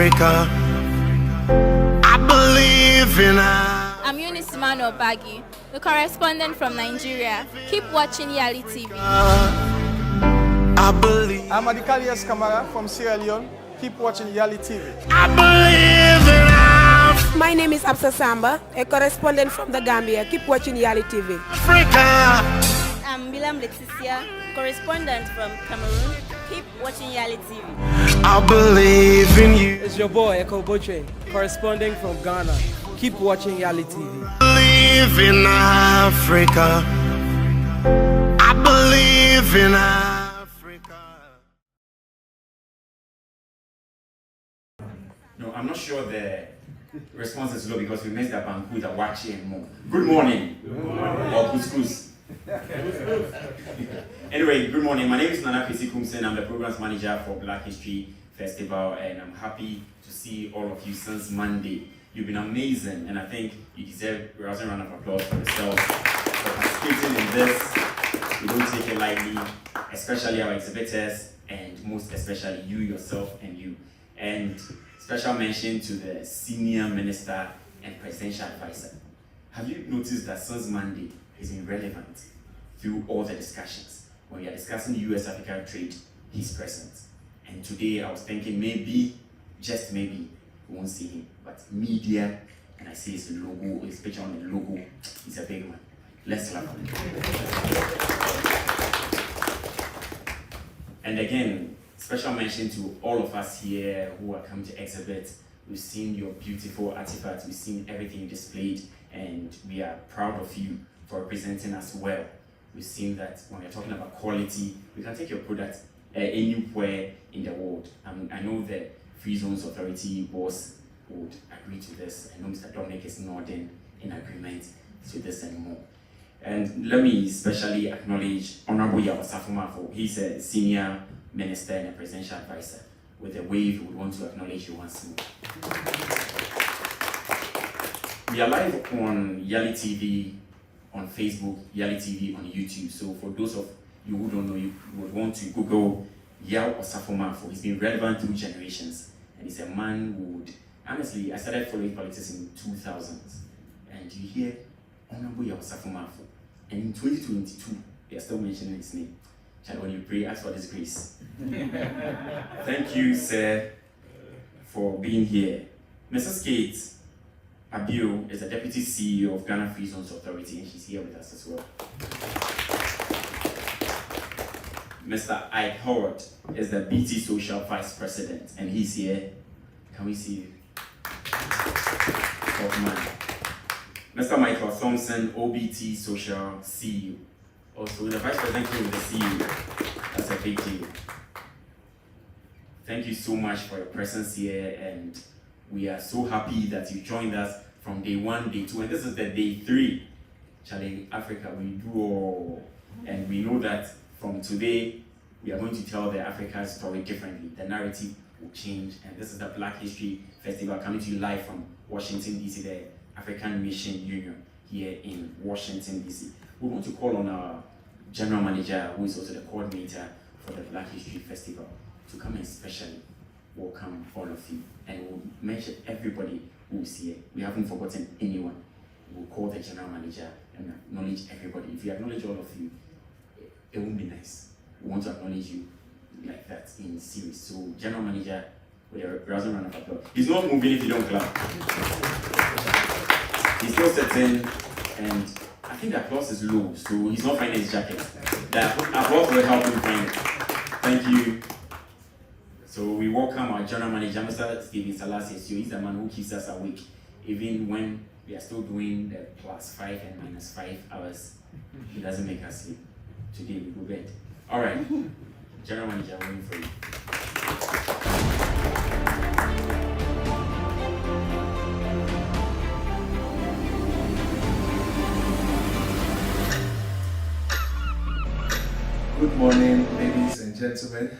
Africa. I believe in Africa. I'm Eunice Mano Bagi, the correspondent from Nigeria. Keep watching Yali TV. I believe. I'm Adikalias Kamara from Sierra Leone. Keep watching Yali TV. I believe in Africa. My name is Absa Samba, a correspondent from the Gambia. Keep watching Yali TV. I'm Milam Leticia, correspondent from Cameroon. Keep watching Yali TV. I believe in you. It's your boy Eko Boche, corresponding from Ghana. Keep watching Yali TV. I believe in Africa. I believe in Africa. No, I'm not sure the response is low because we missed the banku, the wachi and more. Good morning. Or couscous. Anyway, good morning. My name is Nana Kwesi Kumsen. I'm the programs manager for Black History Festival, and I'm happy to see all of you since Monday. You've been amazing, and I think you deserve a rousing round of applause for yourself for participating in this. We don't take it lightly, especially our exhibitors, and most especially you yourself and you. And special mention to the senior minister and presidential advisor. Have you noticed that since Monday, he's been relevant through all the discussions? When we are discussing US-Africa trade, he's present. And today I was thinking maybe, just maybe, we won't see him. But media, and I see his logo, his picture on the logo, he's a big man. Let's clap for him. And again, special mention to all of us here who are coming to exhibit. We've seen your beautiful artifacts, we've seen everything displayed, and we are proud of you for representing us well. We've seen that when we're talking about quality, we can take your product anywhere in the world. I know the Free Zones Authority boss would agree to this. I know Mr. Dominic is nodding in agreement to this and more. And let me especially acknowledge Honorable Yawasafumafo. He's a senior minister and a presidential advisor. With a wave, we would want to acknowledge you once more. We are live on Yali TV on Facebook, Yali TV on YouTube. So for those of you who don't know, you would want to Google Yaw Osafomafo. He's been relevant through generations. And he's a man who would, honestly, I started following politics in 2000s. And you hear Honorable Yaw Osafomafo. And in 2022, they are still mentioning his name. Child, when you pray, ask for this grace. Thank you, sir, for being here. Mrs. Kate Abio is the Deputy CEO of Ghana Free Zones Authority, and she's here with us as well. Mr. Ike Howard is the BT Social Vice President, and he's here. Can we see you? Top man. Mr. Michael Thompson, OBT Social CEO. Also, the Vice President came with the CEO. That's a big deal. Thank you so much for your presence here, and we are so happy that you joined us from day 1, day 2, and this is the day 3. Charlie, Africa, we do all. And we know that from today, we are going to tell the Africa story differently. The narrative will change, and this is the Black History Festival coming to you live from Washington, D.C., the African Mission Union here in Washington, D.C. We want to call on our general manager, who is also the coordinator for the Black History Festival, to come and specially welcome all of you. And we'll mention everybody who is here. We haven't forgotten anyone. We'll call the general manager and acknowledge everybody. If you acknowledge all of you, it won't be nice. We want to acknowledge you like that in series. So, general manager, with a rousing round of applause. He's not moving if you don't clap. He's still sitting, and I think the applause is low, so he's not finding his jacket. The applause will help him find it. Thank you. So we welcome our general manager, Mr. Stephen Salasi. So he's the man who keeps us awake, even when we are still doing the +5 and -5 hours. He doesn't make us sleep. Today we go bed. All right, general manager, waiting for you. Good morning, ladies and gentlemen.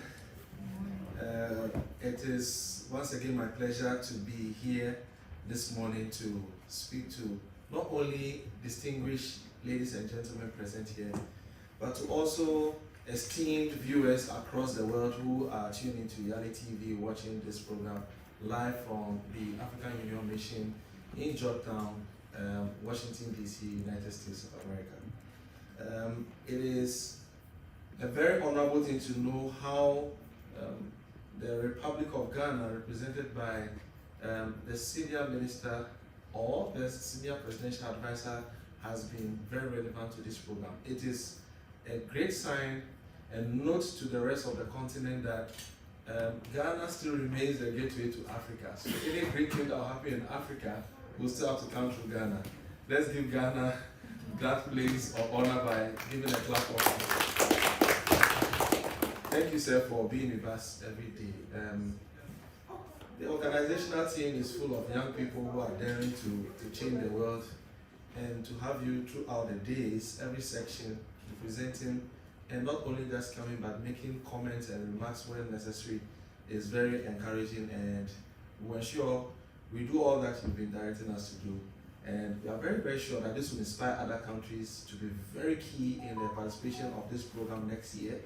It is once again my pleasure to be here this morning to speak to not only distinguished ladies and gentlemen present here, but to also esteemed viewers across the world who are tuned into Yali TV watching this program live from the African Union Mission in Georgetown, Washington, D.C., United States of America. It is a very honorable thing to know how the Republic of Ghana, represented by the senior minister or the senior presidential advisor, has been very relevant to this program. It is a great sign and note to the rest of the continent that Ghana still remains the gateway to Africa. So any great thing that will happen in Africa will still have to come through Ghana. Let's give Ghana that place of honor by giving a clap of. Thank you, sir, for being with us every day. The organizational team is full of young people who are daring to change the world, and to have you throughout the days, every section, representing, and not only just coming but making comments and remarks when necessary, is very encouraging, and we're sure we do all that you've been directing us to do. And we are very, very sure that this will inspire other countries to be very key in the participation of this program next year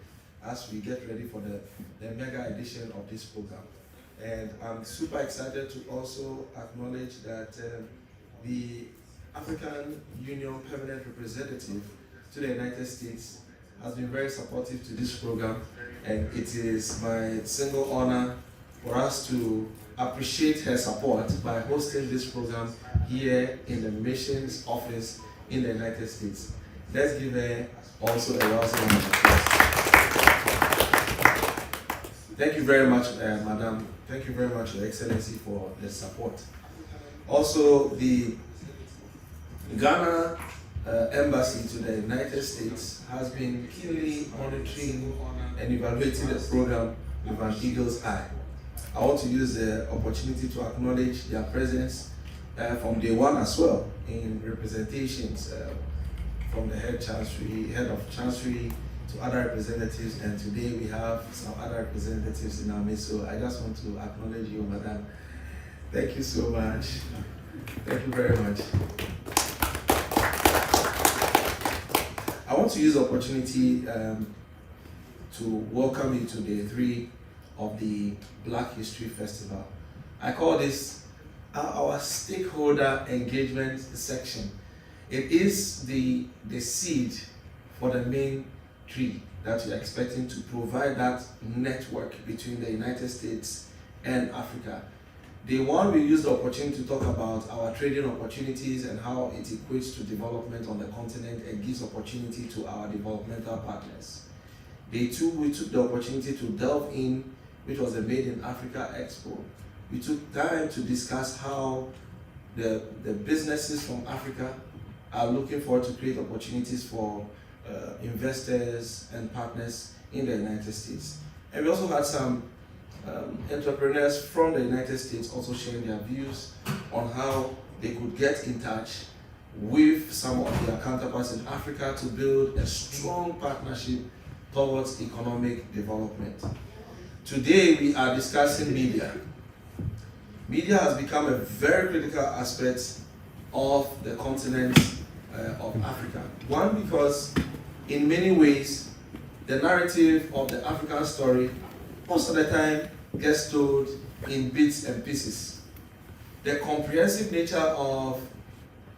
as we get ready for the mega edition of this program. And I'm super excited to also acknowledge that the African Union Permanent Representative to the United States has been very supportive to this program, and it is my single honor for us to appreciate her support by hosting this program here in the missions office in the United States. Let's give her also a rousing round of applause. Thank you very much, Madam. Thank you very much, Your Excellency, for the support. Also, the Ghana Embassy to the United States has been keenly monitoring and evaluating the program with an eagle's eye. I want to use the opportunity to acknowledge their presence from day one as well in representations from the head of Chancery, to other representatives, and today we have some other representatives in our midst. So I just want to acknowledge you, Madam. Thank you so much. Thank you very much. I want to use the opportunity to welcome you to Day 3 of the Black History Festival. I call this our stakeholder engagement section. It is the seed for the main tree that we are expecting to provide that network between the United States and Africa. Day 1, we use the opportunity to talk about our trading opportunities and how it equates to development on the continent and gives opportunity to our developmental partners. Day 2, we took the opportunity to delve in, which was the Made in Africa Expo. We took time to discuss how the businesses from Africa are looking forward to create opportunities for investors and partners in the United States. And we also had some entrepreneurs from the United States also sharing their views on how they could get in touch with some of their counterparts in Africa to build a strong partnership towards economic development. Today we are discussing media. Media has become a very critical aspect of the continent of Africa. One, because in many ways the narrative of the African story most of the time gets told in bits and pieces. The comprehensive nature of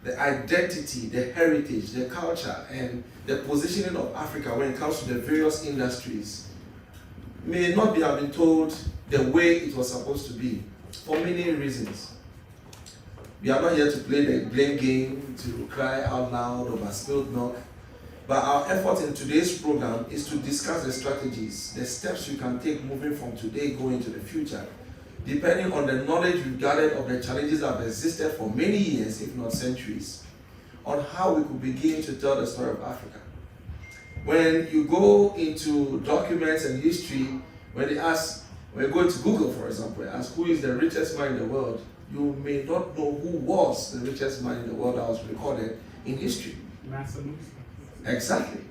the identity, the heritage, the culture, and the positioning of Africa when it comes to the various industries may not have been told the way it was supposed to be for many reasons. We are not here to play the blame game, to cry out loud over spilled milk, but our effort in today's program is to discuss the strategies, the steps we can take moving from today going into the future, depending on the knowledge we've gathered of the challenges that have existed for many years, if not centuries, on how we could begin to tell the story of Africa. When you go into documents and history, when you go to Google, for example, and ask who is the richest man in the world, you may not know who was the richest man in the world that was recorded in history. Exactly.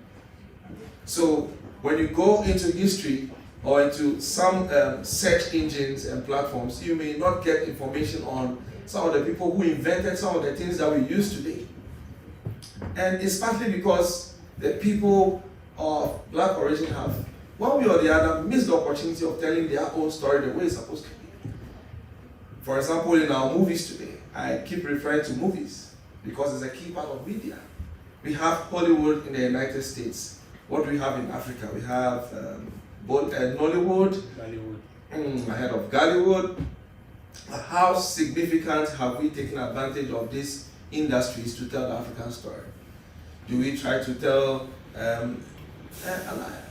So when you go into history or into some search engines and platforms, you may not get information on some of the people who invented some of the things that we use today. And it's partly because the people of black origin have, one way or the other, missed the opportunity of telling their own story the way it's supposed to be. For example, in our movies today, I keep referring to movies because it's a key part of media. We have Hollywood in the United States. What do we have in Africa? We have Nollywood, ahead of Gollywood. How significant have we taken advantage of these industries to tell the African story? Do we try to tell an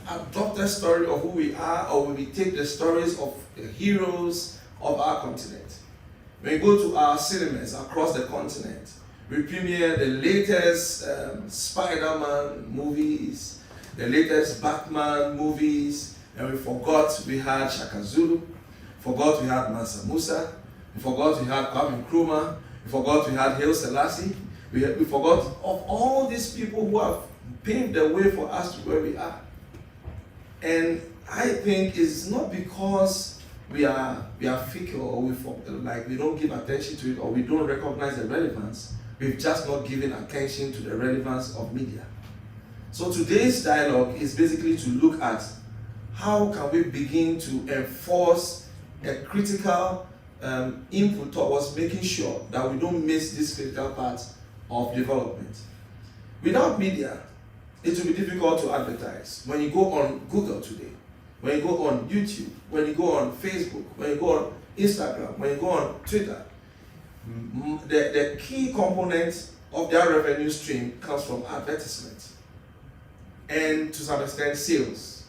adopted story of who we are, or will we take the stories of the heroes of our continent? When we go to our cinemas across the continent, we premiere the latest Spider-Man movies, the latest Batman movies, and we forgot we had Shaka Zulu, forgot we had Mansa Musa, we forgot we had Kwame Nkrumah, we forgot we had Haile Selassie, we forgot of all these people who have paved the way for us to where we are. And I think it's not because we are fickle, or we don't give attention to it, or we don't recognize the relevance. We've just not given attention to the relevance of media. So today's dialogue is basically to look at how can we begin to enforce a critical input towards making sure that we don't miss this critical part of development. Without media, it will be difficult to advertise. When you go on Google today, when you go on YouTube, when you go on Facebook, when you go on Instagram, when you go on Twitter, the key component of their revenue stream comes from advertisement and to some extent sales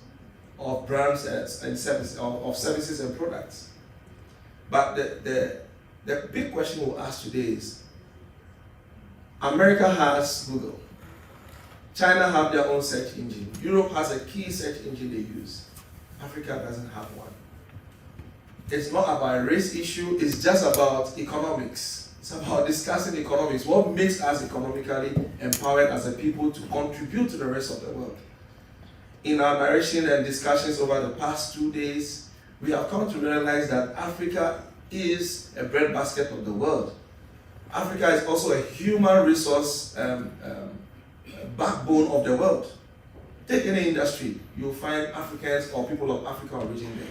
of brands and services, of services and products. But the big question we'll ask today is, America has Google, China have their own search engine, Europe has a key search engine they use, Africa doesn't have one. It's not about a race issue, it's just about economics. It's about discussing economics. What makes us economically empowered as a people to contribute to the rest of the world? In our narration and discussions over the past 2 days, we have come to realize that Africa is a breadbasket of the world. Africa is also a human resource backbone of the world. Take any industry, you'll find Africans or people of African origin there.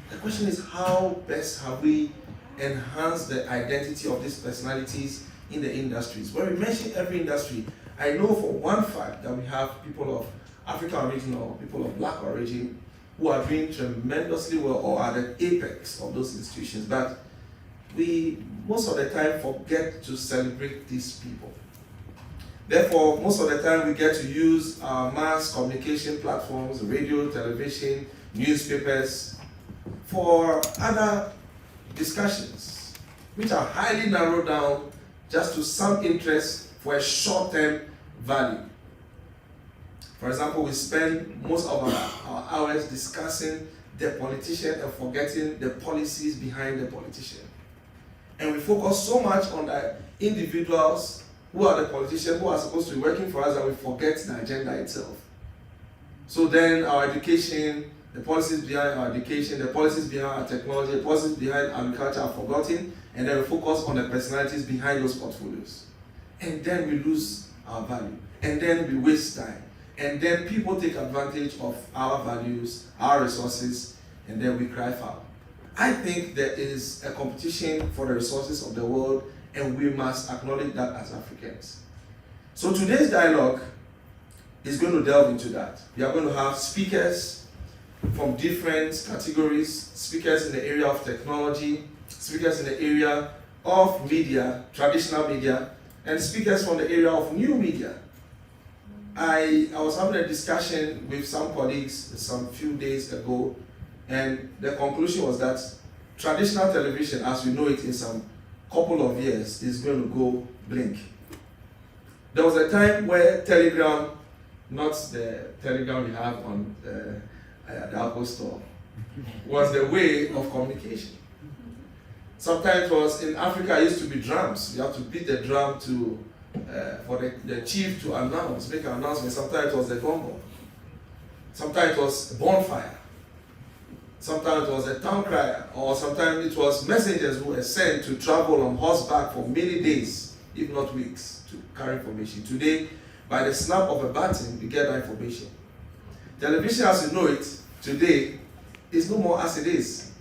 The question is, how best have we enhanced the identity of these personalities in the industries? When we mention every industry, I know for one fact that we have people of African origin or people of black origin who are doing tremendously well or are the apex of those institutions, but we most of the time forget to celebrate these people. Therefore, most of the time we get to use our mass communication platforms, radio, television, newspapers, for other discussions, which are highly narrowed down just to some interest for a short-term value. For example, we spend most of our hours discussing the politician and forgetting the policies behind the politician. And we focus so much on the individuals who are the politicians who are supposed to be working for us, that we forget the agenda itself. So then our education, the policies behind our education, the policies behind our technology, the policies behind agriculture are forgotten, and then we focus on the personalities behind those portfolios. And then we lose our value, and then we waste time, and then people take advantage of our values, our resources, and then we cry foul. I think there is a competition for the resources of the world, and we must acknowledge that as Africans. So today's dialogue is going to delve into that. We are going to have speakers from different categories, speakers in the area of technology, speakers in the area of media, traditional media, and speakers from the area of new media. I was having a discussion with some colleagues some few days ago, and the conclusion was that traditional television, as we know it in some couple of years, is going to go blink. There was a time where Telegram, not the Telegram we have on the Apple Store, was the way of communication. Sometimes it was in Africa, it used to be drums. You have to beat the drum to for the chief to announce, make an announcement. Sometimes it was the gombo. Sometimes it was a bonfire. Sometimes it was a town crier, or sometimes it was messengers who were sent to travel on horseback for many days, if not weeks, to carry information. Today, by the snap of a button, we get that information. Television, as you know it, today, is no more as it is.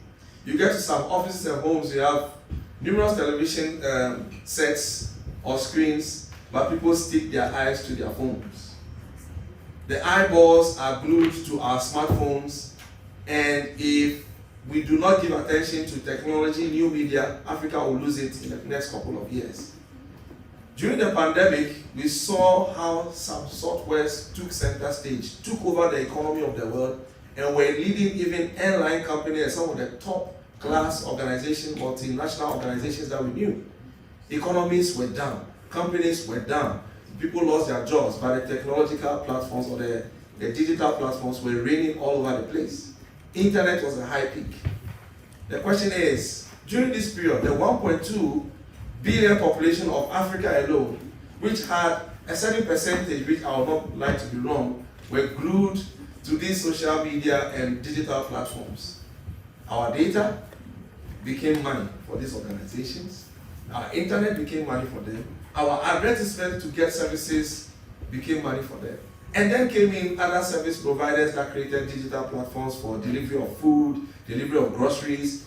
You get to some offices and homes, you have numerous television sets or screens, but people stick their eyes to their phones. The eyeballs are glued to our smartphones, and if we do not give attention to technology, new media, Africa will lose it in the next couple of years. During the pandemic, we saw how some softwares took center stage, took over the economy of the world, and were leading even airline companies and some of the top class organizations, multinational organizations that we knew. Economies were down, companies were down, people lost their jobs, but the technological platforms or the digital platforms were reigning all over the place. Internet was a high peak. The question is, during this period, the 1.2 billion population of Africa alone, which had a certain percentage, which I would not like to be wrong, were glued to these social media and digital platforms. Our data became money for these organizations. Our internet became money for them. Our advertisement to get services became money for them. And then came in other service providers that created digital platforms for delivery of food, delivery of groceries,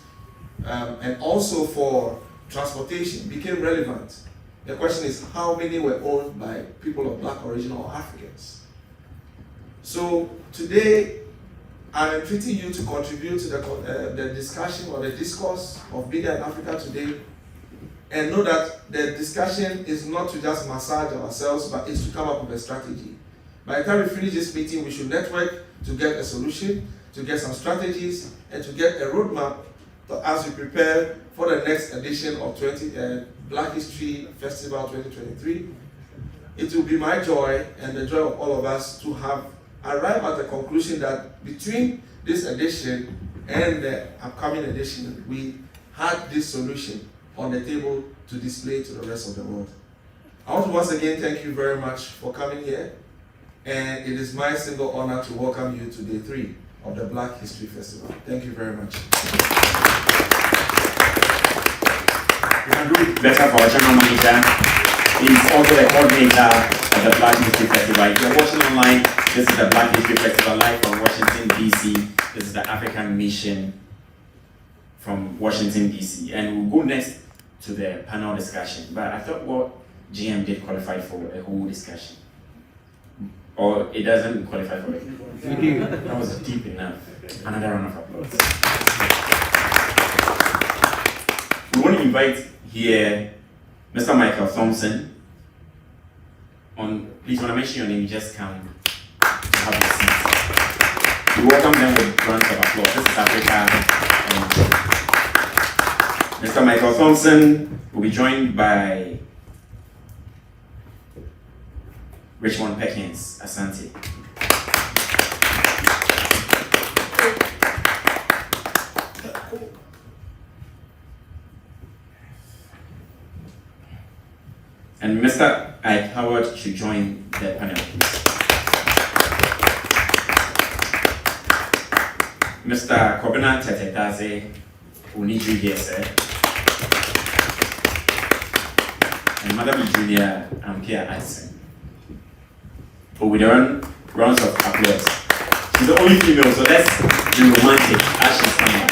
and also for transportation became relevant. The question is, how many were owned by people of black origin or Africans? So today, I'm entreating you to contribute to the discussion or the discourse of media in Africa today, and know that the discussion is not to just massage ourselves, but it's to come up with a strategy. By the time we finish this meeting, we should network to get a solution, to get some strategies, and to get a roadmap as we prepare for the next edition of Black History Festival 2023. It will be my joy and the joy of all of us to have arrived at the conclusion that between this edition and the upcoming edition, we had this solution on the table to display to the rest of the world. I want to once again thank you very much for coming here, and it is my single honor to welcome you to Day 3 of the Black History Festival. Thank you very much. We can do it better for our general manager. He's also the coordinator of the Black History Festival. If you're watching online, this is the Black History Festival live from Washington, D.C. This is the African Mission from Washington, D.C. And we'll go next to the panel discussion. But I thought what GM did qualify for a whole discussion. Or it doesn't qualify for it? We do. That was deep enough. Another round of applause. We want to invite here Mr. Michael Thompson. Please, when I mention your name, you just come to have your seat. We welcome them with rounds of applause. This is Africa. Mr. Michael Thompson will be joined by Richmond Perkins Asante. And Mr. Ike Howard should join the panel, please. Mr. Kobina Tetetaze will need you here, sir. And Madam Junior Ampia Addison. But with her rounds of applause. She's the only female, so let's be romantic as she's coming.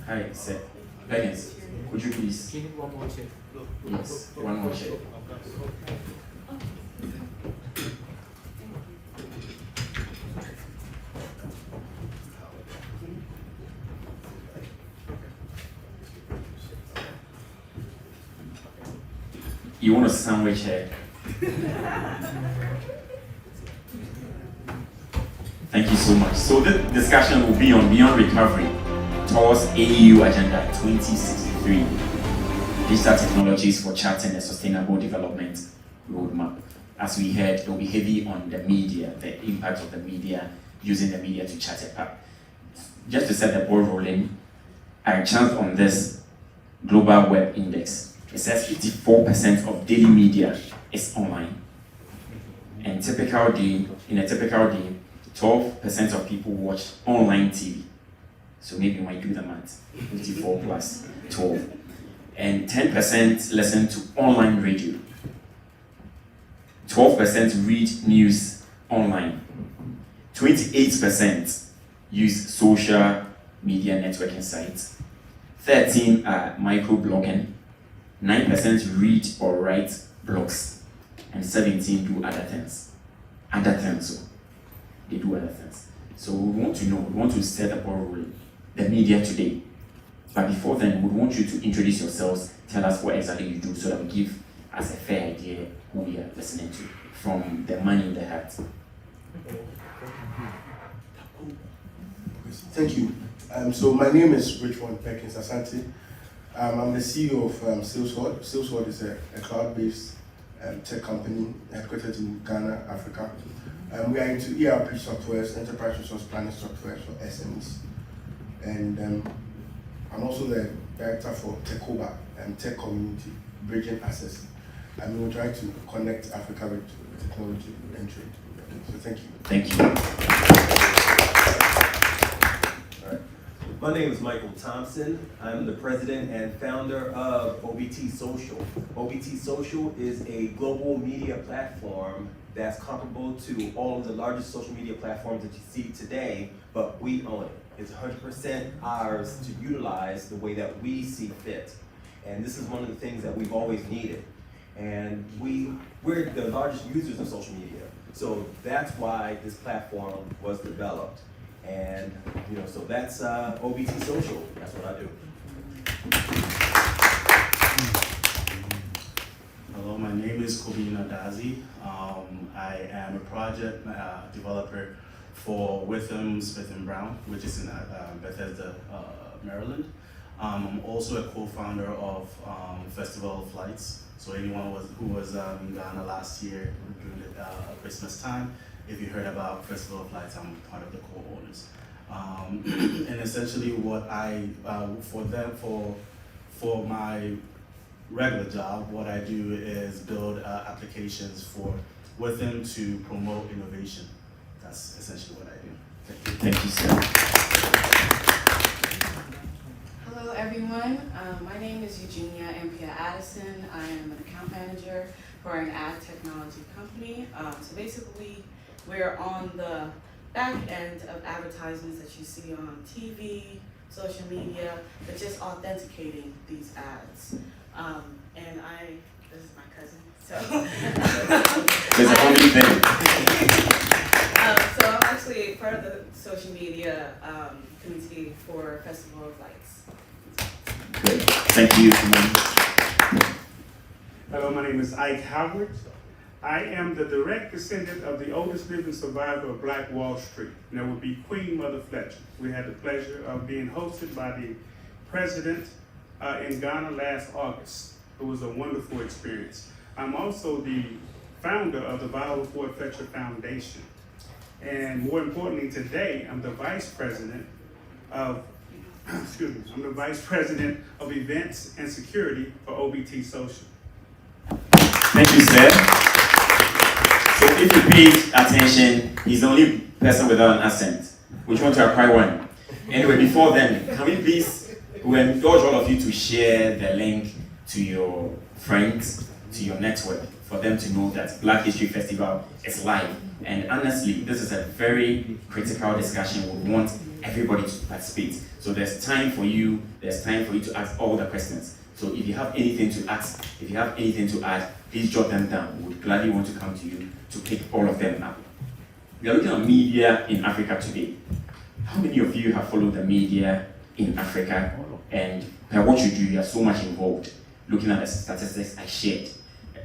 Hi, sir. Perkins, could you please? You need one more chair. Yes, one more chair. You want a sandwich here? Thank you so much. So this discussion will be on Beyond Recovery towards AU Agenda 2063, Digital Technologies for Charting a Sustainable Development Roadmap. As we heard, it will be heavy on the media, the impact of the media, using the media to chart a path. Just to set the ball rolling, I chanced on this Global Web Index. It says 54% of daily media is online. And in a typical day, 12% of people watch online TV. So maybe you might do the math, 54 plus 12. And 10% listen to online radio. 12% read news online. 28% use social media networking sites, 13 are microblogging, 9% read or write blogs, and 17 do other things. So they do other things. So we want to set up our role, the media today. But before then, we want you to introduce yourselves, tell us what exactly you do so that we give us a fair idea who we are listening to, from the man in the hat. Thank you. So my name is Richmond Perkins Asante. I'm the CEO of Salesforce. Salesforce is a cloud-based tech company headquartered in Ghana, Africa. We are into ERP softwares, enterprise resource planning software for SMEs. And I'm also the director for TechOba, Tech Community, Bridging Access. And we're trying to connect Africa with technology and trade. So thank you. Thank you. All right. My name is Michael Thompson. I'm the president and founder of OBT Social. OBT Social is a global media platform that's comparable to all of the largest social media platforms that you see today, but we own it. It's 100% ours to utilize the way that we see fit. And this is one of the things that we've always needed. And we're the largest users of social media. So that's why this platform was developed. And so that's OBT Social. That's what I do. Hello, my name is Kobina Dazi. I am a project developer for Witham Smith & Brown, which is in Bethesda, Maryland. I'm also a co-founder of Festival of Lights. So anyone who was in Ghana last year during the Christmas time, if you heard about Festival of Lights, I'm part of the co-owners. And essentially what I, for my regular job, what I do is build applications with them to promote innovation. That's essentially what I do. Thank you. Thank you, sir. Hello everyone, my name is Eugenia Ampia Addison. I am an account manager for an ad technology company. So basically, we're on the back end of advertisements that you see on TV, social media, but just authenticating these ads. And this is my cousin, so. There's a funny thing. So I'm actually part of the social media community for Festival of Lights. Great. Thank you. Hello, my name is Ike Howard. I am the direct descendant of the oldest living survivor of Black Wall Street, and that would be Queen Mother Fletcher. We had the pleasure of being hosted by the president in Ghana last August. It was a wonderful experience. I'm also the founder of the Viola Ford Fletcher Foundation. And more importantly, today, I'm the vice president of I'm the vice president of events and security for OBT Social. Thank you, sir. So if you paid attention, he's the only person without an accent. Which want to acquire one. Anyway, before then, can we please indulge all of you to share the link to your friends, to your network, for them to know that Black History Festival is live. And honestly, this is a very critical discussion. We want everybody to participate. So there's time for you to ask all the questions. So if you have anything to ask, if you have anything to add, please jot them down. We would gladly want to come to you to pick all of them up. We are looking at media in Africa today. How many of you have followed the media in Africa? And by what you do, you are so much involved. Looking at the statistics I shared,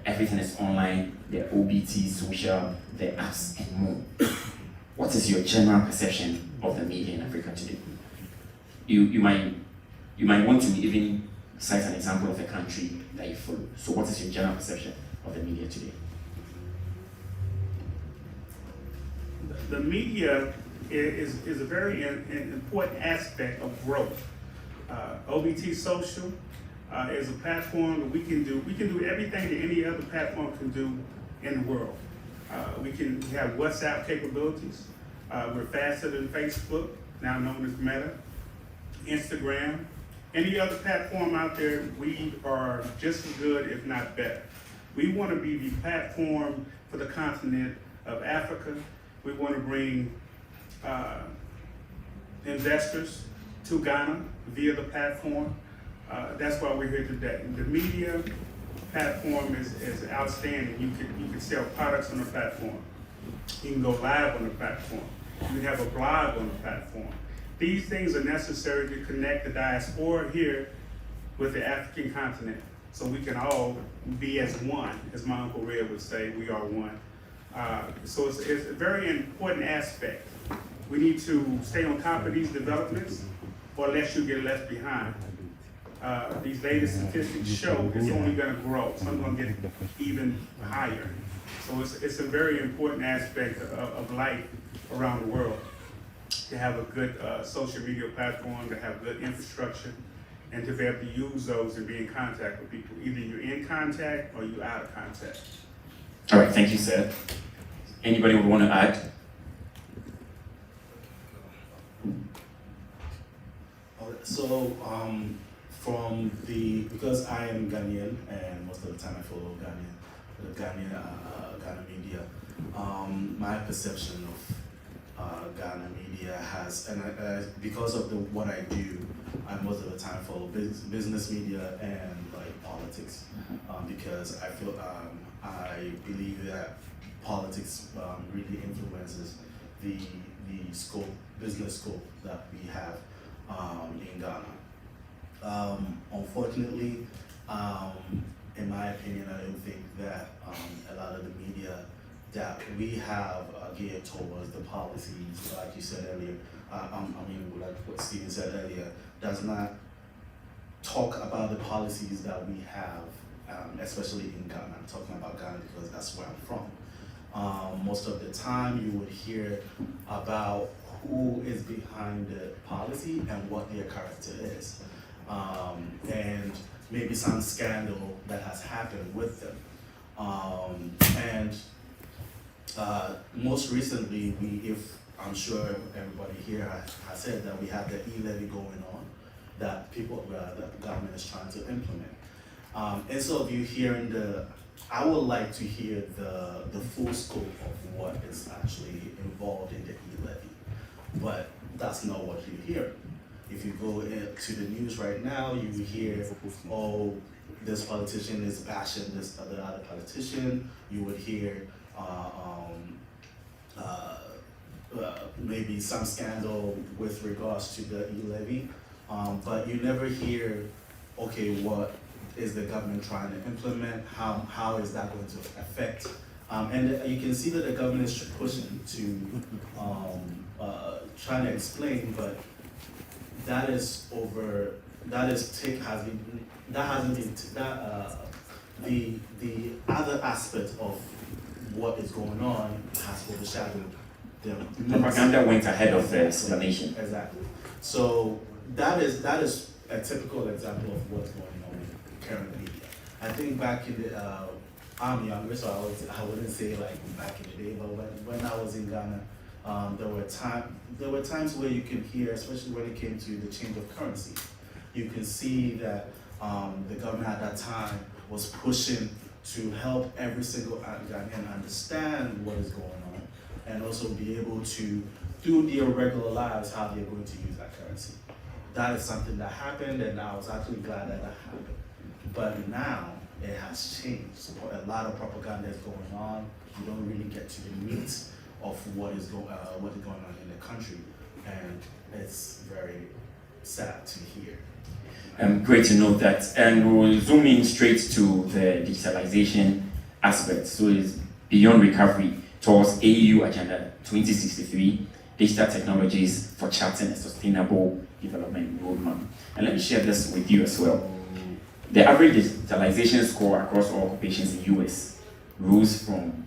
everything is online, the OBT, social, the apps, and more. What is your general perception of the media in Africa today? You might want to even cite an example of a country that you follow. So what is your general perception of the media today? The media is a very important aspect of growth. OBT Social is a platform that we can do everything that any other platform can do in the world. We have WhatsApp capabilities. We're faster than Facebook, now known as Meta, Instagram. Any other platform out there, we are just as good, if not better. We want to be the platform for the continent of Africa. We want to bring investors to Ghana via the platform. That's why we're here today. The media platform is outstanding. You can sell products on the platform. You can go live on the platform. You can have a blog on the platform. These things are necessary to connect the diaspora here with the African continent, so we can all be as one, as my Uncle Red would say, we are one. So it's a very important aspect. We need to stay on top of these developments, or else you get left behind. These latest statistics show it's only going to grow. Some going to get even higher. So it's a very important aspect of life around the world to have a good social media platform, to have good infrastructure, and to be able to use those and be in contact with people. Either you're in contact or you're out of contact. All right, thank you, sir. Anybody would want to add? So, because I am Ghanaian and most of the time I follow Ghana media, my perception of Ghana media has, and because of what I do, I most of the time follow business media and like politics, because I feel I believe that politics really influences the business scope that we have in Ghana. Unfortunately, in my opinion, I don't think that a lot of the media that we have geared towards the policies, like you said earlier, like what Stephen said earlier, does not talk about the policies that we have, especially in Ghana. I'm talking about Ghana because that's where I'm from. Most of the time you would hear about who is behind the policy and what their character is. And maybe some scandal that has happened with them. Most recently, I'm sure everybody here has said that we have the e-levy going on that the government is trying to implement. And so if you're hearing I would like to hear the full scope of what is actually involved in the e-levy, but that's not what you hear. If you go to the news right now, you hear, oh, this politician is bashing this other politician. You would hear maybe some scandal with regards to the e-levy, but you never hear, okay, what is the government trying to implement? How is that going to affect? And you can see that the government is pushing to trying to explain, but the other aspect of what is going on has overshadowed them. Propaganda went ahead of the explanation. Exactly. So that is a typical example of what's going on in current media. I think back in the I'm younger, so I wouldn't say like back in the day, but when I was in Ghana, there were times where you can hear, especially when it came to the change of currency, you can see that the government at that time was pushing to help every single Ghanaian understand what is going on and also be able to, through their regular lives, how they're going to use that currency. That is something that happened, and I was actually glad that happened. But now it has changed. A lot of propaganda is going on. You don't really get to the meat of what is going on in the country, and it's very sad to hear. Great to know that, and we'll zoom in straight to the digitalization aspect. So it's beyond recovery towards AU Agenda 2063, digital technologies for charting a sustainable development roadmap. And let me share this with you as well. The average digitalization score across all occupations in the US rose from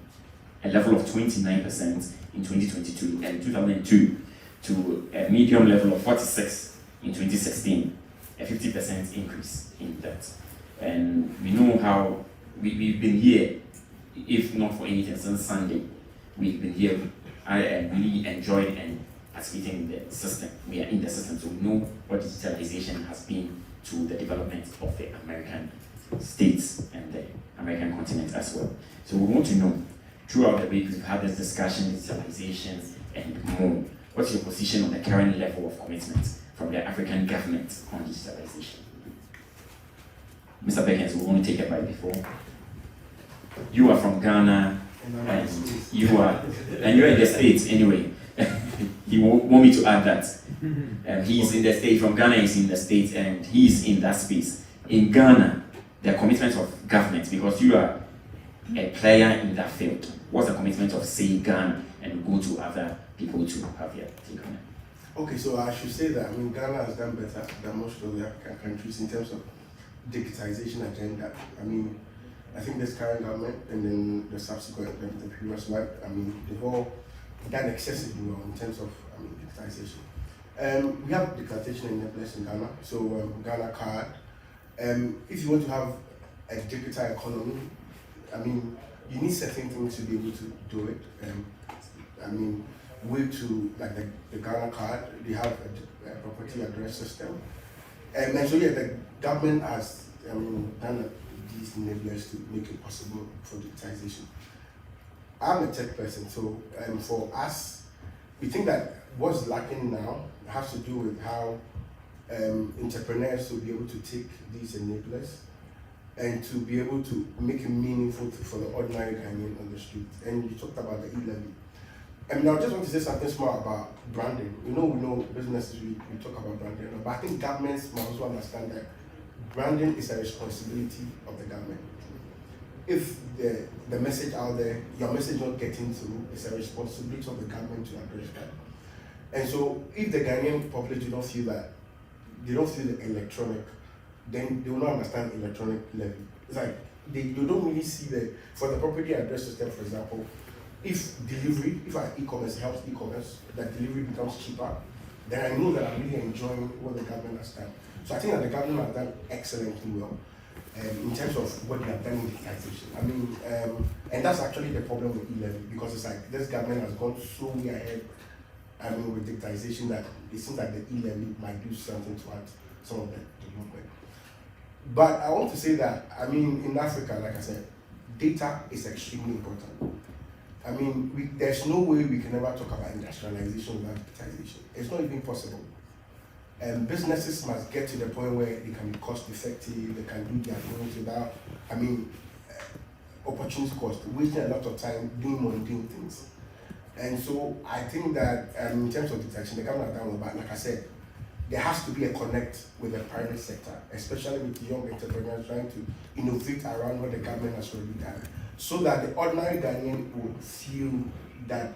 a level of 29% in 2022 and 2002 to a medium level of 46 in 2016, a 50% increase in that. And we know how we've been here, if not for anything, since Sunday. We've been here. I really enjoyed and participating in the system. We are in the system, so we know what digitalization has been to the development of the American states and the American continent as well. So we want to know, throughout the week, we've had this discussion, digitalization, and more. What's your position on the current level of commitment from the African government on digitalization? Mr. Perkins, we want to take a bite before. You are from Ghana, and you're in the States anyway. You want me to add that. He's in the States, from Ghana, he's in the States, and he's in that space. In Ghana, the commitment of government, because you are a player in that field, what's the commitment of, say, Ghana, and go to other people to have your take on it? Okay, so I should say that Ghana has done better than most of the African countries in terms of digitization agenda. I think this current government and then the subsequent, the previous one, they've all done excessively well in terms of digitization. We have digitization enablers in Ghana, so Ghana card. If you want to have a digital economy, you need certain things to be able to do it. Way to like the Ghana card, they have a property address system, and so the government has done these enablers to make it possible for digitization. I'm a tech person, so for us, we think that what's lacking now has to do with how entrepreneurs will be able to take these enablers and to be able to make it meaningful for the ordinary Ghanaian on the street. And you talked about the e-levy. I just want to say something small about branding. We know businesses, we talk about branding, but I think governments must also understand that branding is a responsibility of the government. If the message out there, your message not getting through, it's a responsibility of the government to address that. And so if the Ghanaian population don't feel that, they don't feel the electronic, then they will not understand electronic levy. It's like they don't really see for the property address system, for example, if our e-commerce helps e-commerce, that delivery becomes cheaper, then I know that I'm really enjoying what the government has done. So I think that the government has done excellently well in terms of what they have done in digitization. And that's actually the problem with e-levy, because it's like this government has gone so way ahead with digitization that it seems like the e-levy might do something to add some of the development. But I want to say that, in Africa, like I said, data is extremely important. There's no way we can ever talk about industrialization without digitization. It's not even possible. Businesses must get to the point where they can be cost effective, they can do their things without, opportunity cost, wasting a lot of time doing mundane things. And so I think that in terms of digitization, the government has done well, but like I said, there has to be a connect with the private sector, especially with young entrepreneurs trying to innovate around what the government has already done, so that the ordinary Ghanaian would feel that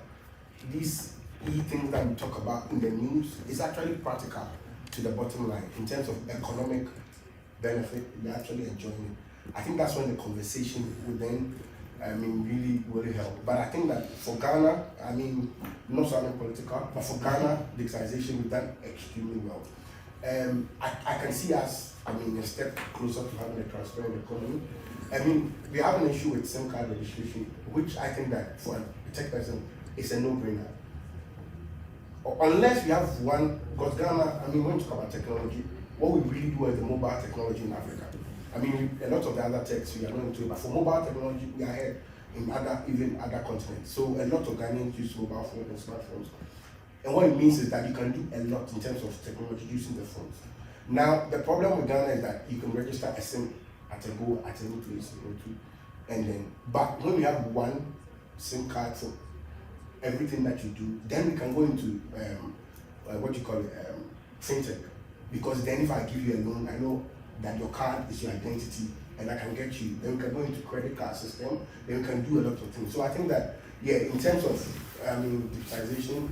these things that we talk about in the news is actually practical to the bottom line in terms of economic benefit. We're actually enjoying it. I think that's when the conversation would then really help. But I think that for Ghana, not sounding political, but for Ghana, digitization, we've done extremely well. I can see us, a step closer to having a transparent economy. We have an issue with SIM card registration, which I think that for a tech person, is a no-brainer. Unless we have one, because Ghana, when we talk about technology, what we really do is the mobile technology in Africa. A lot of the other techs we are not into it, but for mobile technology, we are ahead in other continents. So a lot of Ghanaians use mobile phones and smartphones. And what it means is that you can do a lot in terms of technology using the phones. Now, the problem with Ghana is that you can register a SIM at a go at any place you go to. And then, but when we have one SIM card for everything that you do, then we can go into fintech. Because then if I give you a loan, I know that your card is your identity and I can get you. Then we can go into credit card system, then we can do a lot of things. So I think that, in terms of digitization,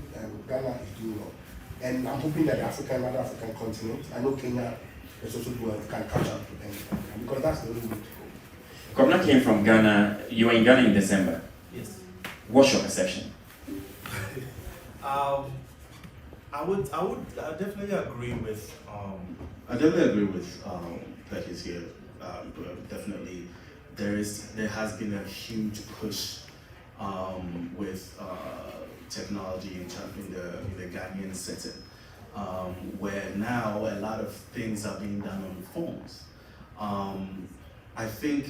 Ghana is doing well. And I'm hoping that other African continents, I know Kenya is also doing well, can catch up with them. Because that's the only way to go. Governor came from Ghana. You were in Ghana in December. Yes. What's your perception? I would definitely agree with Perkins here. Definitely, there has been a huge push with technology in the Ghanaian setting, where now a lot of things are being done on phones. I think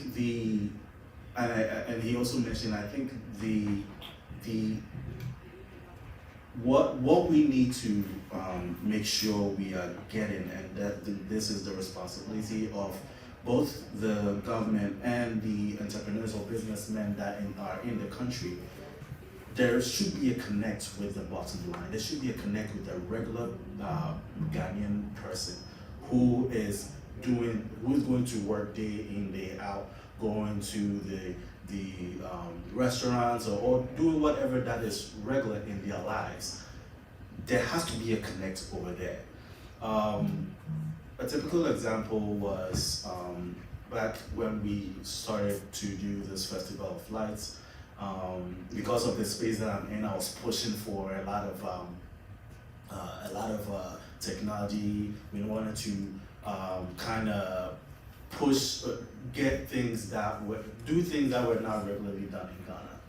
and he also mentioned, I think the what we need to make sure we are getting, and that this is the responsibility of both the government and the entrepreneurs or businessmen that are in the country. There should be a connect with the bottom line. There should be a connect with the regular Ghanaian person who is going to work day in, day out, going to the restaurants or doing whatever that is regular in their lives. There has to be a connect over there. A typical example was back when we started to do this Festival of Lights. Because of the space that I'm in, I was pushing for a lot of technology. We wanted to kind of push, get things that do things that were not regularly done in Ghana.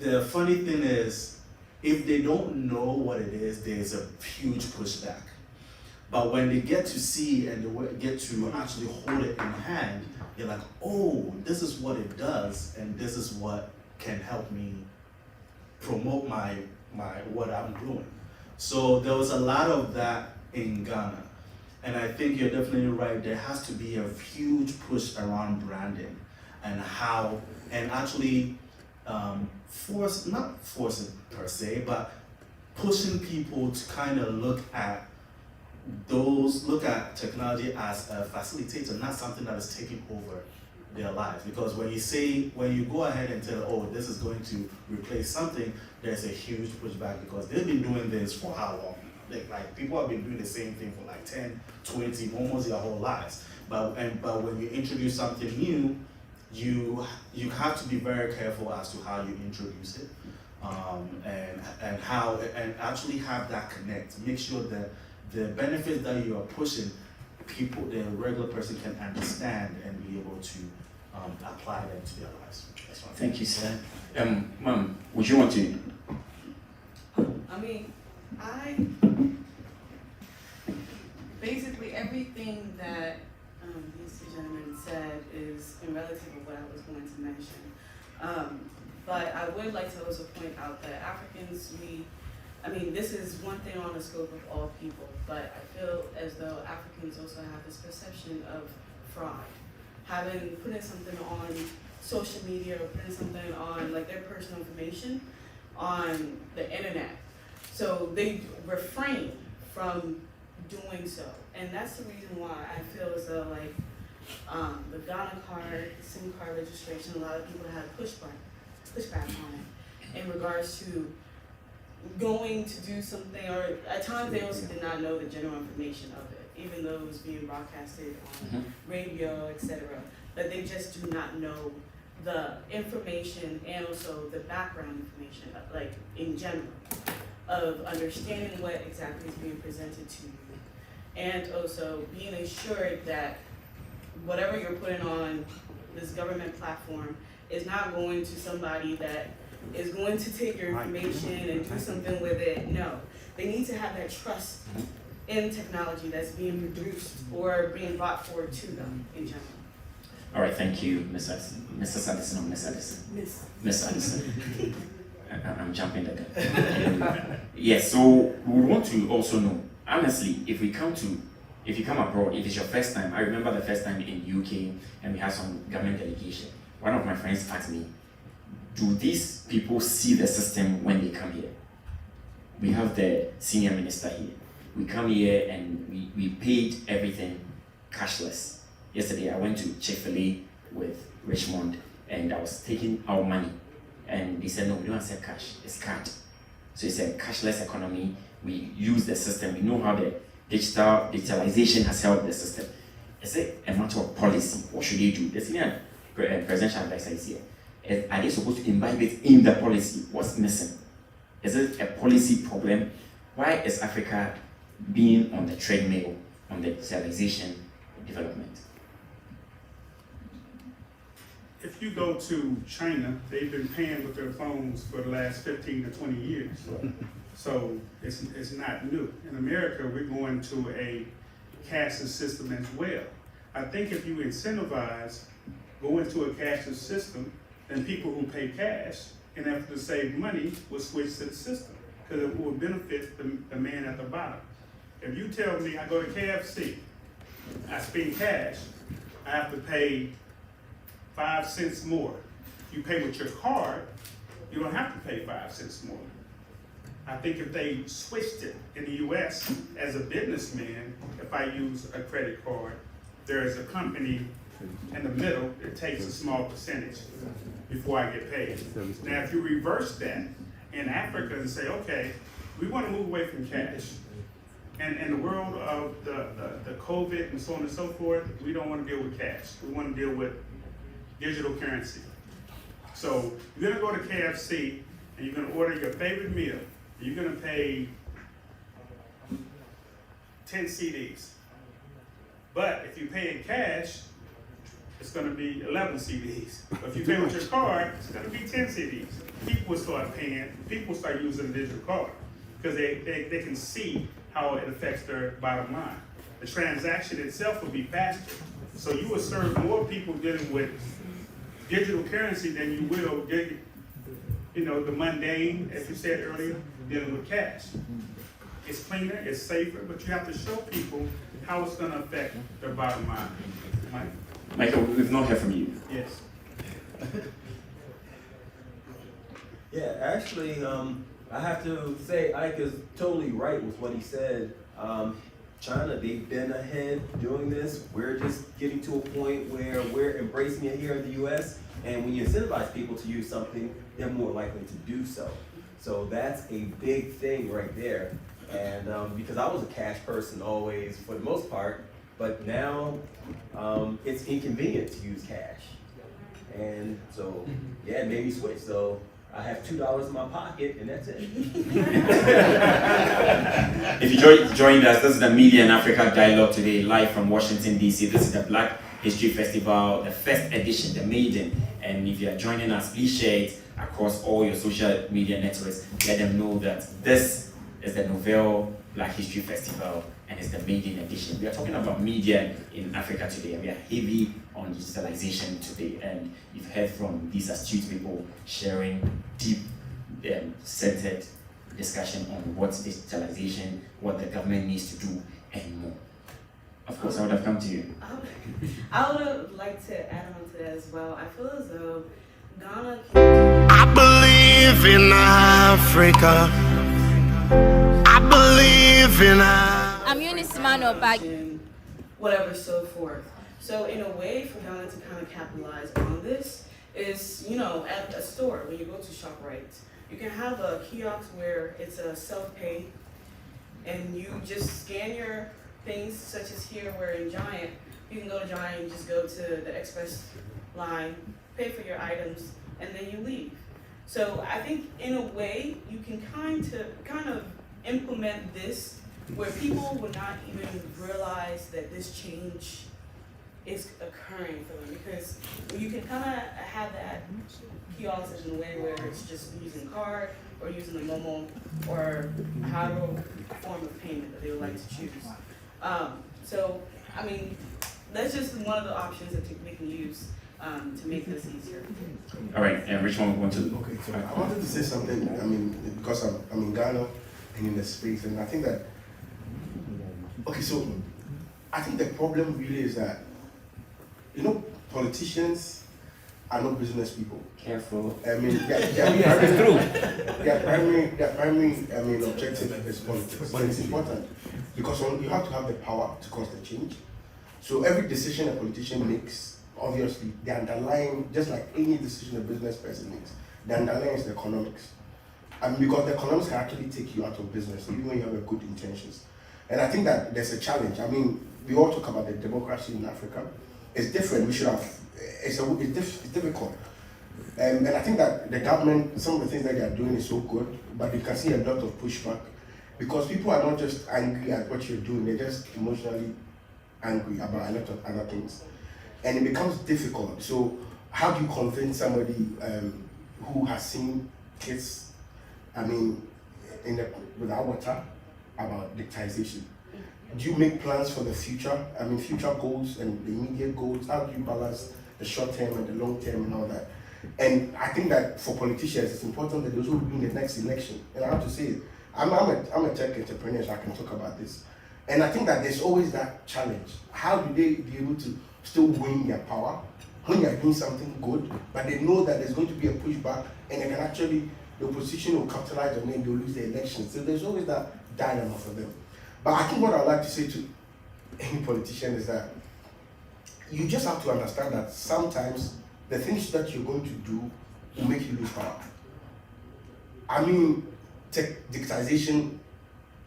The funny thing is, if they don't know what it is, there's a huge pushback. But when they get to see and they get to actually hold it in hand, you're like, oh, this is what it does, and this is what can help me promote my what I'm doing. So there was a lot of that in Ghana. And I think you're definitely right. There has to be a huge push around branding and how, and actually not forcing per se, but pushing people to kind of look at technology as a facilitator, not something that is taking over their lives. Because when you go ahead and tell, oh, this is going to replace something, there's a huge pushback because they've been doing this for how long? Like people have been doing the same thing for like 10, 20, almost their whole lives. But when you introduce something new, you have to be very careful as to how you introduce it, and actually have that connect. Make sure that the benefits that you are pushing, the regular person can understand and be able to apply them to their lives. That's what Thank you, sir. Ma'am, would you want to? Basically everything that these two gentlemen said is in relative of what I was going to mention. But I would like to also point out that Africans, this is one thing on the scope of all people, but I feel as though Africans also have this perception of fraud. Putting something on social media or putting something on like their personal information on the internet. So they refrain from doing so. And that's the reason why I feel as though like the Ghana card, SIM card registration, a lot of people had pushback on it in regards to going to do something, or at times they also did not know the general information of it, even though it was being broadcasted on radio, etc. But they just do not know the information and also the background information, like in general, of understanding what exactly is being presented to you. And also being assured that whatever you're putting on this government platform is not going to somebody that is going to take your information and do something with it. No, they need to have that trust in technology that's being produced or being brought forward to them in general. All right, thank you, Miss Addison. Mrs. Addison or Miss Addison? Miss Addison. I'm jumping the gun. Yes, so we want to also know, honestly, if you come abroad, if it's your first time, I remember the first time in UK and we had some government delegation. One of my friends asked me, do these people see the system when they come here? We have the senior minister here. We come here and we paid everything cashless. Yesterday I went to Chick-fil-A with Richmond and I was taking our money and they said, no, we don't accept cash, it's card. So it's a cashless economy. We use the system. We know how the digitalization has helped the system. Is it a matter of policy? What should they do? The senior presidential advisor is here. Are they supposed to imbibe it in the policy? What's missing? Is it a policy problem? Why is Africa being on the treadmill on the digitalization development? If you go to China, they've been paying with their phones for the last 15 to 20 years. So it's not new. In America, we're going to a cashless system as well. I think if you incentivize going to a cashless system, then people who pay cash in effort to save money, will switch to the system because it will benefit the man at the bottom. If you tell me I go to KFC, I spend cash, I have to pay 5 cents more. You pay with your card, you don't have to pay 5 cents more. I think if they switched it in the US, as a businessman, if I use a credit card, there is a company in the middle that takes a small percentage before I get paid. Now, if you reverse that in Africa and say, okay, we want to move away from cash. And in the world of the COVID and so on and so forth, we don't want to deal with cash. We want to deal with digital currency. So you're gonna go to KFC and you're gonna order your favorite meal. You're gonna pay 10 CDs. But if you pay in cash, it's gonna be 11 CDs. But if you pay with your card, it's gonna be 10 CDs. People will start paying, people will start using the digital card because they can see how it affects their bottom line. The transaction itself will be faster. So you will serve more people dealing with digital currency than you will, the mundane, as you said earlier, dealing with cash. It's cleaner, it's safer, but you have to show people how it's going to affect their bottom line. Mike? Michael, we've not heard from you. Yes. Yeah, actually, I have to say Ike is totally right with what he said. China, they've been ahead doing this. We're just getting to a point where we're embracing it here in the US, and when you incentivize people to use something, they're more likely to do so. So that's a big thing right there. And because I was a cash person always, for the most part, but now it's inconvenient to use cash. And so, yeah, it made me switch. So I have $2 in my pocket, and that's it. If you joined us, this is the Media in Africa Dialogue today, live from Washington, D.C. This is the Black History Festival, the first edition, the maiden. And if you are joining us, please share it across all your social media networks. Let them know that this is the Nouvelle Black History Festival and it's the maiden edition. We are talking about media in Africa today, and we are heavy on digitalization today. And you've heard from these astute people sharing deep, centered discussion on what digitalization, what the government needs to do, and more. Of course, I would have come to you. I would like to add on to that as well. I feel as though Ghana I believe in Africa. I believe in Africa. I'm Eunice Mano Bagi. Whatever, so forth. So in a way, for Ghana to kind of capitalize on this is, at a store, when you go to ShopRite, you can have a kiosk where it's a self-pay, and you just scan your things, such as here, we're in Giant. You can go to Giant and just go to the express line, pay for your items, and then you leave. So I think in a way, you can kind of implement this where people will not even realize that this change is occurring for them, because you can kind of have that kiosk in a way where it's just using card or using the Momo or however form of payment that they would like to choose. So, I mean, that's just one of the options that we can use to make this easier. All right, Richmond, want to? Okay, so I wanted to say something. I mean, because I'm in Ghana and in the space, and I think that. Okay, so I think the problem really is that, politicians are not business people. Careful. I mean, their primary objective is politics, but it's important because you have to have the power to cause the change. So every decision a politician makes, obviously, the underlying, just like any decision a business person makes, the underlying is the economics. Because the economics can actually take you out of business, even when you have good intentions. And I think that there's a challenge. I mean, we all talk about the democracy in Africa. It's different. We should have. It's difficult. And I think that the government, some of the things that they are doing is so good, but you can see a lot of pushback because people are not just angry at what you're doing; they're just emotionally angry about a lot of other things, and it becomes difficult. So, how do you convince somebody who has seen kids, without water, about digitization? Do you make plans for the future? Future goals and the immediate goals. How do you balance the short term and the long term and all that? And I think that for politicians, it's important that those who win the next election, and I have to say it, I'm a tech entrepreneur, so I can talk about this. And I think that there's always that challenge. How do they be able to still win their power when they're doing something good, but they know that there's going to be a pushback and they can actually, the opposition will capitalize on it and they'll lose the election. So there's always that dilemma for them. But I think what I'd like to say to any politician is that you just have to understand that sometimes the things that you're going to do will make you lose power. I mean, digitization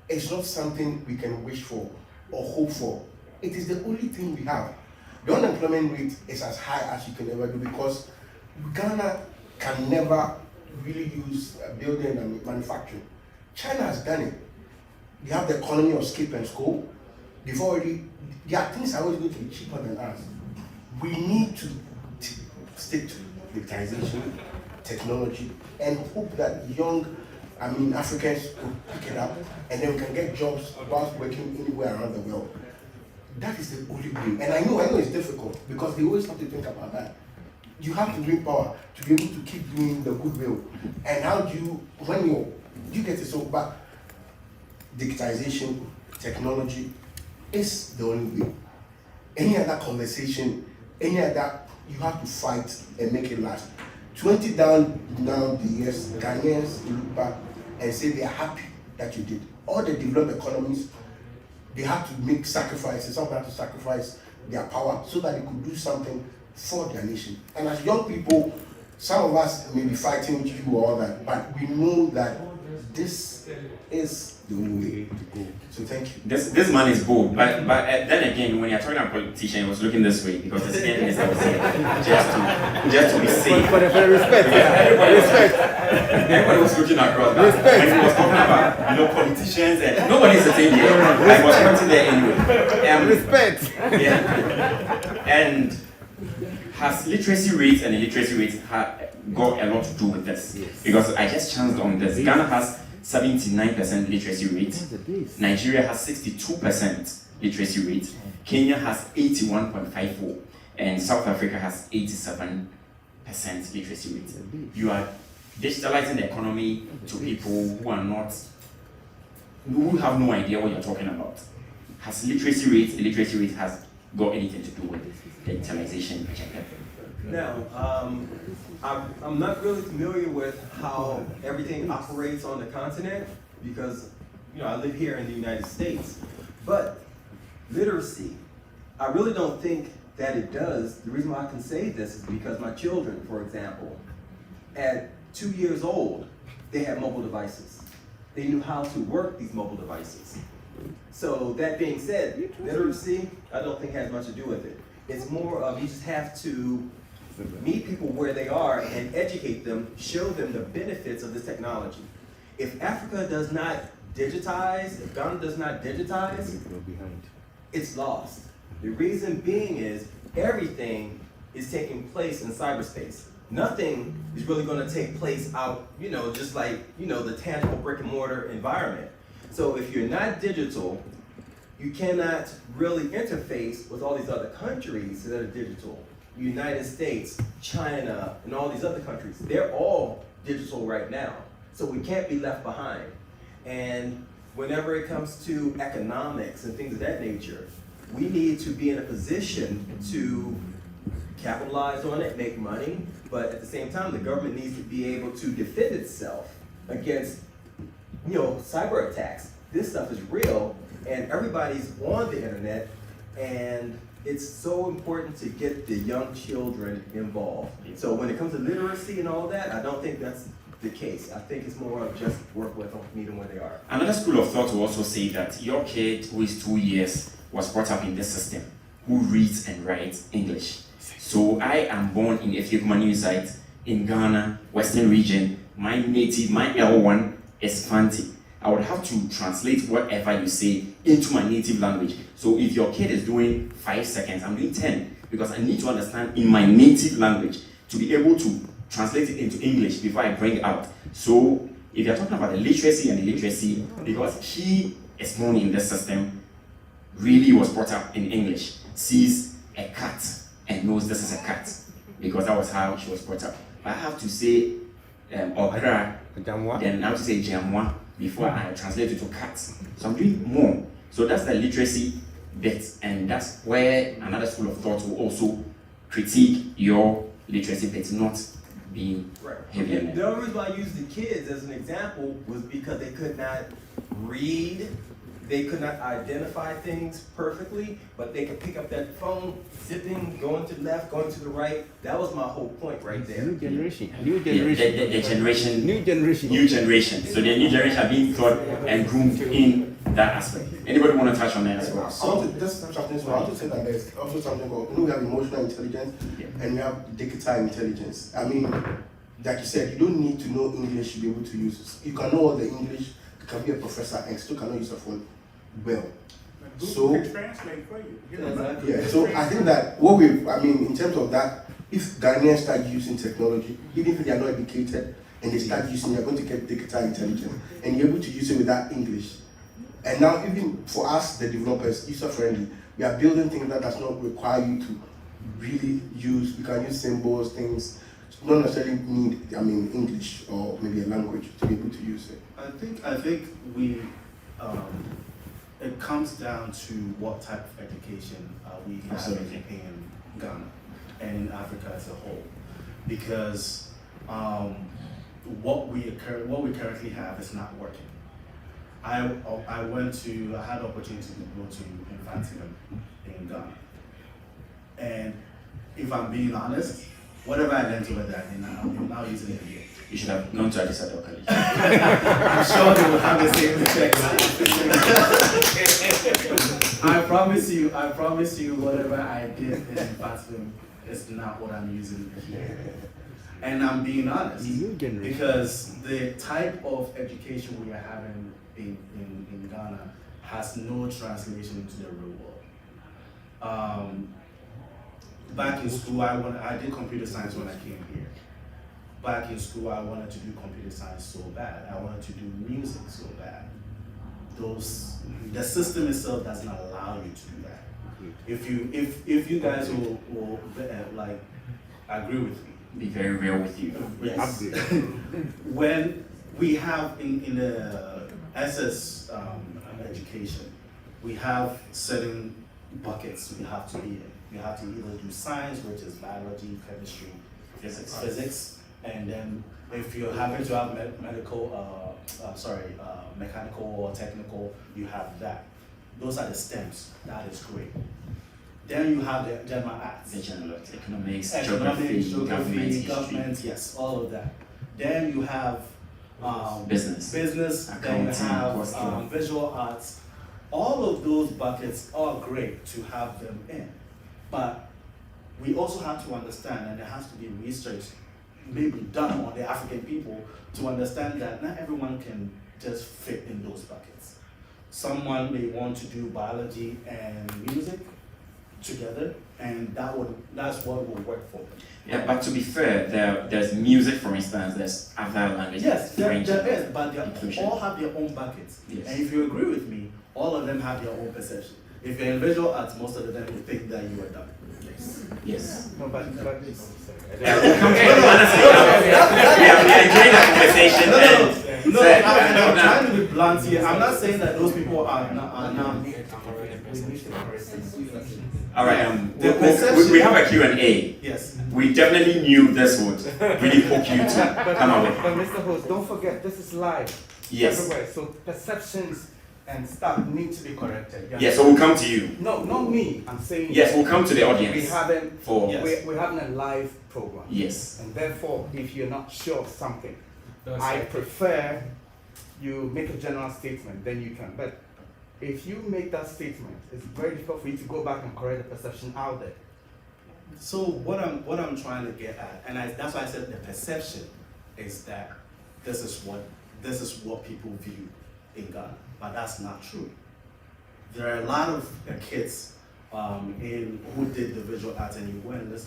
is not something we can wish for or hope for. It is the only thing we have. The unemployment rate is as high as you can ever do because Ghana can never really use building and manufacturing. China has done it. They have the economy of skip and scope. They've already, their things are always going to be cheaper than us. We need to stick to digitization, technology, and hope that young Africans will pick it up and then we can get jobs whilst working anywhere around the world. That is the only way. And I know it's difficult because they always have to think about that. You have to bring power to be able to keep doing the goodwill. And how do you, when you get it so back, digitization, technology is the only way. Any other conversation, any other, you have to fight and make it last. 20 down the years, Ghanaians look back and say they are happy that you did. All the developed economies, they had to make sacrifices. Some had to sacrifice their power so that they could do something for their nation. And as young people, some of us may be fighting with you or all that, but we know that this is the only way to go. So thank you. This man is bold, but then again, when you're talking about politician, he was looking this way because the skin is just to be safe. For the respect, respect. Everybody was looking across that. Respect. When he was talking about politicians and nobody's sitting here. I was pointing there anyway. Respect. Yeah. And has literacy rates and illiteracy rates got a lot to do with this? Yes. Because I just chanced on this. Ghana has 79% literacy rate. Nigeria has 62% literacy rate. Kenya has 81.54%. And South Africa has 87% literacy rate. You are digitalizing the economy to people who are not, who have no idea what you're talking about. Has literacy rate, illiteracy rate has got anything to do with digitalization? Now, I'm not really familiar with how everything operates on the continent because, I live here in the United States. But literacy, I really don't think that it does. The reason why I can say this is because my children, for example, at 2 years old, they had mobile devices. They knew how to work these mobile devices. So that being said, literacy, I don't think has much to do with it. It's more of you just have to meet people where they are and educate them, show them the benefits of this technology. If Africa does not digitize, if Ghana does not digitize, it's lost. The reason being is everything is taking place in cyberspace. Nothing is really going to take place out, just like, the tangible brick and mortar environment. So if you're not digital, you cannot really interface with all these other countries that are digital. United States, China, and all these other countries, they're all digital right now. So we can't be left behind. And whenever it comes to economics and things of that nature, we need to be in a position to capitalize on it, make money, but at the same time, the government needs to be able to defend itself against, cyber attacks. This stuff is real, and everybody's on the internet, and it's so important to get the young children involved. So when it comes to literacy and all that, I don't think that's the case. I think it's more of just work with them, meet them where they are. Another school of thought will also say that your kid who is 2 years was brought up in this system, who reads and writes English. So I am born in Ethiopian site in Ghana, Western region. My L1 is Fanti. I would have to translate whatever you say into my native language. So if your kid is doing 5 seconds, I'm doing 10 because I need to understand in my native language to be able to translate it into English before I bring it out. So if you're talking about the literacy and illiteracy, because he is born in this system, really was brought up in English, sees a cat and knows this is a cat because that was how she was brought up. I have to say okra, then I have to say jamwa before I translate it to cat. So I'm doing more. So that's the literacy bit, and that's where another school of thought will also critique your literacy bit, not being heavy on it. The only reason why I used the kids as an example was because they could not read, they could not identify things perfectly, but they could pick up that phone, zipping, going to the left, going to the right. That was my whole point right there. New generation. New generation. So the new generation are being taught and groomed in that aspect. Anybody want to touch on that as well? I want to just touch on this one. I want to say that there's also something called, we have emotional intelligence and we have digital intelligence. I mean, like you said, you don't need to know English to be able to use it. You can know all the English, you can be a professor and still cannot use a phone well. So, translate for you. yeah, so I think that in terms of that, if Ghanaians start using technology, even if they are not educated and they start using, they're going to get digital intelligence and you're able to use it without English. And now even for us, the developers, user-friendly, we are building things that does not require you to really use, you can use symbols, things, not necessarily need, English or maybe a language to be able to use it. I think we, it comes down to what type of education we have in Ghana and in Africa as a whole, because what we currently have is not working. I had the opportunity to go to Infantinum in Ghana, and if I'm being honest, whatever I learned over there, I'm now using it here. You should have gone to Addis Ababa College. I'm sure they will have the same effect. I promise you, whatever I did in Infantinum is not what I'm using here. And I'm being honest, because the type of education we are having in Ghana has no translation into the real world. Back in school, I did computer science when I came here. Back in school, I wanted to do computer science so bad. I wanted to do music so bad. The system itself does not allow you to do that. If you guys will like agree with me, be very real with you. Yes. When we have in the SS education, we have certain buckets we have to be in. You have to either do science, which is biology, chemistry, physics, and then if you happen to have mechanical or technical, you have that. Those are the STEMs. That is great. Then you have the general arts. The general arts, economics, geography, government, yes, all of that. Then you have business. Then you have visual arts. All of those buckets are great to have them in. But we also have to understand, and there has to be research maybe done on the African people to understand that not everyone can just fit in those buckets. Someone may want to do biology and music together, and that's what will work for them. Yeah, but to be fair, there's music, for instance, there's other languages. Yes, there is, but they all have their own buckets. Yes. And if you agree with me, all of them have their own perception. If you're in visual arts, most of them will think that you are done. Yes. No, but we'll come to honestly, we are enjoying the conversation. I'm trying to be blunt here. I'm not saying that those people are not. All right, we have a Q&A. Yes. We definitely knew this would really poke you to come away. But Mr. Host, don't forget, this is live. Yes. Everywhere. So perceptions and stuff need to be corrected. Yes, so we'll come to you. No, not me. I'm saying. Yes, we'll come to the audience. We're having a live program. Yes. And therefore, if you're not sure of something, I prefer you make a general statement, then you can. But if you make that statement, it's very difficult for you to go back and correct the perception out there. So what I'm trying to get at, and that's why I said the perception is that this is what people view in Ghana, but that's not true. There are a lot of kids who did the visual arts, and you went and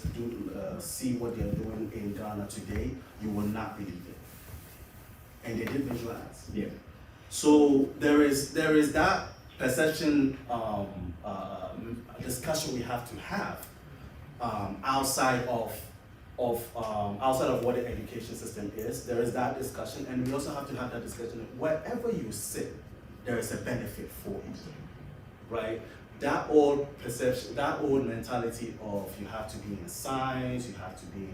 see what they're doing in Ghana today, you will not believe it. And they did visual arts. Yeah. So there is that perception discussion we have to have outside of of outside of what the education system is. There is that discussion, and we also have to have that discussion. Wherever you sit, there is a benefit for you, right? That old perception, that old mentality of you have to be in science, you have to be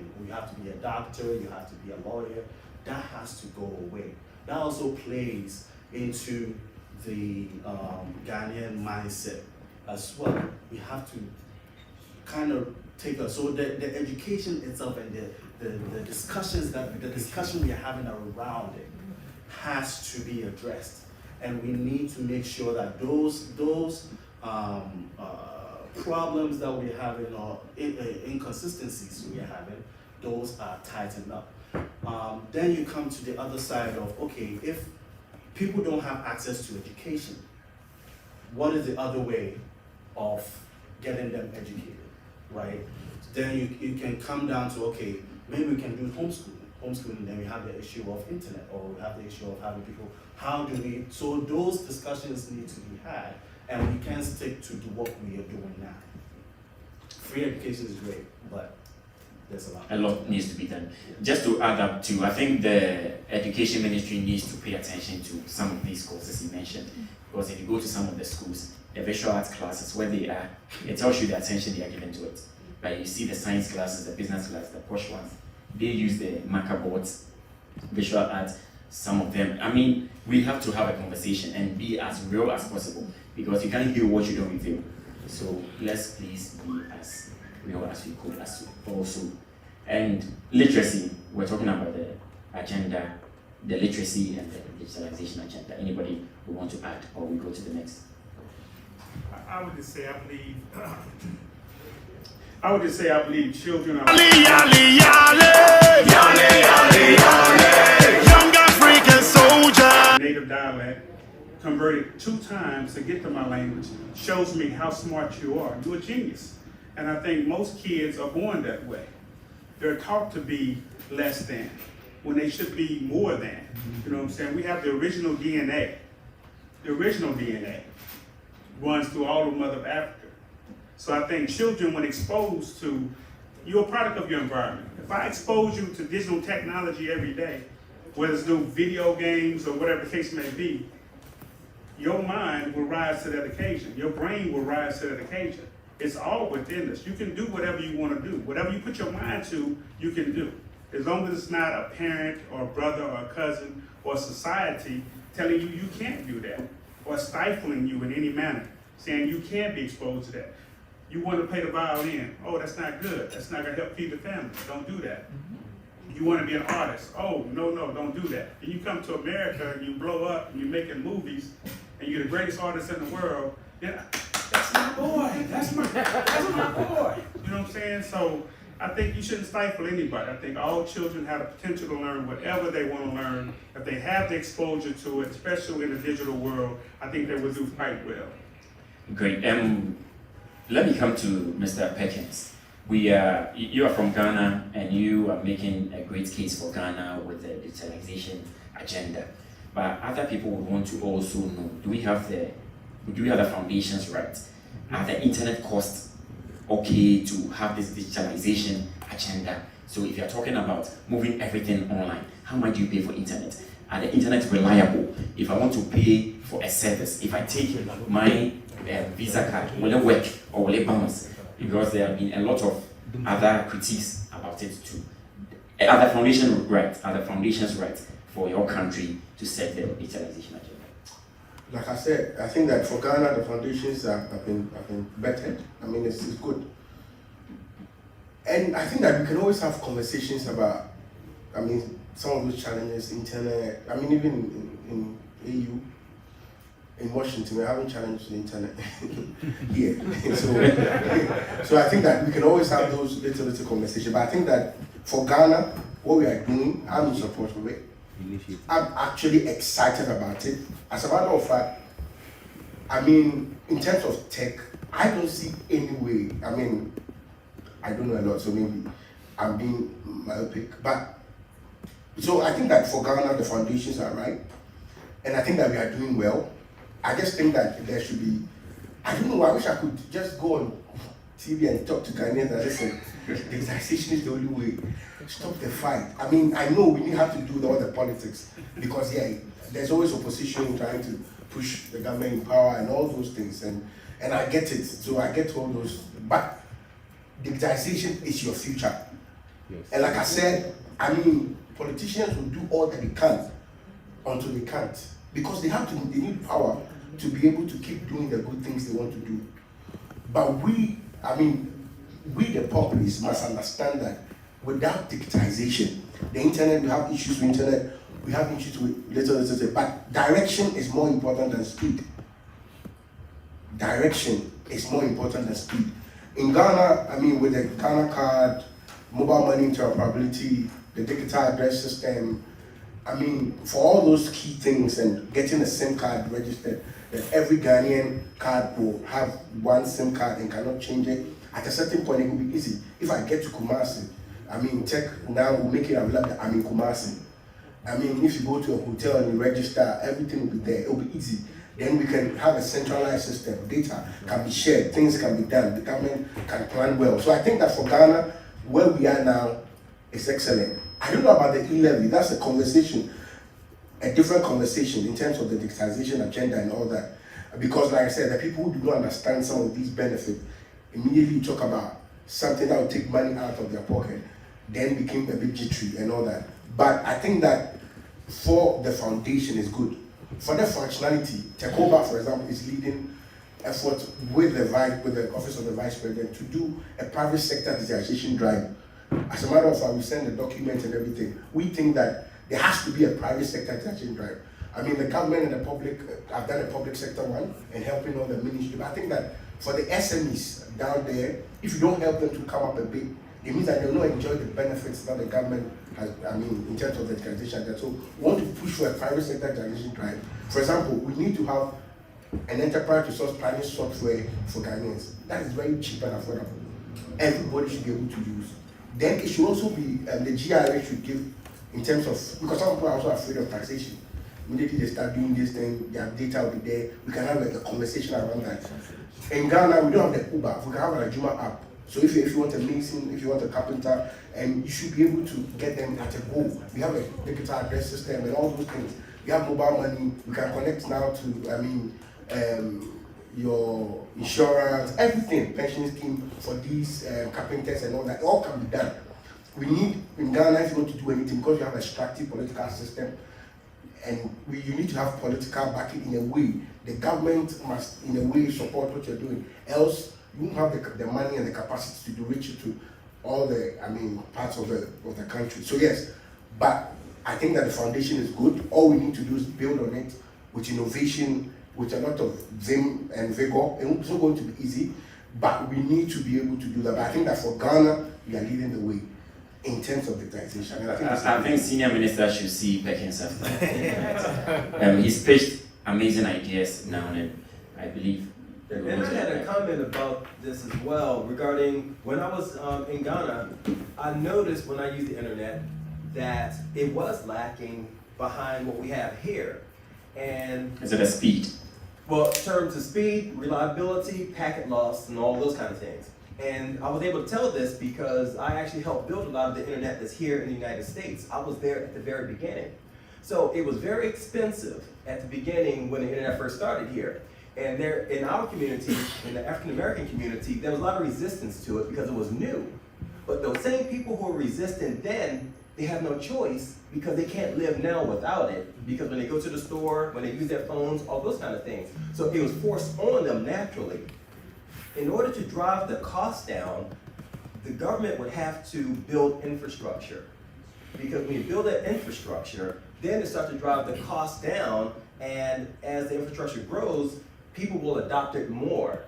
a doctor, you have to be a lawyer, that has to go away. That also plays into the Ghanaian mindset as well. We have to kind of take a, so the education itself and the discussion we are having around it has to be addressed, and we need to make sure that those problems that we're having or inconsistencies we're having, those are tightened up. Then you come to the other side of, okay, if people don't have access to education, what is the other way of getting them educated, right? Then you can come down to, okay, maybe we can do homeschooling, then we have the issue of internet, or we have the issue of having people, so those discussions need to be had, and we can't stick to what we are doing now. Free education is great, but there's a lot needs to be done. Just to add up to, I think the education ministry needs to pay attention to some of these courses you mentioned, because if you go to some of the schools, the visual arts classes, where they are, it tells you the attention they are giving to it. But you see the science classes, the business classes, the posh ones, they use the marker boards, visual arts, some of them. I mean, we have to have a conversation and be as real as possible, because you can't hear what you don't reveal. So let's please be as real as we could as also. And literacy, we're talking about the agenda, the literacy and the digitalization agenda. Anybody who want to add, or we go to the next? I would just say I believe children are young African soldier. Native dialect converted 2 times to get to my language shows me how smart you are. You're a genius. And I think most kids are born that way. They're taught to be less than when they should be more than. You know what I'm saying? We have the original DNA. The original DNA runs through all of Mother Africa. So I think children, when exposed to, you're a product of your environment. If I expose you to digital technology every day, whether it's through video games or whatever the case may be, your mind will rise to that occasion. Your brain will rise to that occasion. It's all within us. You can do whatever you want to do. Whatever you put your mind to, you can do. As long as it's not a parent or a brother or a cousin or society telling you you can't do that, or stifling you in any manner, saying you can't be exposed to that. You want to play the violin. Oh, that's not good. That's not going to help feed the family. Don't do that. You want to be an artist. Oh, no, don't do that. And you come to America and you blow up and you're making movies and you're the greatest artist in the world. Yeah, that's my boy. That's my boy. You know what I'm saying? So I think you shouldn't stifle anybody. I think all children have the potential to learn whatever they want to learn. If they have the exposure to it, especially in the digital world, I think they will do quite well. Great. Let me come to Mr. Perkins. You are from Ghana, and you are making a great case for Ghana with the digitalization agenda. But other people would want to also know: do we have the foundations right? Are the internet costs okay to have this digitalization agenda? So if you are talking about moving everything online, how much do you pay for internet? Are the internet reliable? If I want to pay for a service, if I take my Visa card, will it work or will it bounce? Because there have been a lot of other critiques about it too. Are the foundations right for your country to set the digitalization agenda? Like I said, I think that for Ghana, the foundations have been bettered. I mean, it's good. And I think that we can always have conversations about, I mean, some of those challenges, internet, I mean, even in AU, in Washington, we're having challenges with the internet here. So I think that we can always have those little conversations. But I think that for Ghana, what we are doing, I'm in support of it. I'm actually excited about it. As a matter of fact, I mean, in terms of tech, I don't see any way. I mean, I don't know a lot, so maybe I'm being myopic. But so I think that for Ghana, the foundations are right. And I think that we are doing well. I just think that there should be, I don't know, I wish I could just go on TV and talk to Ghanaians and listen, digitization is the only way. Stop the fight. I mean, I know we have to do all the politics because there's always opposition trying to push the government in power and all those things, and I get it. So I get all those, but digitization is your future. Yes. And like I said, I mean, politicians will do all that they can until they can't, because they need power to be able to keep doing the good things they want to do. But we the populace must understand that without digitization, the internet, we have issues with internet, we have issues with little, but direction is more important than speed. Direction is more important than speed. In Ghana, I mean, with the Ghana card, mobile money interoperability, the digital address system, I mean, for all those key things and getting a SIM card registered, that every Ghanaian card will have one SIM card and cannot change it. At a certain point, it will be easy. If I get to Kumasi, I mean, tech now will make it available that I'm in Kumasi. I mean, if you go to a hotel and you register, everything will be there. It will be easy. Then we can have a centralized system. Data can be shared, things can be done, the government can plan well. So I think that for Ghana, where we are now is excellent. I don't know about the E-levy, that's a conversation, a different conversation in terms of the digitization agenda and all that. Because like I said, the people who do not understand some of these benefits immediately talk about something that will take money out of their pocket, then became a bit jittery and all that. But I think that for the foundation is good. For the functionality, Tekoba, for example, is leading efforts with the Office of the Vice President to do a private sector digitization drive. As a matter of fact, we send the documents and everything. We think that there has to be a private sector digitization drive. I mean, the government and the public have done a public sector one and helping all the ministry. But I think that for the SMEs down there, if you don't help them to come up a bit, it means that they'll not enjoy the benefits that the government has, I mean, in terms of the digitization. So we want to push for a private sector digitization drive. For example, we need to have an enterprise resource planning software for Ghanaians. That is very cheap and affordable. Everybody should be able to use. Then it should also be, the GRA should give, in terms of, because some people are also afraid of taxation. Immediately they start doing this, then their data will be there. We can have like a conversation around that. In Ghana, we don't have the Uber. We can have an Ajuma app. So if you want a mason, if you want a carpenter, and you should be able to get them at a go. We have a digital address system and all those things. We have mobile money. We can connect now to, your insurance, everything, pension scheme for these carpenters and all that. It all can be done. We need, in Ghana, if you want to do anything, because you have a extractive political system, and you need to have political backing in a way. The government must, in a way, support what you're doing. Else, you won't have the money and the capacity to reach it to all the, parts of the country. So yes, but I think that the foundation is good. All we need to do is build on it with innovation, with a lot of vim and vigor. It's not going to be easy, but we need to be able to do that. But I think that for Ghana, we are leading the way in terms of digitization. I think senior minister should see Perkins after. He's pitched amazing ideas now, and I believe. And I had a comment about this as well regarding when I was in Ghana. I noticed when I used the internet that it was lacking behind what we have here. And is it a speed? Well, in terms of speed, reliability, packet loss, and all those kind of things. And I was able to tell this because I actually helped build a lot of the internet that's here in the United States. I was there at the very beginning. So it was very expensive at the beginning when the internet first started here. And there, in our community, in the African American community, there was a lot of resistance to it because it was new. But those same people who were resistant then, they have no choice because they can't live now without it. Because when they go to the store, when they use their phones, all those kind of things. So it was forced on them naturally. In order to drive the cost down, the government would have to build infrastructure. Because when you build that infrastructure, then it starts to drive the cost down, and as the infrastructure grows, people will adopt it more.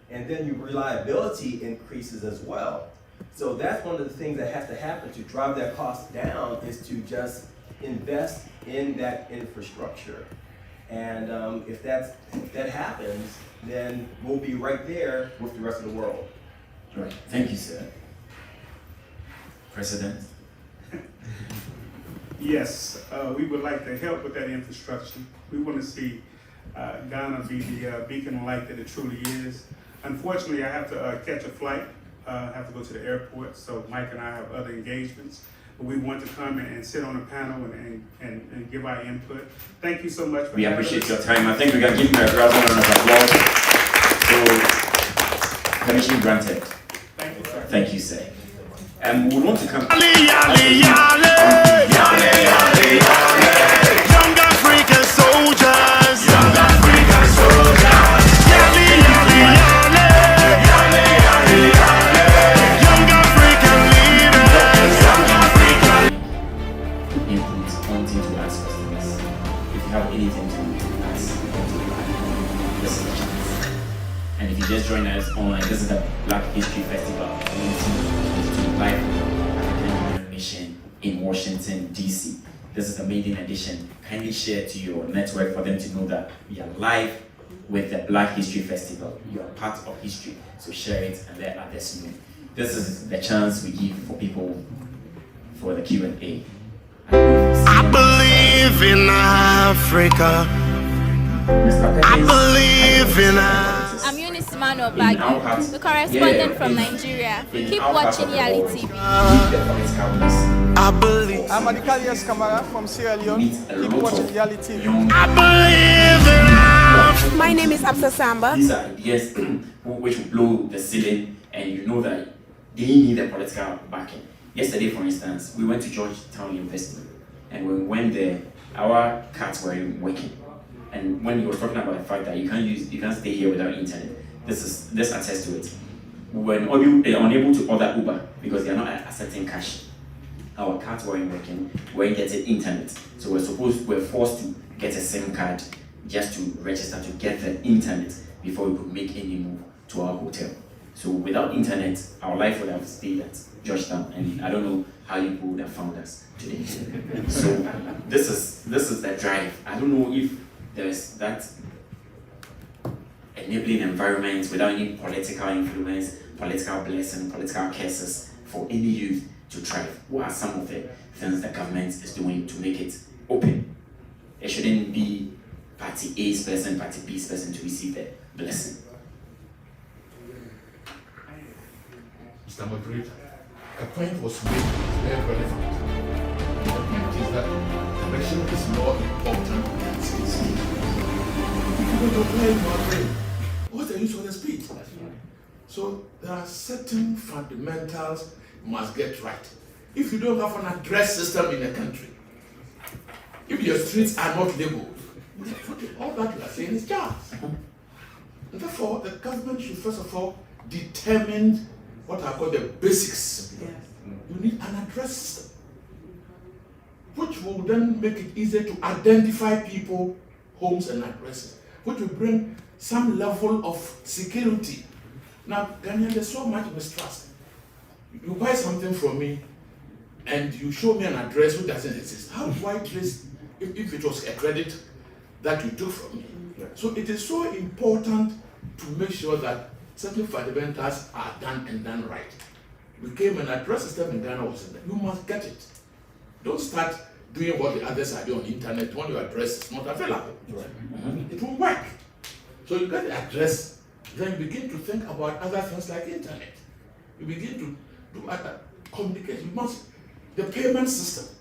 And then your reliability increases as well. So that's one of the things that has to happen to drive that cost down, is to just invest in that infrastructure. And if that happens, then we'll be right there with the rest of the world. All right, thank you, sir. President? Yes, we would like to help with that infrastructure. We want to see Ghana be the beacon of light that it truly is. Unfortunately, I have to catch a flight. Have to go to the airport, so Mike and I have other engagements. But we want to come and sit on a panel and give our input. Thank you so much for We having appreciate us. your time. I think we can give you a round of applause. So, permission granted. Thank you, sir. Thank you, sir. We want to come. Young African soldiers. Young African soldiers. Yale, yale, yale. Yale, yale, yale. Young African leaders. Young African. Input, wanting to ask questions. If you have anything to ask, this is the chance. And if you just join us online, this is the Black History Festival 2022 live African Mission in Washington, D.C. This is the maiden edition. Kindly share to your network for them to know that we are live with the Black History Festival. You are part of history, so share it and let others know. This is the chance we give for people for the Q&A. I believe in Africa. I believe in Africa. I'm Eunice Emmanuel Baggy, the correspondent from Nigeria. Keep watching Yali TV. I believe. I'm Adikalias Kamara from Sierra Leone. Keep watching Yali TV. I believe in Africa. My name is Absa Samba. These are ideas which will blow the ceiling, and you know that they need a political backing. Yesterday, for instance, we went to Georgetown University, and when we went there, our cards weren't working. And when he was talking about the fact that you can't stay here without internet, this attests to it. We were unable to order Uber because they are not accepting cash. Our cards weren't working, we weren't getting internet. So we're forced to get a SIM card just to register to get the internet before we could make any move to our hotel. So without internet, our life would have stayed at Georgetown, and I don't know how you would have found us today. So this is the drive. I don't know if there's that enabling environment without any political influence, political blessing, political curses for any youth to thrive. What are some of the things the government is doing to make it open? It shouldn't be party A's person, party B's person to receive the blessing. Mr. Moderator, a point was made very relevant. The point is that election is more important than speech. If you don't apply your brain, what's the use of the speech? So there are certain fundamentals you must get right. If you don't have an address system in a country, if your streets are not labeled, all that you are saying is jazz. And therefore, the government should first of all determine what I call the basics. Yes. You need an address system, which will then make it easier to identify people, homes, and addresses, which will bring some level of security. Now, Ghanaian, there's so much mistrust. You buy something from me, and you show me an address which doesn't exist. How do I trace if it was a credit that you took from me? So it is so important to make sure that certain fundamentals are done and done right. We came an address system in Ghana was in there. You must get it. Don't start doing what the others are doing on the internet when your address is not available. Right. It won't work. So you get the address, then you begin to think about other things like internet. You begin to do other communication. You must, the payment system,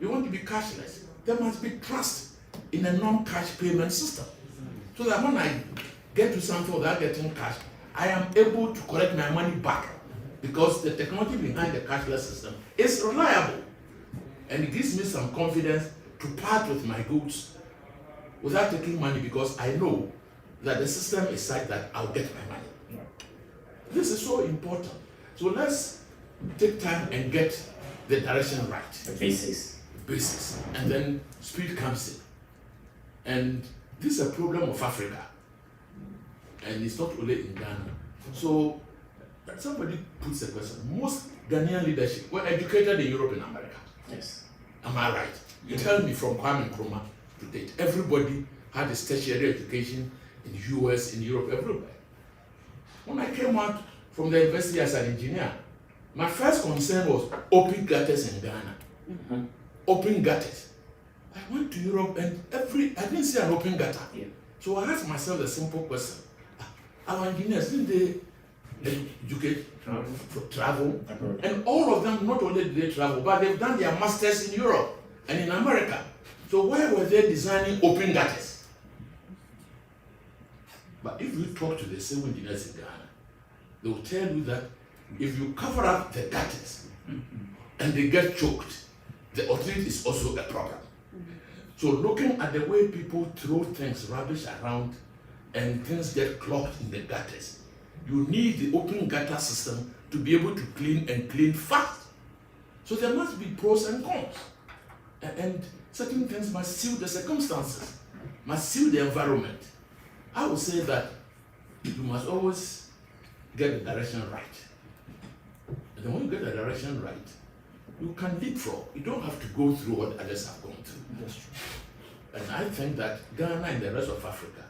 you want to be cashless. There must be trust in a non-cash payment system. So that when I get to something without getting cash, I am able to collect my money back because the technology behind the cashless system is reliable. And it gives me some confidence to part with my goods without taking money because I know that the system is such that I'll get my money. This is so important. So let's take time and get the direction right. The basics. The basics. And then speed comes in. And this is a problem of Africa. And it's not only in Ghana. So somebody puts a question. Most Ghanaian leadership were educated in Europe and America. Yes. Am I right? You tell me from Kwame Nkrumah to date, everybody had a tertiary education in the US, in Europe, everywhere. When I came out from the university as an engineer, my first concern was open gutters in Ghana. Mm-hmm. Open gutters. I went to Europe and I didn't see an open gutter. Yeah. So I asked myself the simple question. Our engineers, didn't they educate, travel? And all of them, not only did they travel, but they've done their masters in Europe and in America. So why were they designing open gutters? But if you talk to the civil engineers in Ghana, they will tell you that if you cover up the gutters and they get choked, the alternative is also a problem. So looking at the way people throw things, rubbish around, and things get clogged in the gutters, you need the open gutter system to be able to clean and clean fast. So there must be pros and cons. And certain things must suit the circumstances, must suit the environment. I would say that you must always get the direction right. And then when you get the direction right, you can leapfrog. You don't have to go through what others have gone through. That's true. And I think that Ghana and the rest of Africa,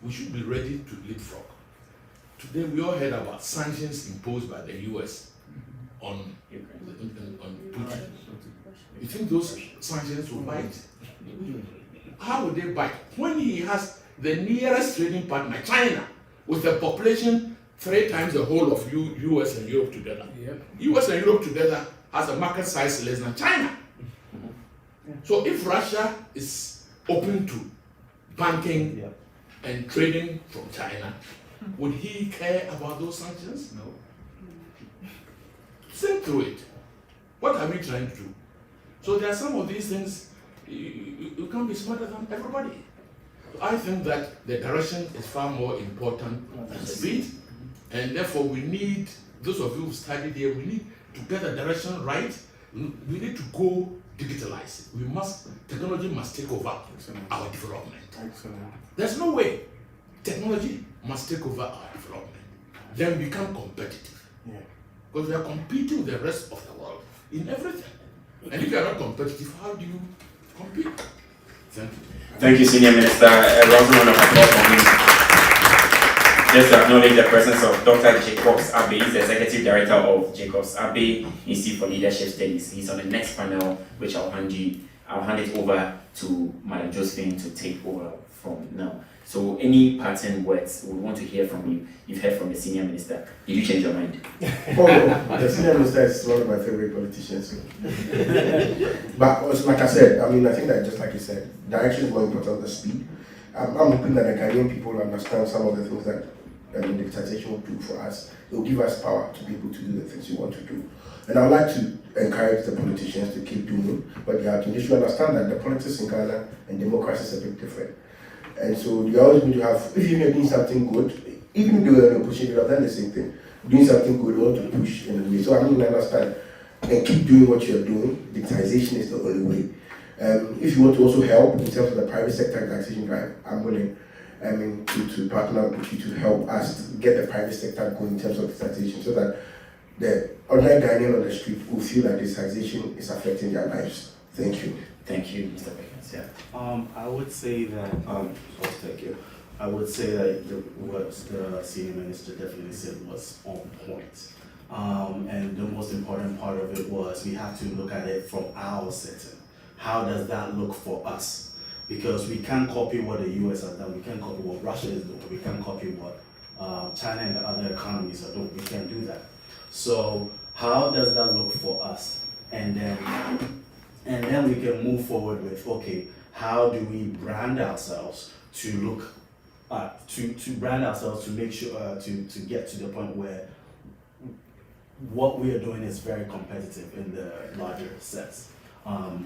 we should be ready to leapfrog. Today we all heard about sanctions imposed by the US on Putin. You think those sanctions will bite? How would they bite? When he has the nearest trading partner, China, with a population 3 times the whole of US and Europe together. Yep. US and Europe together has a market size less than China. So if Russia is open to banking and trading from China, would he care about those sanctions? No. Think through it. What are we trying to do? So there are some of these things, you can't be smarter than everybody. So I think that the direction is far more important than speed, and therefore we need, those of you who studied here, we need to get the direction right. We need to go digitalize it. Technology must take over our development. Excellent. There's no way. Technology must take over our development. Then become competitive. Yeah. Because we are competing with the rest of the world in everything. And if you are not competitive, how do you compete? Thank you. Thank you, Senior Minister. A round of applause for him. Just to acknowledge the presence of Dr. Jacobs Abe. He's the Executive Director of Jacobs Abe Institute for Leadership Studies. He's on the next panel, which I'll hand it over to Madam Josephine to take over from now. So any parting words we want to hear from you? You've heard from the Senior Minister. Did you change your mind? The Senior Minister is one of my favorite politicians. But like I said, I think that just like you said, direction is more important than speed. I'm hoping that the Ghanaian people understand some of the things that digitization will do for us. It will give us power to be able to do the things we want to do. And I would like to encourage the politicians to keep doing what they are doing. They should understand that the politics in Ghana and democracy is a bit different. And so you always need to have, if you're doing something good, even though you're in opposition, you have done the same thing. Doing something good, you want to push in a way. So I understand and keep doing what you're doing. Digitization is the only way. If you want to also help in terms of the private sector digitization drive, I'm willing to partner with you to help us get the private sector going in terms of digitization so that the ordinary Ghanaian on the street will feel that digitization is affecting their lives. Thank you. Thank you, Mr. Beckens. Yeah. I would say that, thank you. I would say that what the Senior Minister definitely said was on point. And the most important part of it was we have to look at it from our setting. How does that look for us? Because we can't copy what the US has done, we can't copy what Russia is doing, we can't copy what China and the other economies are doing, we can't do that. So how does that look for us? And then we can move forward with, okay, how do we brand ourselves to look to brand ourselves to make sure to get to the point where what we are doing is very competitive in the larger sense.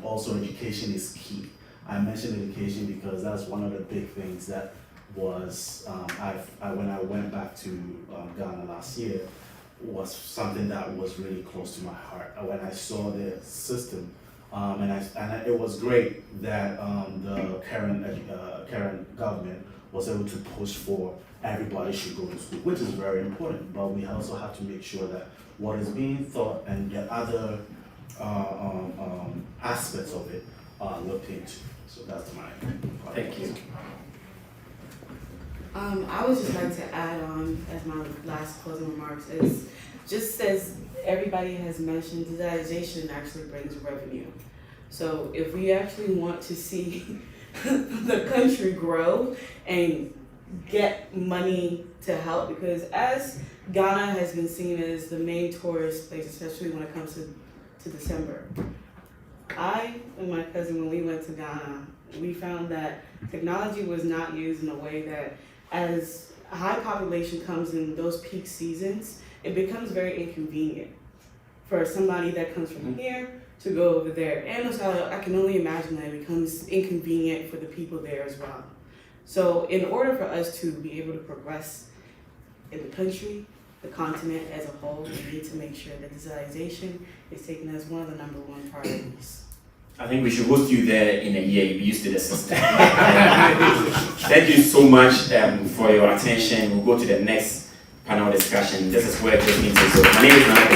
Also, education is key. I mentioned education because that's one of the big things that was when I went back to Ghana last year, was something that was really close to my heart. When I saw the system, and it was great that the current government was able to push for everybody should go to school, which is very important. But we also have to make sure that what is being thought and the other aspects of it are looked into. So that's my part. Thank you. I would just like to add on as my last closing remarks is just as everybody has mentioned, digitization actually brings revenue. So if we actually want to see the country grow and get money to help, because as Ghana has been seen as the main tourist place, especially when it comes to December. I and my cousin, when we went to Ghana, we found that technology was not used in a way that, as a high population comes in those peak seasons, it becomes very inconvenient for somebody that comes from here to go over there. And also, I can only imagine that it becomes inconvenient for the people there as well. So in order for us to be able to progress in the country, the continent as a whole, we need to make sure that digitalization is taken as one of the #1 priorities. I think we should host you there in a year. You'll be used to the system. Thank you so much for your attention. We'll go to the next panel discussion. This is where this meeting is. So my name is Nana.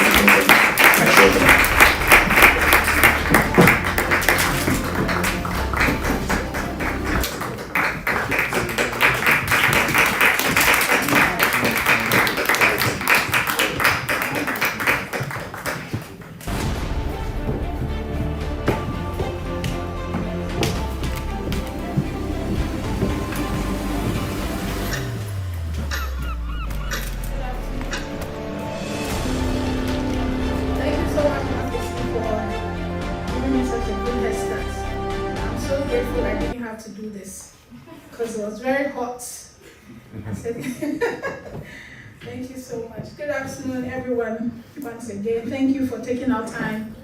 Thank you so much. Good afternoon, everyone. Once again, thank you for taking our time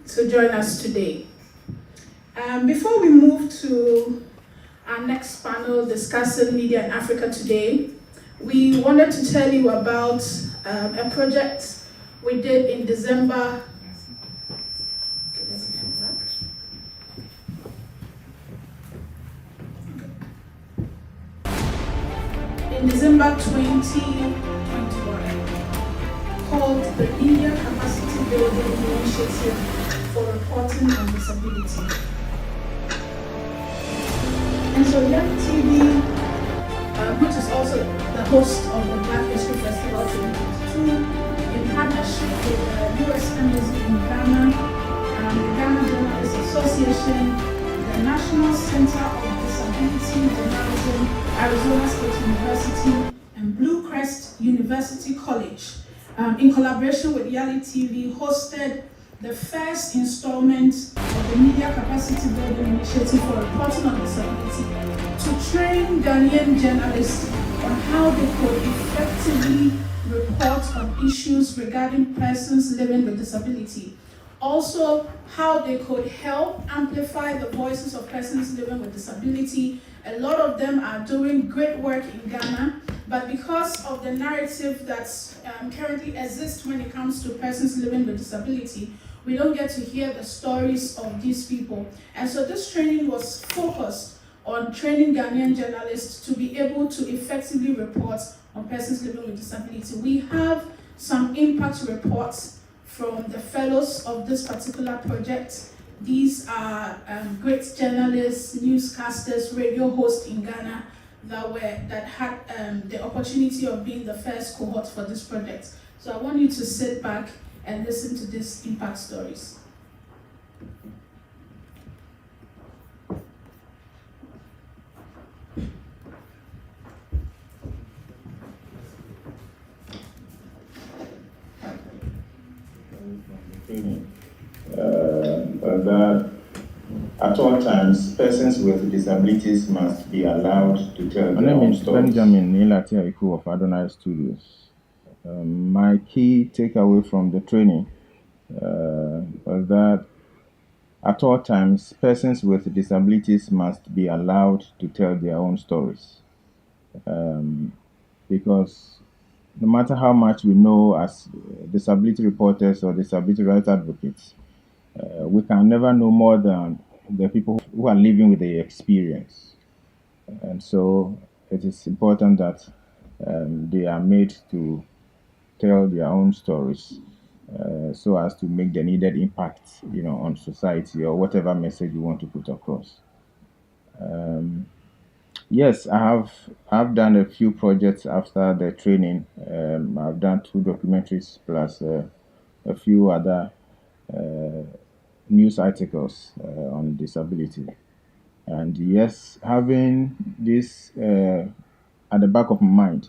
to join us today. Before we move to our next panel discussing media in Africa today, we wanted to tell you about a project we did in December. In December 2021, called the Media Capacity Building Initiative for Reporting on Disability. And so Young TV, which is also the host of the Black History Festival 2022, in partnership with the U.S. Embassy in Ghana, the Ghana Journalists Association, the National Center of Disability Journalism, Arizona State University, and Blue Crest University College, in collaboration with Yali TV, hosted the first installment of the Media Capacity Building Initiative for Reporting on Disability to train Ghanaian journalists on how they could effectively report on issues regarding persons living with disability. Also, how they could help amplify the voices of persons living with disability. A lot of them are doing great work in Ghana, but because of the narrative that currently exists when it comes to persons living with disability, we don't get to hear the stories of these people. And so this training was focused on training Ghanaian journalists to be able to effectively report on persons living with disability. We have some impact reports from the fellows of this particular project. These are great journalists, newscasters, radio hosts in Ghana that had the opportunity of being the first cohort for this project. So I want you to sit back and listen to these impact stories. That at all times, persons with disabilities must be allowed to tell their own stories. My name is Benjamin Nilatiaiku of Adonai Studios. My key takeaway from the training was that at all times, persons with disabilities must be allowed to tell their own stories. Because no matter how much we know as disability reporters or disability rights advocates, we can never know more than the people who are living with the experience. And so it is important that they are made to tell their own stories so as to make the needed impact, on society or whatever message you want to put across. Yes, I've done a few projects after the training. I've done 2 documentaries plus a few other news articles on disability. And yes, having this at the back of my mind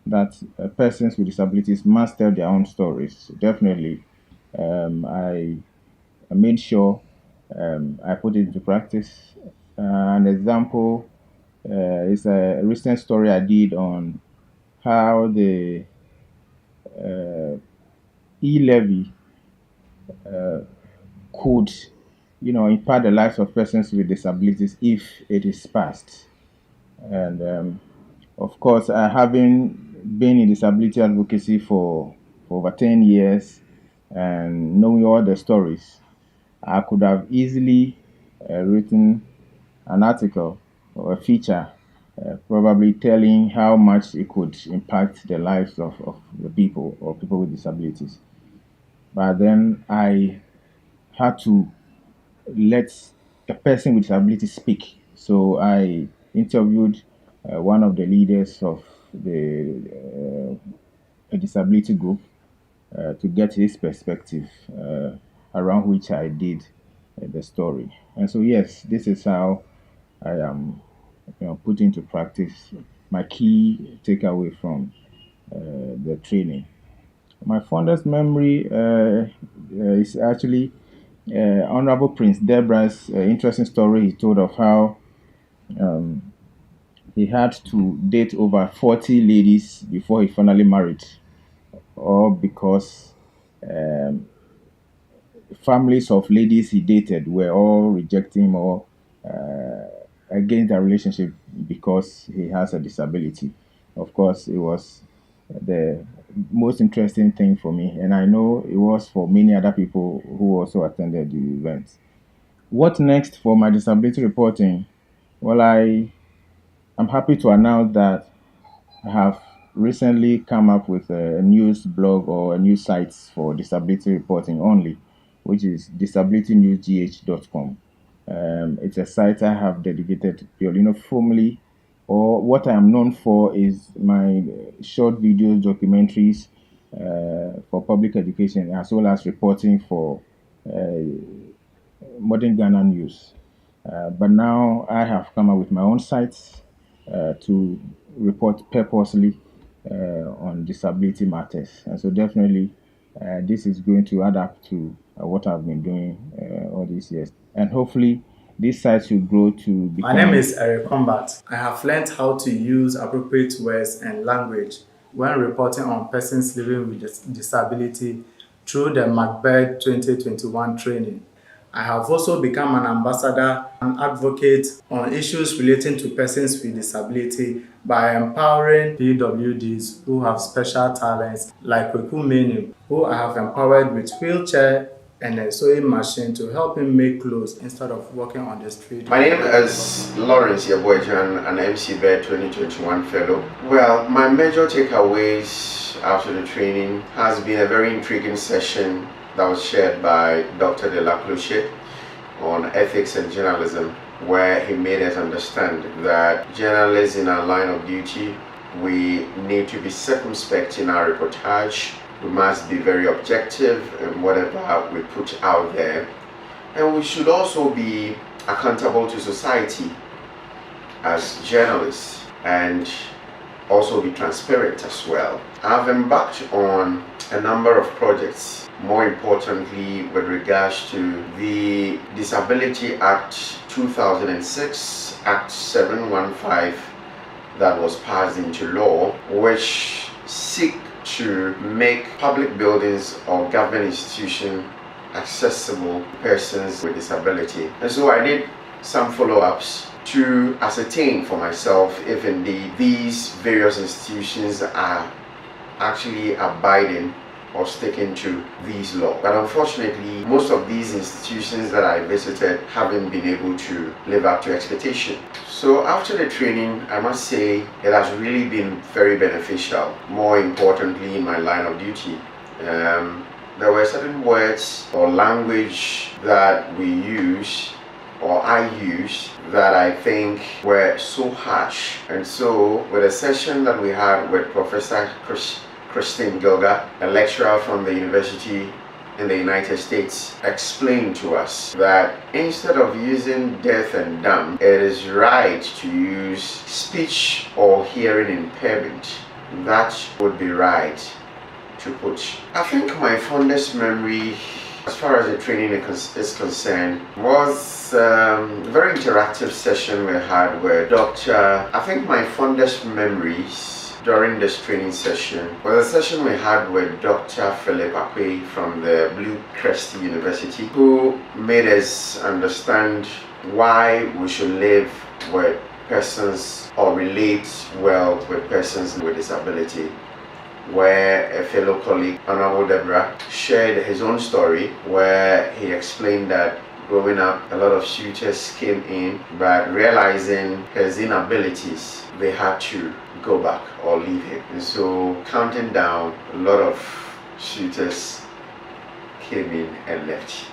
that persons with disabilities must tell their own stories. Definitely, I made sure I put it into practice. An example is a recent story I did on how the e-levy could, impact the lives of persons with disabilities if it is passed. And of course, having been in disability advocacy for over 10 years and knowing all the stories, I could have easily written an article or a feature, probably telling how much it could impact the lives of the people or people with disabilities. But then I had to let a person with disability speak. So I interviewed one of the leaders of the a disability group to get his perspective, around which I did the story. And so yes, this is how I am put into practice my key takeaway from the training. My fondest memory is actually Honorable Prince Debra's interesting story he told of how he had to date over 40 ladies before he finally married, all because um, families of ladies he dated were all rejecting him or against the relationship because he has a disability. Of course, it was the most interesting thing for me, and I know it was for many other people who also attended the event. What next for my disability reporting? Well, I'm happy to announce that I have recently come up with a news blog or a news site for disability reporting only, which is disabilitynewsgh.com. It's a site I have dedicated purely, formally, or what I am known for is my short videos, documentaries for public education, as well as reporting for modern Ghana news. But now I have come up with my own sites to report purposely on disability matters. And so definitely this is going to add up to what I've been doing all these years. And hopefully these sites will grow to become... My name is Eric Combat. I have learned how to use appropriate words and language when reporting on persons living with disability through the BHF-2022 training. I have also become an ambassador and advocate on issues relating to persons with disability by empowering PWDs who have special talents like Kweku Menim, who I have empowered with wheelchair and a sewing machine to help him make clothes instead of walking on the street. My name is Lawrence Yaboyjan, an MC BHF-2022 fellow. Well, my major takeaways after the training has been a very intriguing session that was shared by Dr. De La Cloche on ethics and journalism, where he made us understand that journalists in our line of duty, we need to be circumspect in our reportage. We must be very objective in whatever we put out there, and we should also be accountable to society as journalists and also be transparent as well. I've embarked on a number of projects, more importantly with regards to the Disability Act 2006, Act 715 that was passed into law, which seek to make public buildings or government institutions accessible to persons with disability. And so I did some follow-ups to ascertain for myself if indeed these various institutions are actually abiding or sticking to these laws. But unfortunately, most of these institutions that I visited haven't been able to live up to expectation. So after the training, I must say it has really been very beneficial. More importantly, in my line of duty, there were certain words or language that we use or I used that I think were so harsh. And so with a session that we had with Professor Christine Gilga, a lecturer from the university in the United States explained to us that instead of using deaf and dumb, it is right to use speech or hearing impairment. That would be right to put. I think my fondest memory as far as the training is concerned was a very interactive session we had with I think my fondest memories during this training session was a session we had with Dr. Philip Akwe from the Blue Crest University, who made us understand why we should live with persons or relate well with persons with disability, where a fellow colleague, Honorable Deborah, shared his own story where he explained that growing up, a lot of suitors came in, but realizing his inabilities, they had to go back or leave him. And so, counting down, a lot of suitors came in and left.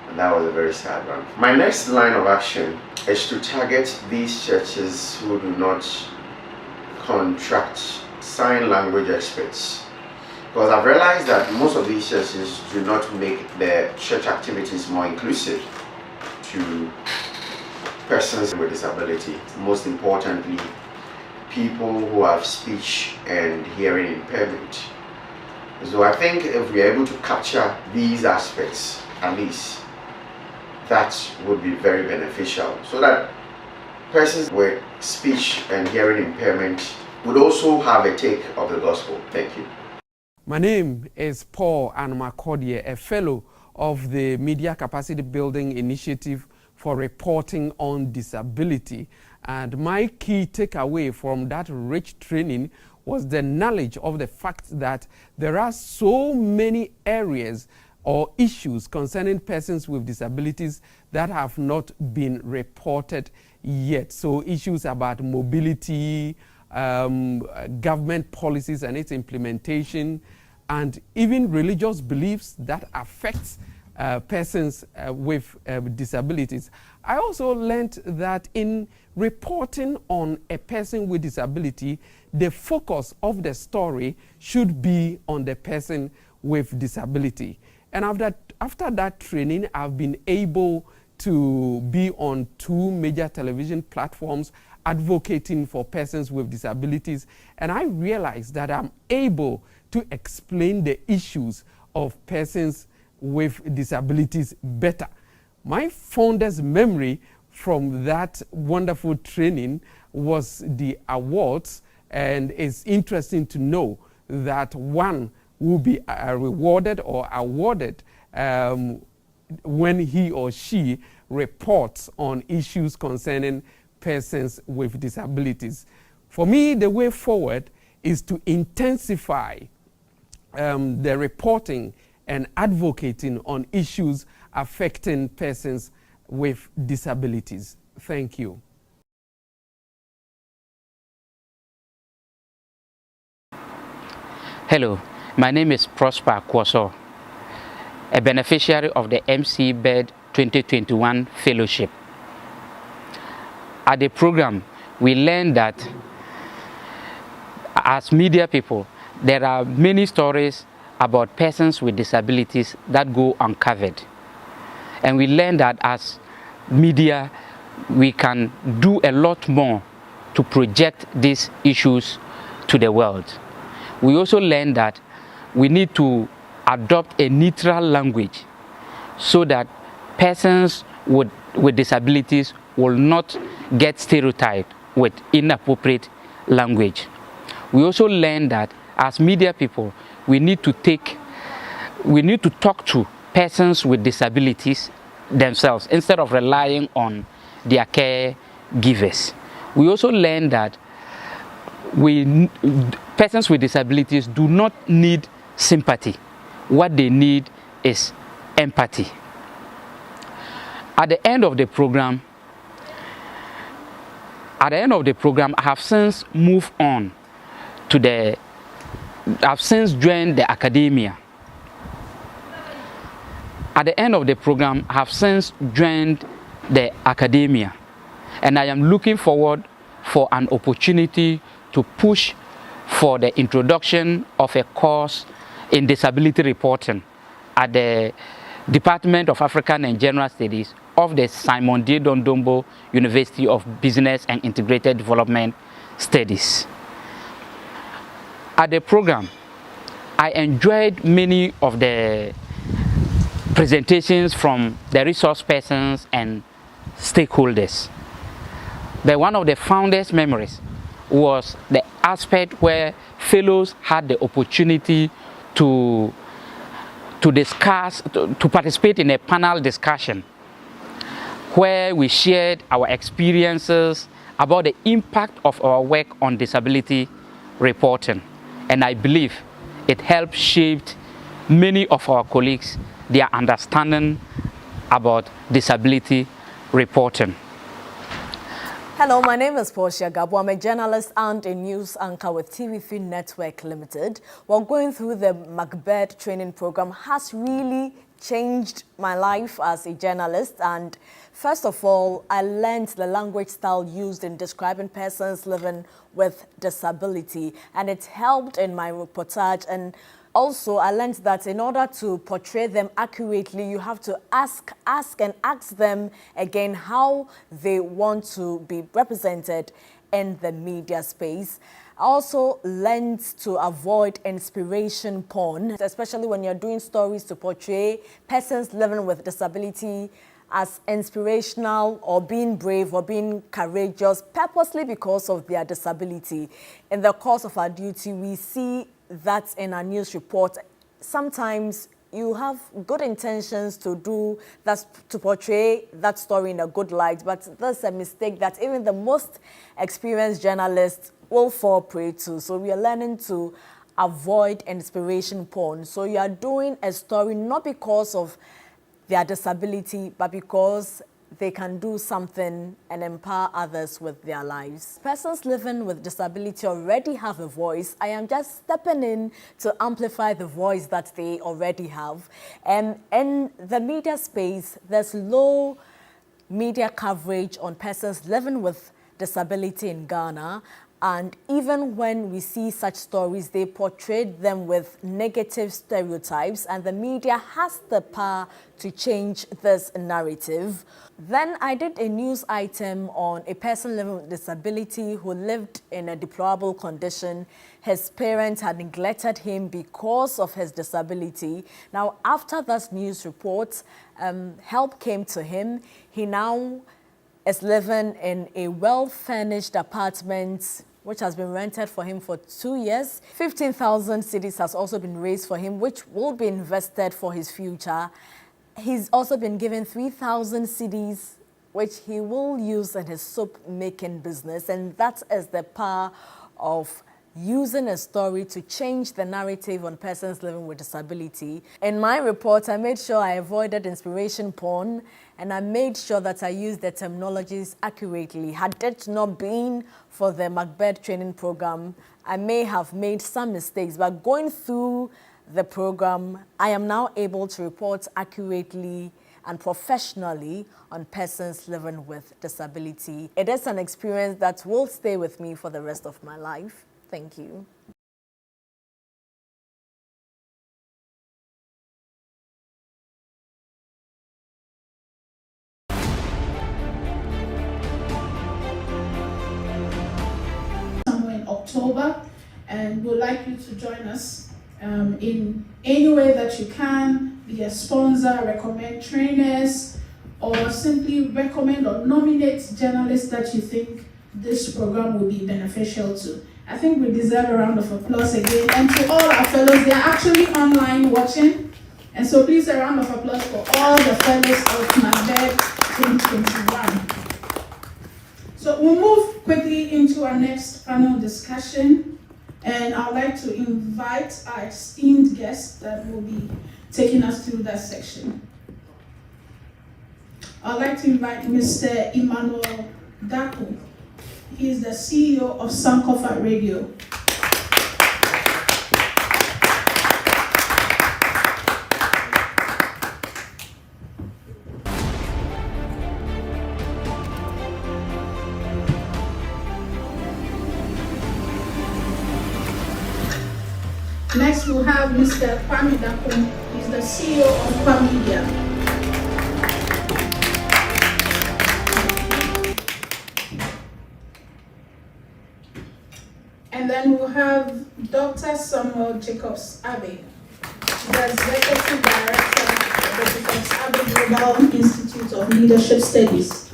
And that was a very sad one. My next line of action is to target these churches who do not contract sign language experts. Because I've realized that most of these churches do not make their church activities more inclusive to persons with disability. Most importantly, people who have speech and hearing impairment. So I think if we're able to capture these aspects, at least, that would be very beneficial, so that persons with speech and hearing impairment would also have a take of the gospel. Thank you. My name is Paul Anamakodie, a fellow of the Media Capacity Building Initiative for Reporting on Disability. And my key takeaway from that rich training was the knowledge of the fact that there are so many areas or issues concerning persons with disabilities that have not been reported yet. So issues about mobility, government policies and its implementation, and even religious beliefs that affects persons with disabilities. I also learned that in reporting on a person with disability, the focus of the story should be on the person with disability. And after that training, I've been able to be on 2 major television platforms advocating for persons with disabilities, and I realized that I'm able to explain the issues of persons with disabilities better. My fondest memory from that wonderful training was the awards, and it's interesting to know that one will be rewarded or awarded when he or she reports on issues concerning persons with disabilities. For me, the way forward is to intensify the reporting and advocating on issues affecting persons with disabilities. Thank you. Hello, my name is Prosper Kwoso, a beneficiary of the MC BED 2021 Fellowship. At the program, we learned that as media people, there are many stories about persons with disabilities that go uncovered. And we learned that as media, we can do a lot more to project these issues to the world. We also learned that we need to adopt a neutral language so that persons with disabilities will not get stereotyped with inappropriate language. We also learned that as media people, we need to talk to persons with disabilities themselves instead of relying on their caregivers. We also learned that persons with disabilities do not need sympathy. What they need is empathy. At the end of the program, I have since moved on to I've since joined the academia. At the end of the program, I have since joined the academia, and I am looking forward for an opportunity to push for the introduction of a course in disability reporting at the Department of African and General Studies of the Simon D. Dondombo University of Business and Integrated Development Studies. At the program, I enjoyed many of the presentations from the resource persons and stakeholders. But one of the founders' memories was the aspect where fellows had the opportunity to discuss, to participate in a panel discussion where we shared our experiences about the impact of our work on disability reporting. And I believe it helped shape many of our colleagues, their understanding about disability reporting. Hello, my name is Portia Gabo. I'm a journalist and a news anchor with TV3 Network Limited. While going through the Macbeth training program has really changed my life as a journalist. And first of all, I learned the language style used in describing persons living with disability, and it helped in my reportage. And also, I learned that in order to portray them accurately, you have to ask them again how they want to be represented in the media space. I also learned to avoid inspiration porn, especially when you're doing stories to portray persons living with disability as inspirational or being brave or being courageous purposely because of their disability. In the course of our duty, we see that in our news report. Sometimes you have good intentions to do that, to portray that story in a good light, but that's a mistake that even the most experienced journalists will fall prey to. So we are learning to avoid inspiration porn. So you are doing a story not because of their disability, but because they can do something and empower others with their lives. Persons living with disability already have a voice. I am just stepping in to amplify the voice that they already have. And in the media space, there's low media coverage on persons living with disability in Ghana. And even when we see such stories, they portray them with negative stereotypes, and the media has the power to change this narrative. Then I did a news item on a person living with disability who lived in a deplorable condition. His parents had neglected him because of his disability. Now, after this news report, help came to him. He now is living in a well-furnished apartment which has been rented for him for 2 years. 15,000 cedis has also been raised for him, which will be invested for his future. He's also been given 3,000 cedis, which he will use in his soap-making business. And that is the power of using a story to change the narrative on persons living with disability. In my report, I made sure I avoided inspiration porn, and I made sure that I used the terminologies accurately. Had it not been for the Macbeth training program, I may have made some mistakes, but going through the program, I am now able to report accurately and professionally on persons living with disability. It is an experience that will stay with me for the rest of my life. Thank you. Somewhere in October, and we'd like you to join us in any way that you can, be a sponsor, recommend trainers, or simply recommend or nominate journalists that you think this program will be beneficial to. I think we deserve a round of applause again. And to all our fellows, they are actually online watching. And so please a round of applause for all the fellows of Macbeth 2021. So we'll move quickly into our next panel discussion. And I'd like to invite our esteemed guest that will be taking us through that section. I'd like to invite Mr. Emmanuel Daku. He is the CEO of Sankofa Radio. Next, we'll have Mr. Kwame Dakum. He's the CEO of Kwame Media. And then we'll have Dr. Samuel Jacobs Abbey, the Executive Director of the Jacobs Abbey Global Institute of Leadership Studies.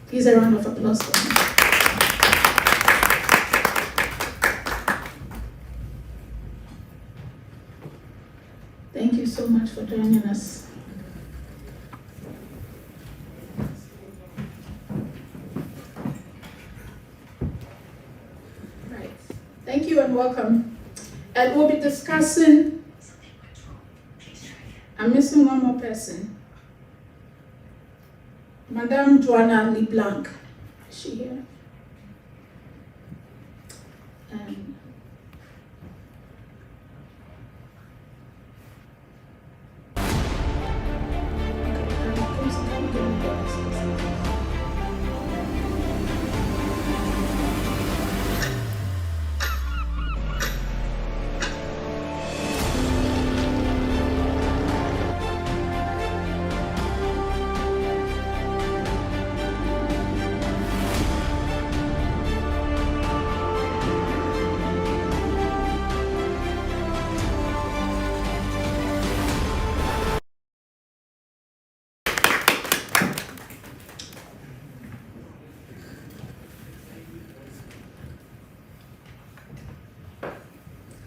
Please a round of applause for him. Thank you so much for joining us. Right. Thank you and welcome. And we'll be discussing, I'm missing one more person. Madame Joanna LeBlanc. Is she here?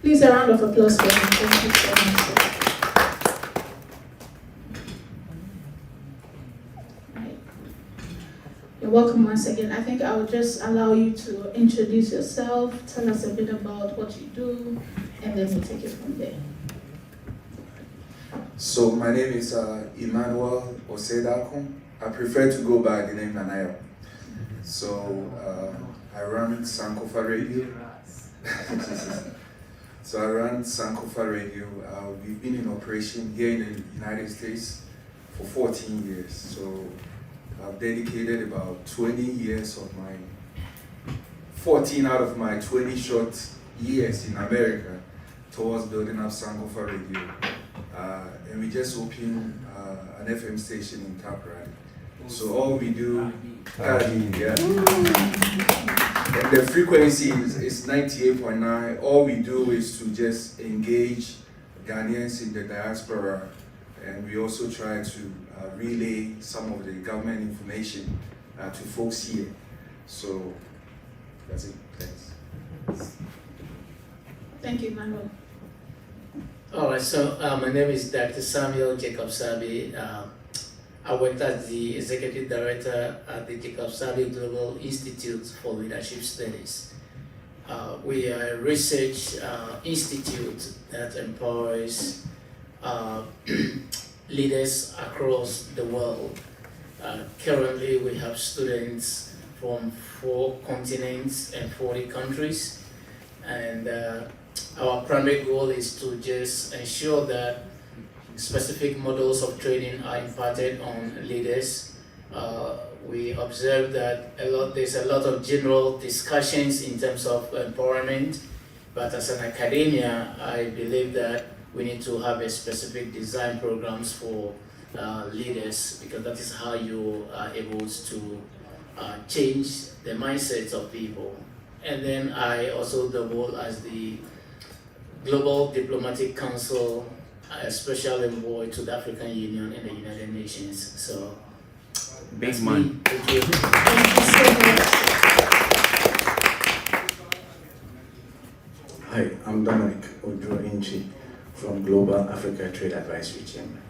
Please a round of applause for him. Thank you so much. Right. You're welcome once again. I think I will just allow you to introduce yourself, tell us a bit about what you do, and then we'll take it from there. So my name is Emmanuel Osedakum. I prefer to go by the name Nanaya. So I run Sankofa Radio. So I run Sankofa Radio. We've been in operation here in the United States for 14 years. So I've dedicated about 20 years of my, 14 out of my 20 short years in America towards building up Sankofa Radio. And we just opened an FM station in Tapride. So all we do, yeah. And the frequency is 98.9. All we do is to just engage Ghanaians in the diaspora, and we also try to relay some of the government information to folks here. So that's it. Thanks. Thank you, Manuel. All right, so my name is Dr. Samuel Jacobs Abbey. I worked as the Executive Director at the Jacobs Abbey Global Institute for Leadership Studies. We are a research institute that empowers leaders across the world. Currently, we have students from 4 continents and 40 countries. And our primary goal is to just ensure that specific models of training are imparted on leaders. We observe that there's a lot of general discussions in terms of empowerment, but as an academia, I believe that we need to have a specific design programs for leaders, because that is how you are able to change the mindsets of people. And then I also double as the Global Diplomatic Council special envoy to the African Union and the United Nations. So, big man. Thank you. Hi, I'm Dominic Odro-Inchi from Global Africa Trade Advisory Chamber.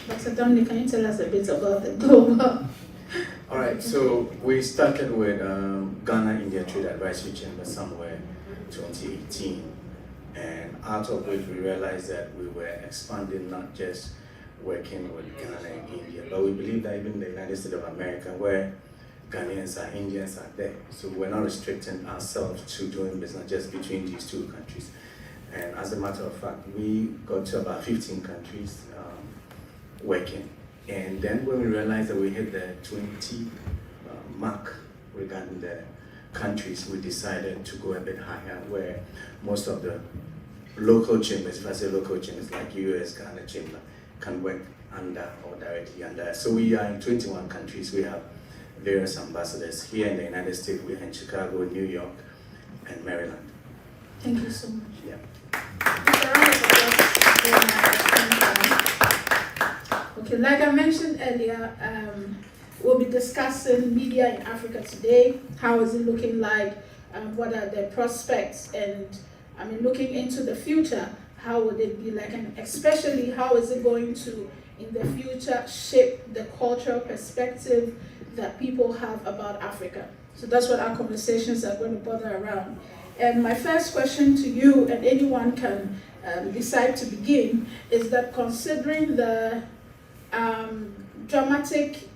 Dr. Dominic, can you tell us a bit about the global? All right, so we started with Ghana India Trade Advisory Chamber somewhere 2018. And out of which we realized that we were expanding, not just working with Ghana and India, but we believe that even the United States of America, where Ghanaians are, Indians are there. So we're not restricting ourselves to doing business just between these 2 countries. And as a matter of fact, we got to about 15 countries working. And then when we realized that we hit the 20 mark regarding the countries, we decided to go a bit higher, where most of the local chambers, if I say local chambers, like US, Ghana chamber, can work under or directly under. So we are in 21 countries. We have various ambassadors here in the United States. We're in Chicago, New York, and Maryland. Thank you so much. Yeah. Okay, like I mentioned earlier, we'll be discussing media in Africa today. How is it looking like? What are the prospects? And I mean, looking into the future, how would it be like? And especially, how is it going to, in the future, shape the cultural perspective that people have about Africa? So that's what our conversations are going to bother around. And my first question to you, and anyone can decide to begin, is that considering the dramatic,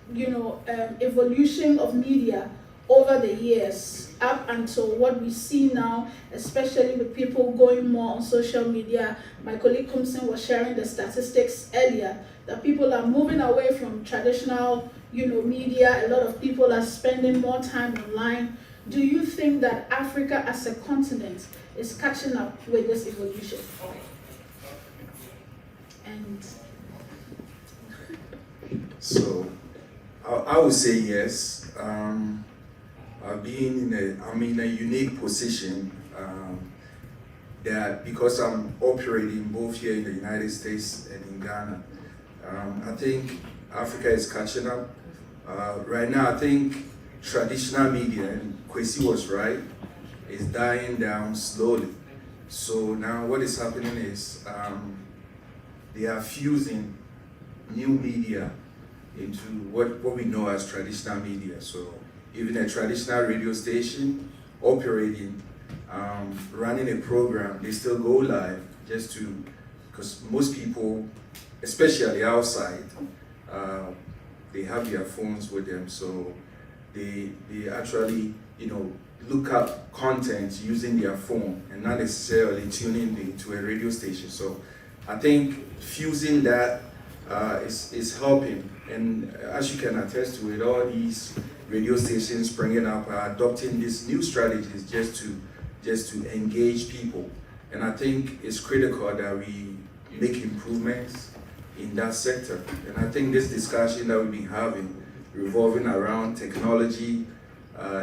evolution of media over the years, up until what we see now, especially with people going more on social media. My colleague Kumsin was sharing the statistics earlier, that people are moving away from traditional, media. A lot of people are spending more time online. Do you think that Africa as a continent is catching up with this evolution? And so, I would say yes. I'm in a unique position that because I'm operating both here in the United States and in Ghana, I think Africa is catching up. Right now, I think traditional media, and Kwesi was right, is dying down slowly. So now what is happening is they are fusing new media into what we know as traditional media. So even a traditional radio station operating, running a program, they still go live just to, because most people, especially outside, they have their phones with them, so they actually, look up content using their phone and not necessarily tuning into a radio station. So I think fusing that is helping, and as you can attest to it, all these radio stations springing up are adopting these new strategies just to engage people. And I think it's critical that we make improvements in that sector. And I think this discussion that we've been having revolving around technology,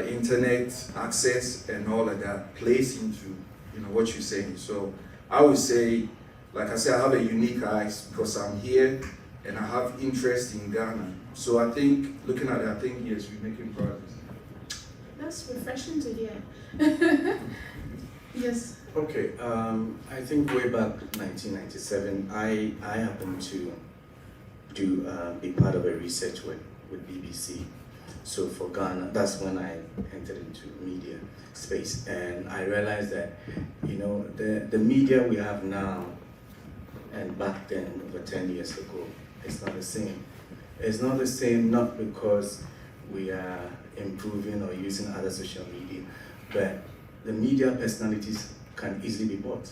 internet access, and all of that plays into what you're saying. So I would say, like I said, I have a unique eyes because I'm here and I have interest in Ghana. So I think, looking at it, I think yes, we're making progress. that's refreshing to hear. Yes. Okay, I think way back 1997, I happened to be part of a research with BBC. So for Ghana, that's when I entered into media space, and I realized that the media we have now and back then, over 10 years ago, it's not the same. It's not the same not because we are improving or using other social media, but the media personalities can easily be bought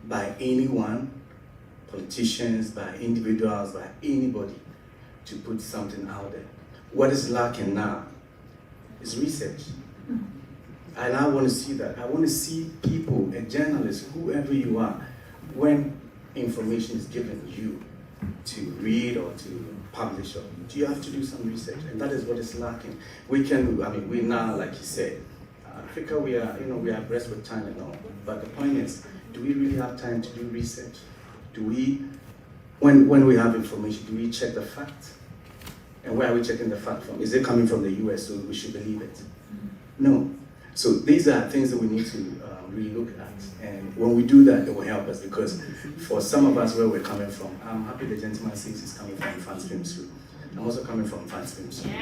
by anyone, politicians, by individuals, by anybody, to put something out there. What is lacking now is research. And I want to see that. I want to see people, a journalist, whoever you are, when information is given you to read or to publish, or do you have to do some research? And that is what is lacking. We now, like you said, Africa, we are blessed with time and all. But the point is, do we really have time to do research? Do we, when we have information, do we check the fact? And where are we checking the fact from? Is it coming from the US, so we should believe it? No. So these are things that we need to really look at. And when we do that, it will help us, because for some of us where we're coming from, I'm happy the gentleman says he's coming from France Film School. I'm also coming from France Film School.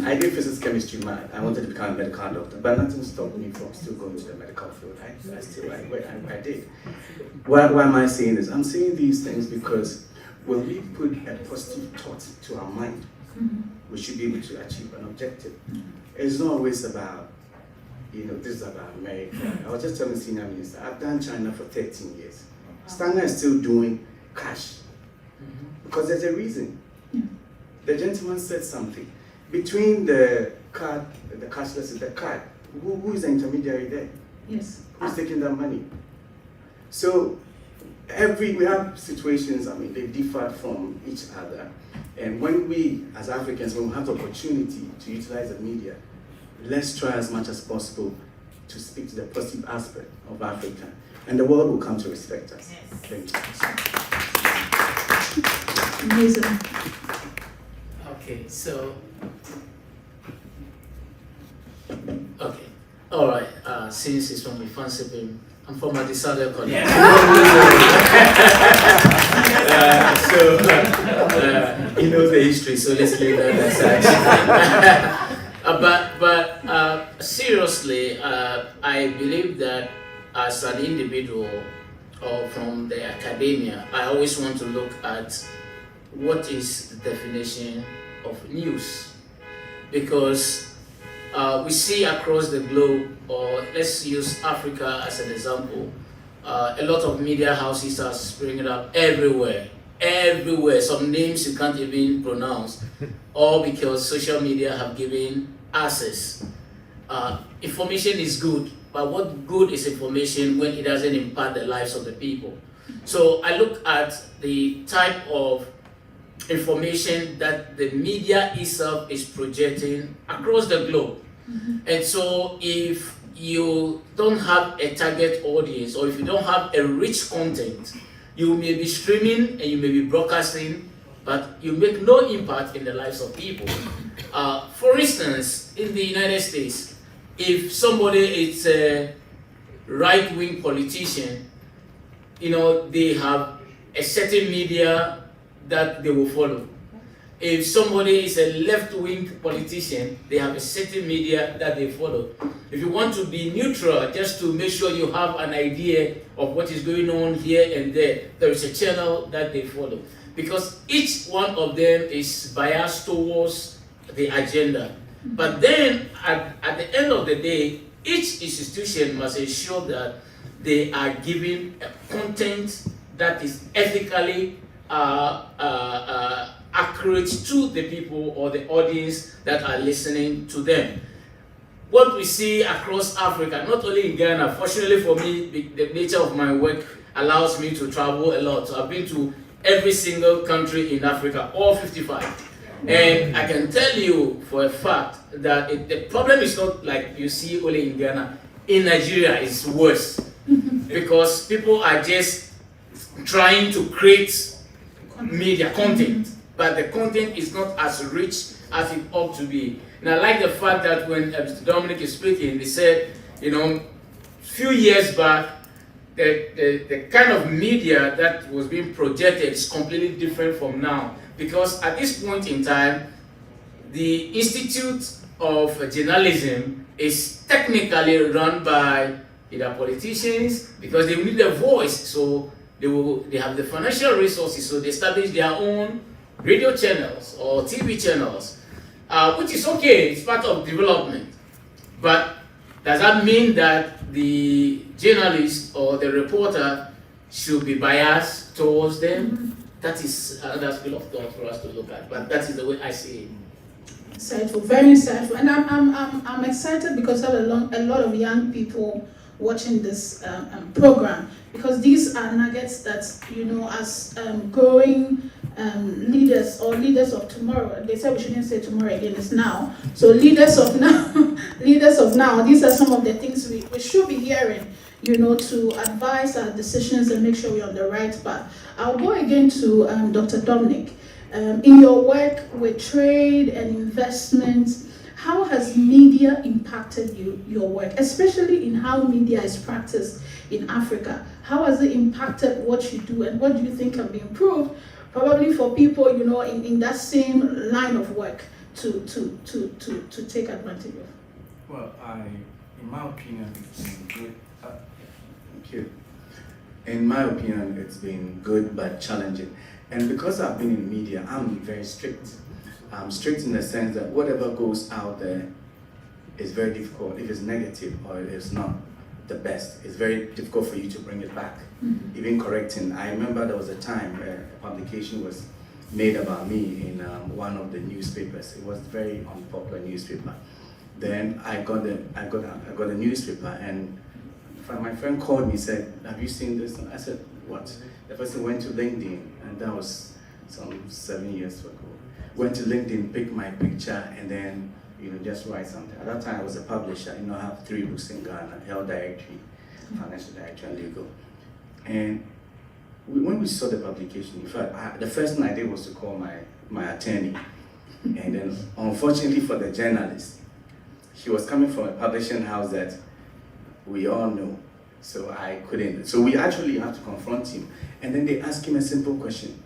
I did physics, chemistry, math. I wanted to become a medical doctor, but nothing stopped me from still going to the medical field. I did. Why am I saying this? I'm saying these things because when we put a positive thought to our mind, we should be able to achieve an objective. It's not always about, this is about America. I was just telling the senior minister, I've done China for 13 years. China is still doing cash. Because there's a reason. The gentleman said something. between the card, the cashless and the card, who is the intermediary there? Yes. Who's taking that money? So we have situations, I mean, they differ from each other. And when we, as Africans, when we have the opportunity to utilize the media, let's try as much as possible to speak to the positive aspect of Africa. And the world will come to respect us. Yes. Thank you. Amazing. Okay, so, okay, all right. Since it's from the fancy film, I'm from Adisada College. Yeah. He knows the history, so let's leave that aside. But seriously, I believe that as an individual or from the academia, I always want to look at what is the definition of news, because we see across the globe, or let's use Africa as an example, a lot of media houses are springing up everywhere, some names you can't even pronounce, all because social media have given access. Information is good, but what good is information when it doesn't impact the lives of the people? So I look at the type of information that the media itself is projecting across the globe. And so if you don't have a target audience, or if you don't have a rich content, you may be streaming and you may be broadcasting, but you make no impact in the lives of people. For instance, in the United States, if somebody is a right-wing politician, they have a certain media that they will follow. If somebody is a left-wing politician, they have a certain media that they follow. If you want to be neutral, just to make sure you have an idea of what is going on here and there is a channel that they follow. Because each one of them is biased towards the agenda. But then, at the end of the day, each institution must ensure that they are giving a content that is ethically accurate to the people or the audience that are listening to them. What we see across Africa, not only in Ghana, fortunately for me, the nature of my work allows me to travel a lot. So I've been to every single country in Africa, all 55. And I can tell you for a fact that the problem is not like you see only in Ghana. In Nigeria, it's worse. Because people are just trying to create media content, but the content is not as rich as it ought to be. And I like the fact that when Mr. Dominic is speaking, they said, a few years back, the kind of media that was being projected is completely different from now. Because at this point in time, the Institute of Journalism is technically run by either politicians, because they need a voice, so they have the financial resources, so they establish their own radio channels or TV channels, which is okay, it's part of development. But does that mean that the journalist or the reporter should be biased towards them? That is another school of thought for us to look at, but that is the way I see it. Insightful, very insightful, and I'm excited because I have a lot of young people watching this program, because these are nuggets that, as growing leaders or leaders of tomorrow, they said we shouldn't say tomorrow again, it's now. So leaders of now, these are some of the things we should be hearing, to advise our decisions and make sure we're on the right path. I'll go again to Dr. Dominic. In your work with trade and investments, how has media impacted your work, especially in how media is practiced in Africa? How has it impacted what you do, and what do you think can be improved, probably for people, in that same line of work to take advantage of? Well, in my opinion, it's been good. Thank you. In my opinion, it's been good but challenging. And because I've been in media, I'm very strict. I'm strict in the sense that whatever goes out there is very difficult. If it's negative or if it's not the best, it's very difficult for you to bring it back. Even correcting. I remember there was a time where a publication was made about me in one of the newspapers. It was a very unpopular newspaper. Then I got a newspaper, and my friend called me and said, "Have you seen this?" And I said, "What?" The person went to LinkedIn, and that was some 7 years ago. Went to LinkedIn, picked my picture, and then just write something. At that time, I was a publisher. I have 3 books in Ghana: Health Directory, Financial Directory, and Legal. And when we saw the publication, in fact, the first thing I did was to call my attorney. And then, unfortunately for the journalist, he was coming from a publishing house that we all know. So I couldn't. So we actually have to confront him. And then they asked him a simple question.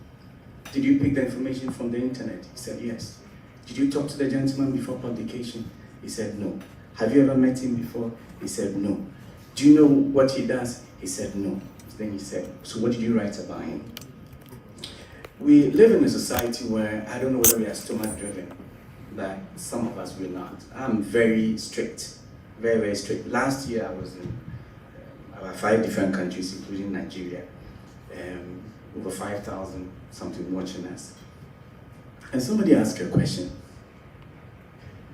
"Did you pick the information from the internet?" He said, "Yes." "Did you talk to the gentleman before publication?" He said, "No." "Have you ever met him before?" He said, "No." "Do you know what he does?" He said, "No." Then he said, "So what did you write about him?" We live in a society where I don't know whether we are stomach driven, but some of us will not. I'm very strict, very, very strict. Last year I was in about 5 different countries, including Nigeria. Over 5,000 something watching us. And somebody asked a question.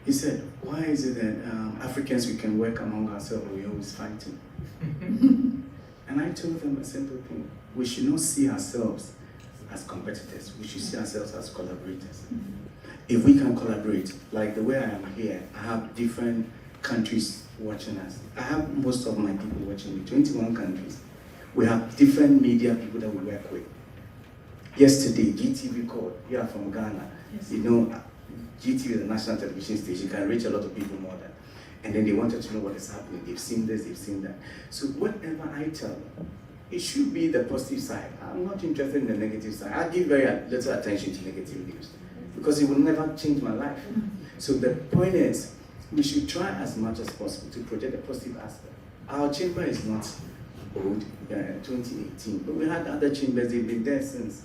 He said, "Why is it that Africans, we can work among ourselves, but we're always fighting?" And I told them a simple thing. We should not see ourselves as competitors. We should see ourselves as collaborators. If we can collaborate, like the way I am here, I have different countries watching us. I have most of my people watching me, 21 countries. We have different media people that we work with. Yesterday, GTV called, you are from Ghana. Yes. GTV is a national television station, can reach a lot of people more than. And then they wanted to know what is happening. They've seen this, they've seen that. So whatever I tell them, it should be the positive side. I'm not interested in the negative side. I give very little attention to negative news because it will never change my life. So the point is, we should try as much as possible to project a positive aspect. Our chamber is not old, 2018, but we had other chambers, they've been there since.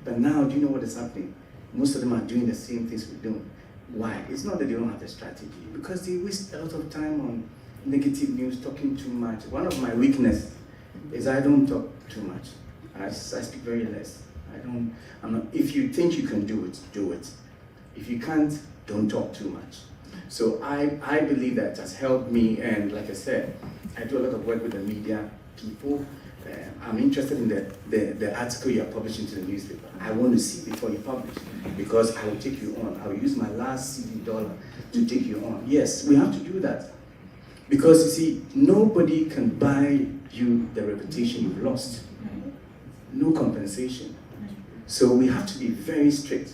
But now, do you know what is happening? Most of them are doing the same things we're doing. Why? It's not that they don't have a strategy, because they waste a lot of time on negative news, talking too much. One of my weaknesses is I don't talk too much. I speak very less. If you think you can do it, do it. If you can't, don't talk too much. So I believe that has helped me, and like I said, I do a lot of work with the media people. I'm interested in the article you are publishing to the newspaper. I want to see before you publish, because I will take you on. I will use my last CD dollar to take you on. Yes, we have to do that. Because you see, nobody can buy you the reputation you've lost. No compensation. So we have to be very strict.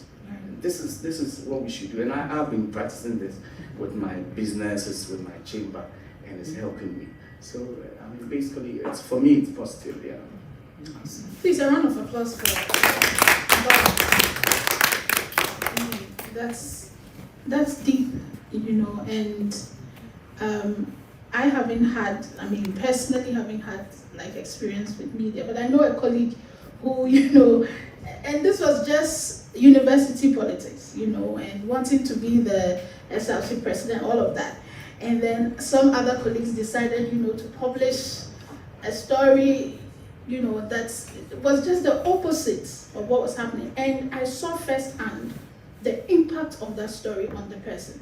This is what we should do. And I've been practicing this with my businesses, with my chamber, and it's helping me. So, basically, for me, it's positive, yeah. Please, a round of applause for that's deep, and I haven't had, personally haven't had experience with media, but I know a colleague who, and this was just university politics, and wanting to be the SLC president, all of that. And then some other colleagues decided, to publish a story, that was just the opposite of what was happening. And I saw firsthand the impact of that story on the person,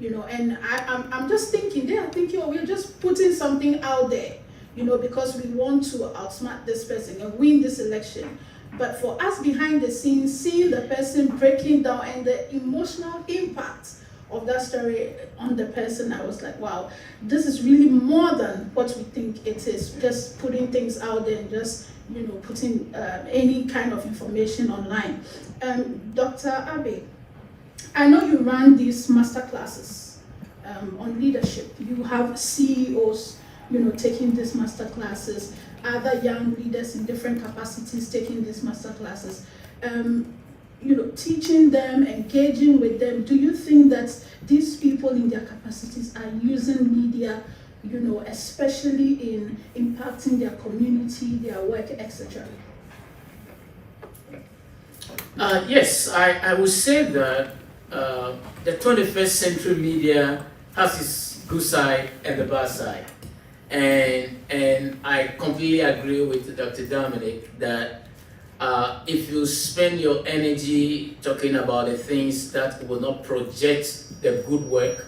and I'm just thinking, they are thinking, oh, we're just putting something out there, because we want to outsmart this person and win this election. But for us behind the scenes, seeing the person breaking down and the emotional impact of that story on the person, I was like, wow, this is really more than what we think it is. Just putting things out there and just, putting any kind of information online. Dr. Abe, I know you run these master classes on leadership. You have CEOs, taking these master classes, other young leaders in different capacities taking these master classes. Teaching them, engaging with them. Do you think that these people in their capacities are using media, especially in impacting their community, their work, etc.? Yes, I would say that the 21st century media has its good side and the bad side. And I completely agree with Dr. Dominic that if you spend your energy talking about the things that will not project the good work,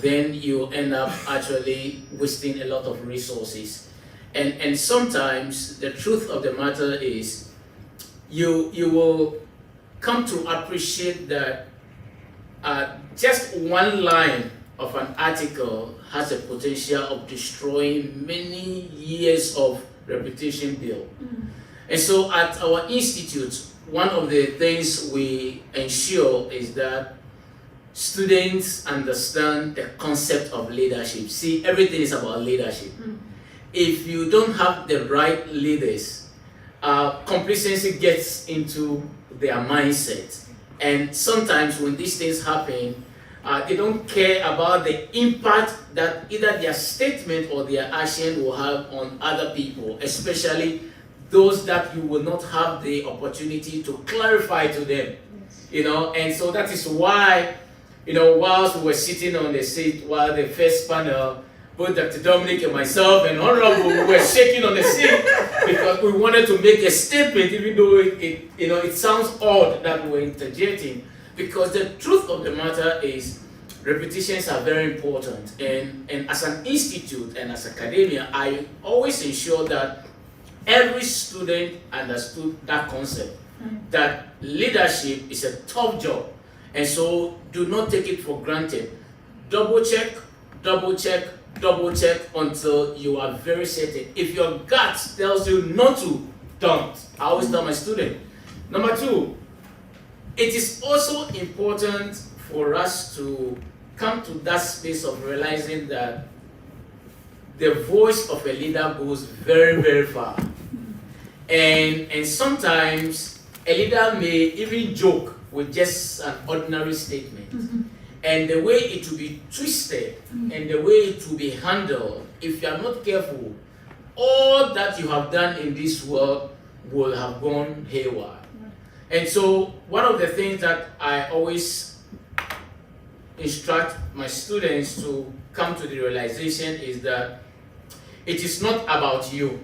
then you end up actually wasting a lot of resources. And sometimes the truth of the matter is you will come to appreciate that just one line of an article has a potential of destroying many years of reputation build. And so at our institute, one of the things we ensure is that students understand the concept of leadership. See, everything is about leadership. If you don't have the right leaders, complacency gets into their mindset. And sometimes when these things happen, they don't care about the impact that either their statement or their action will have on other people, especially those that you will not have the opportunity to clarify to them. And so that is why, whilst we were sitting on the seat while the first panel, both Dr. Dominic and myself and Honorable, we were shaking on the seat because we wanted to make a statement, even though it sounds odd that we're interjecting. Because the truth of the matter is, repetitions are very important. And as an institute and as academia, I always ensure that every student understood that concept, that leadership is a tough job. And so do not take it for granted. Double check, double check, double check until you are very certain. If your gut tells you not to, don't. I always tell my student. Number two, it is also important for us to come to that space of realizing that the voice of a leader goes very, very far. And sometimes a leader may even joke with just an ordinary statement. And the way it will be twisted and the way it will be handled, if you are not careful, all that you have done in this world will have gone haywire. And so one of the things that I always instruct my students to come to the realization is that it is not about you,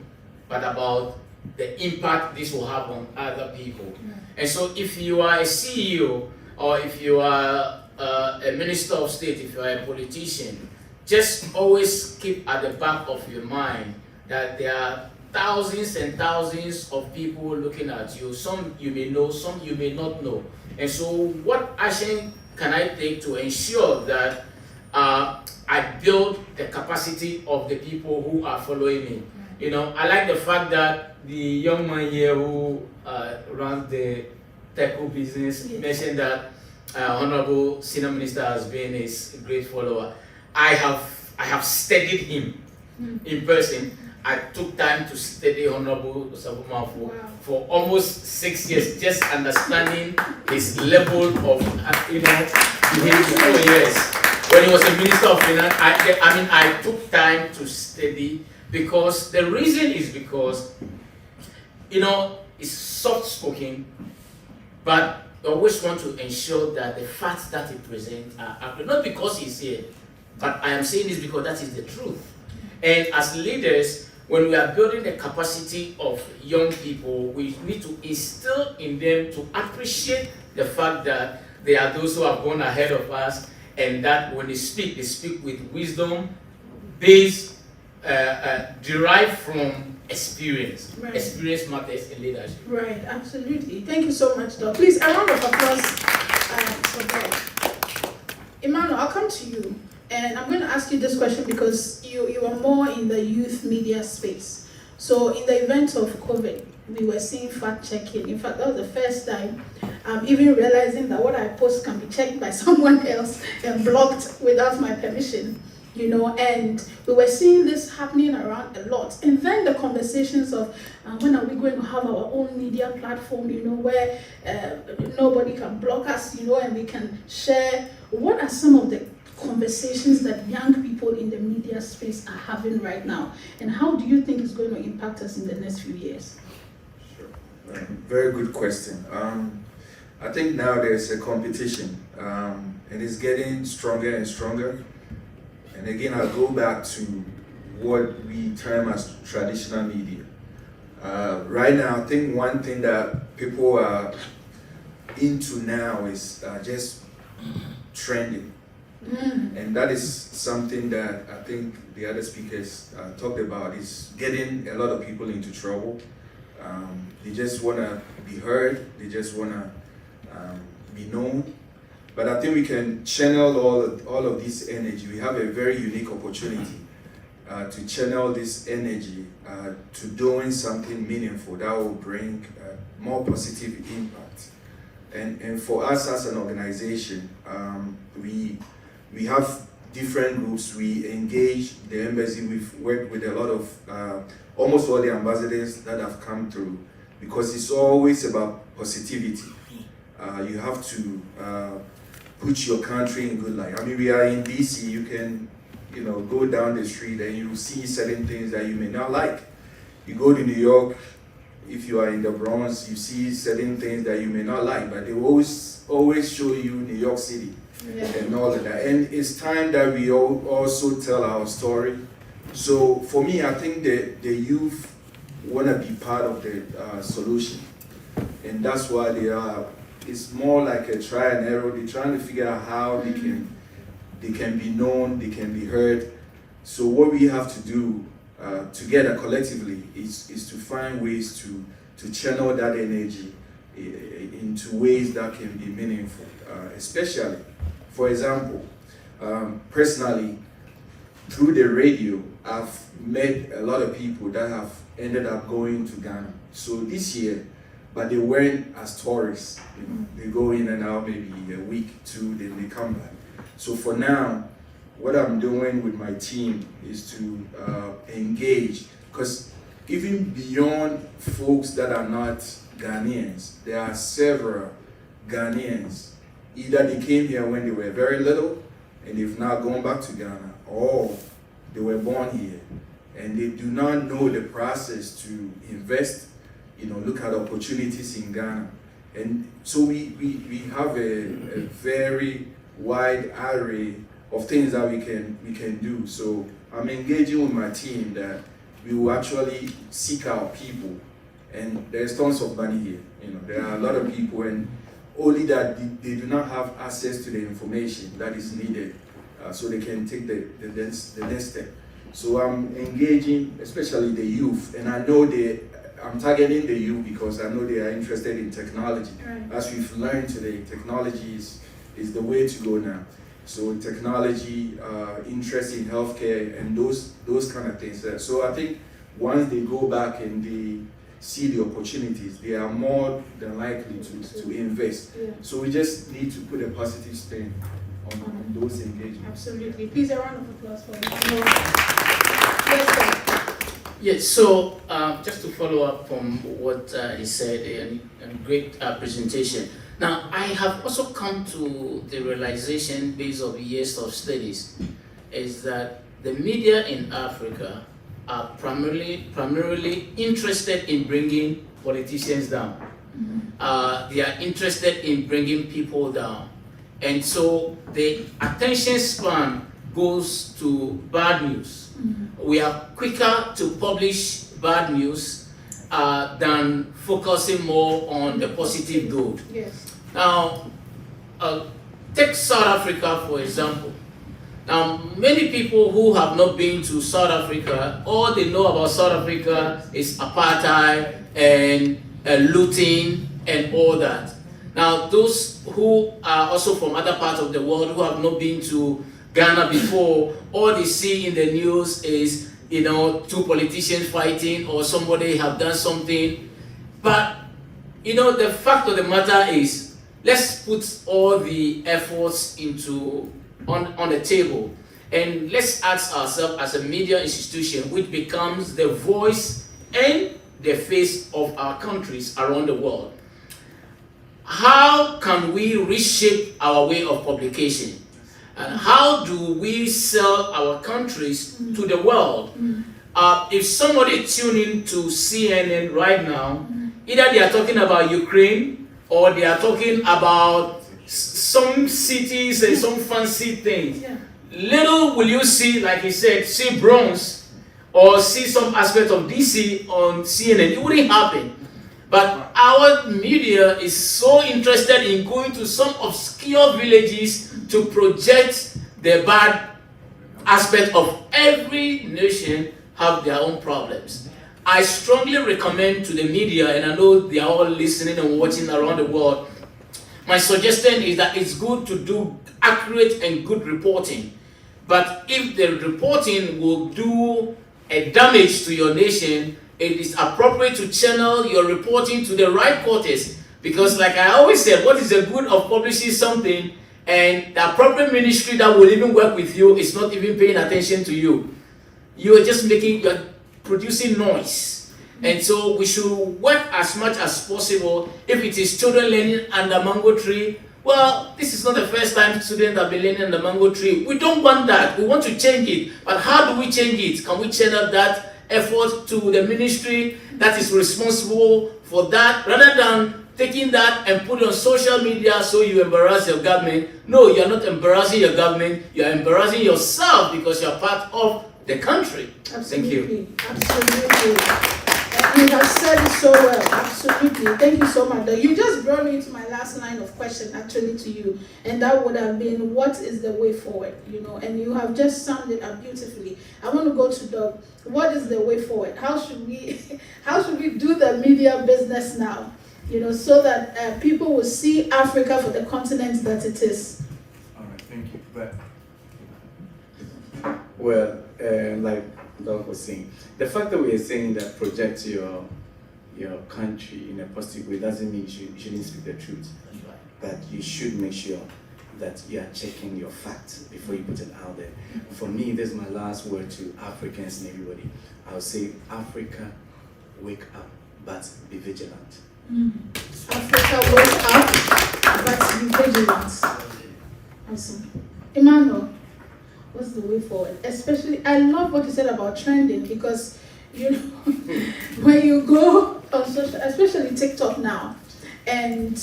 but about the impact this will have on other people. And so if you are a CEO or if you are a minister of state, if you are a politician, just always keep at the back of your mind that there are thousands and thousands of people looking at you. Some you may know, some you may not know. And so what action can I take to ensure that I build the capacity of the people who are following me? I like the fact that the young man here who runs the techo business mentioned that Honorable Senior Minister has been his great follower. I have studied him in person. I took time to study Honorable Sabuma for almost 6 years, just understanding his level of, years. When he was a Minister of Finance, I took time to study, because the reason is because, he's soft-spoken, but I always want to ensure that the facts that he presents are accurate. Not because he's here, but I am saying this because that is the truth. And as leaders, when we are building the capacity of young people, we need to instill in them to appreciate the fact that there are those who have gone ahead of us, and that when they speak with wisdom based, derived from experience. Right. Experience matters in leadership. Right, absolutely. Thank you so much, Doc. Please, a round of applause for Doc. Emmanuel, I'll come to you. And I'm going to ask you this question because you are more in the youth media space. So in the event of COVID, we were seeing fact-checking. In fact, that was the first time I'm even realizing that what I post can be checked by someone else and blocked without my permission. And we were seeing this happening around a lot. And then the conversations of when are we going to have our own media platform, where nobody can block us, and we can share. What are some of the conversations that young people in the media space are having right now? And how do you think it's going to impact us in the next few years? Sure. Very good question. I think now there's a competition, and it's getting stronger and stronger. And again, I'll go back to what we term as traditional media. Right now, I think one thing that people are into now is just trending. And that is something that I think the other speakers talked about, is getting a lot of people into trouble. They just want to be heard, they just want to be known. But I think we can channel all of this energy. We have a very unique opportunity to channel this energy to doing something meaningful that will bring more positive impact. And for us as an organization, we have different groups. We engage the embassy. We've worked with a lot of, almost all the ambassadors that have come through, because it's always about positivity. You have to put your country in good light. I mean, we are in DC, you can go down the street and you see certain things that you may not like. You go to New York, if you are in the Bronx, you see certain things that you may not like, but they always show you New York City and all of that. And it's time that we also tell our story. So for me, I think that the youth want to be part of the solution. And that's why they are, it's more like a try and error. They're trying to figure out how they can be known, they can be heard. So what we have to do together collectively is to find ways to channel that energy into ways that can be meaningful. Especially, for example, personally, through the radio, I've met a lot of people that have ended up going to Ghana. So this year, but they weren't as tourists. They go in and out maybe a week, two, then they come back. So for now, what I'm doing with my team is to engage, because even beyond folks that are not Ghanaians, there are several Ghanaians. Either they came here when they were very little and they've now gone back to Ghana, or they were born here and they do not know the process to invest, look at opportunities in Ghana. And so we have a very wide array of things that we can do. So I'm engaging with my team that we will actually seek out people, and there's tons of money here. There are a lot of people, and only that they do not have access to the information that is needed, so they can take the next step. So I'm engaging, especially the youth, and I know I'm targeting the youth because I know they are interested in technology. Right. As we've learned today, technology is the way to go now. So technology, interest in healthcare, and those kind of things. So I think once they go back and they see the opportunities, they are more than likely to invest. Yeah. So we just need to put a positive spin on those engagements. Absolutely. Please, a round of applause for you. Yes, so just to follow up from what he said, a great presentation. Now, I have also come to the realization, based on years of studies, is that the media in Africa are primarily interested in bringing politicians down. They are interested in bringing people down. And so the attention span goes to bad news. We are quicker to publish bad news than focusing more on the positive good. Yes. Now, take South Africa for example. Now, many people who have not been to South Africa, all they know about South Africa is apartheid and looting and all that. Now, those who are also from other parts of the world who have not been to Ghana before, all they see in the news is, two politicians fighting or somebody have done something. But, the fact of the matter is, let's put all the efforts on the table, and let's ask ourselves, as a media institution which becomes the voice and the face of our countries around the world, how can we reshape our way of publication? And how do we sell our countries to the world? If somebody tune in to CNN right now, either they are talking about Ukraine or they are talking about some cities and some fancy things. Yeah. Little will you see, like he said, see Bronx or see some aspect of DC on CNN. It wouldn't happen. But our media is so interested in going to some obscure villages to project the bad aspect of every nation have their own problems. I strongly recommend to the media, and I know they are all listening and watching around the world, my suggestion is that it's good to do accurate and good reporting. But if the reporting will do a damage to your nation, it is appropriate to channel your reporting to the right quarters. Because like I always said, what is the good of publishing something and the appropriate ministry that will even work with you is not even paying attention to you? You're just you're producing noise. And so we should work as much as possible. If it is children learning under mango tree, well, this is not the first time students have been learning under mango tree. We don't want that. We want to change it. But how do we change it? Can we channel that effort to the ministry that is responsible for that, rather than taking that and put it on social media so you embarrass your government? No, you're not embarrassing your government. You're embarrassing yourself because you're part of the country. Absolutely. Thank you. Absolutely. And you have said it so well. Absolutely. Thank you so much. You just brought me to my last line of question actually to you. And that would have been, what is the way forward? You know, and you have just summed it up beautifully. I want to go to Doug. What is the way forward? How should we do the media business now? You know, so that people will see Africa for the continent that it is. All right, thank you. Well, like Doug was saying, the fact that we are saying that project your country in a positive way doesn't mean you shouldn't speak the truth. That you should make sure that you are checking your facts before you put it out there. For me, this is my last word to Africans and everybody. I would say, Africa, wake up, but be vigilant. Africa, wake up, but be vigilant. Awesome. Emmanuel, what's the way forward? Especially, I love what you said about trending, because you know, when you go on social, especially TikTok now, and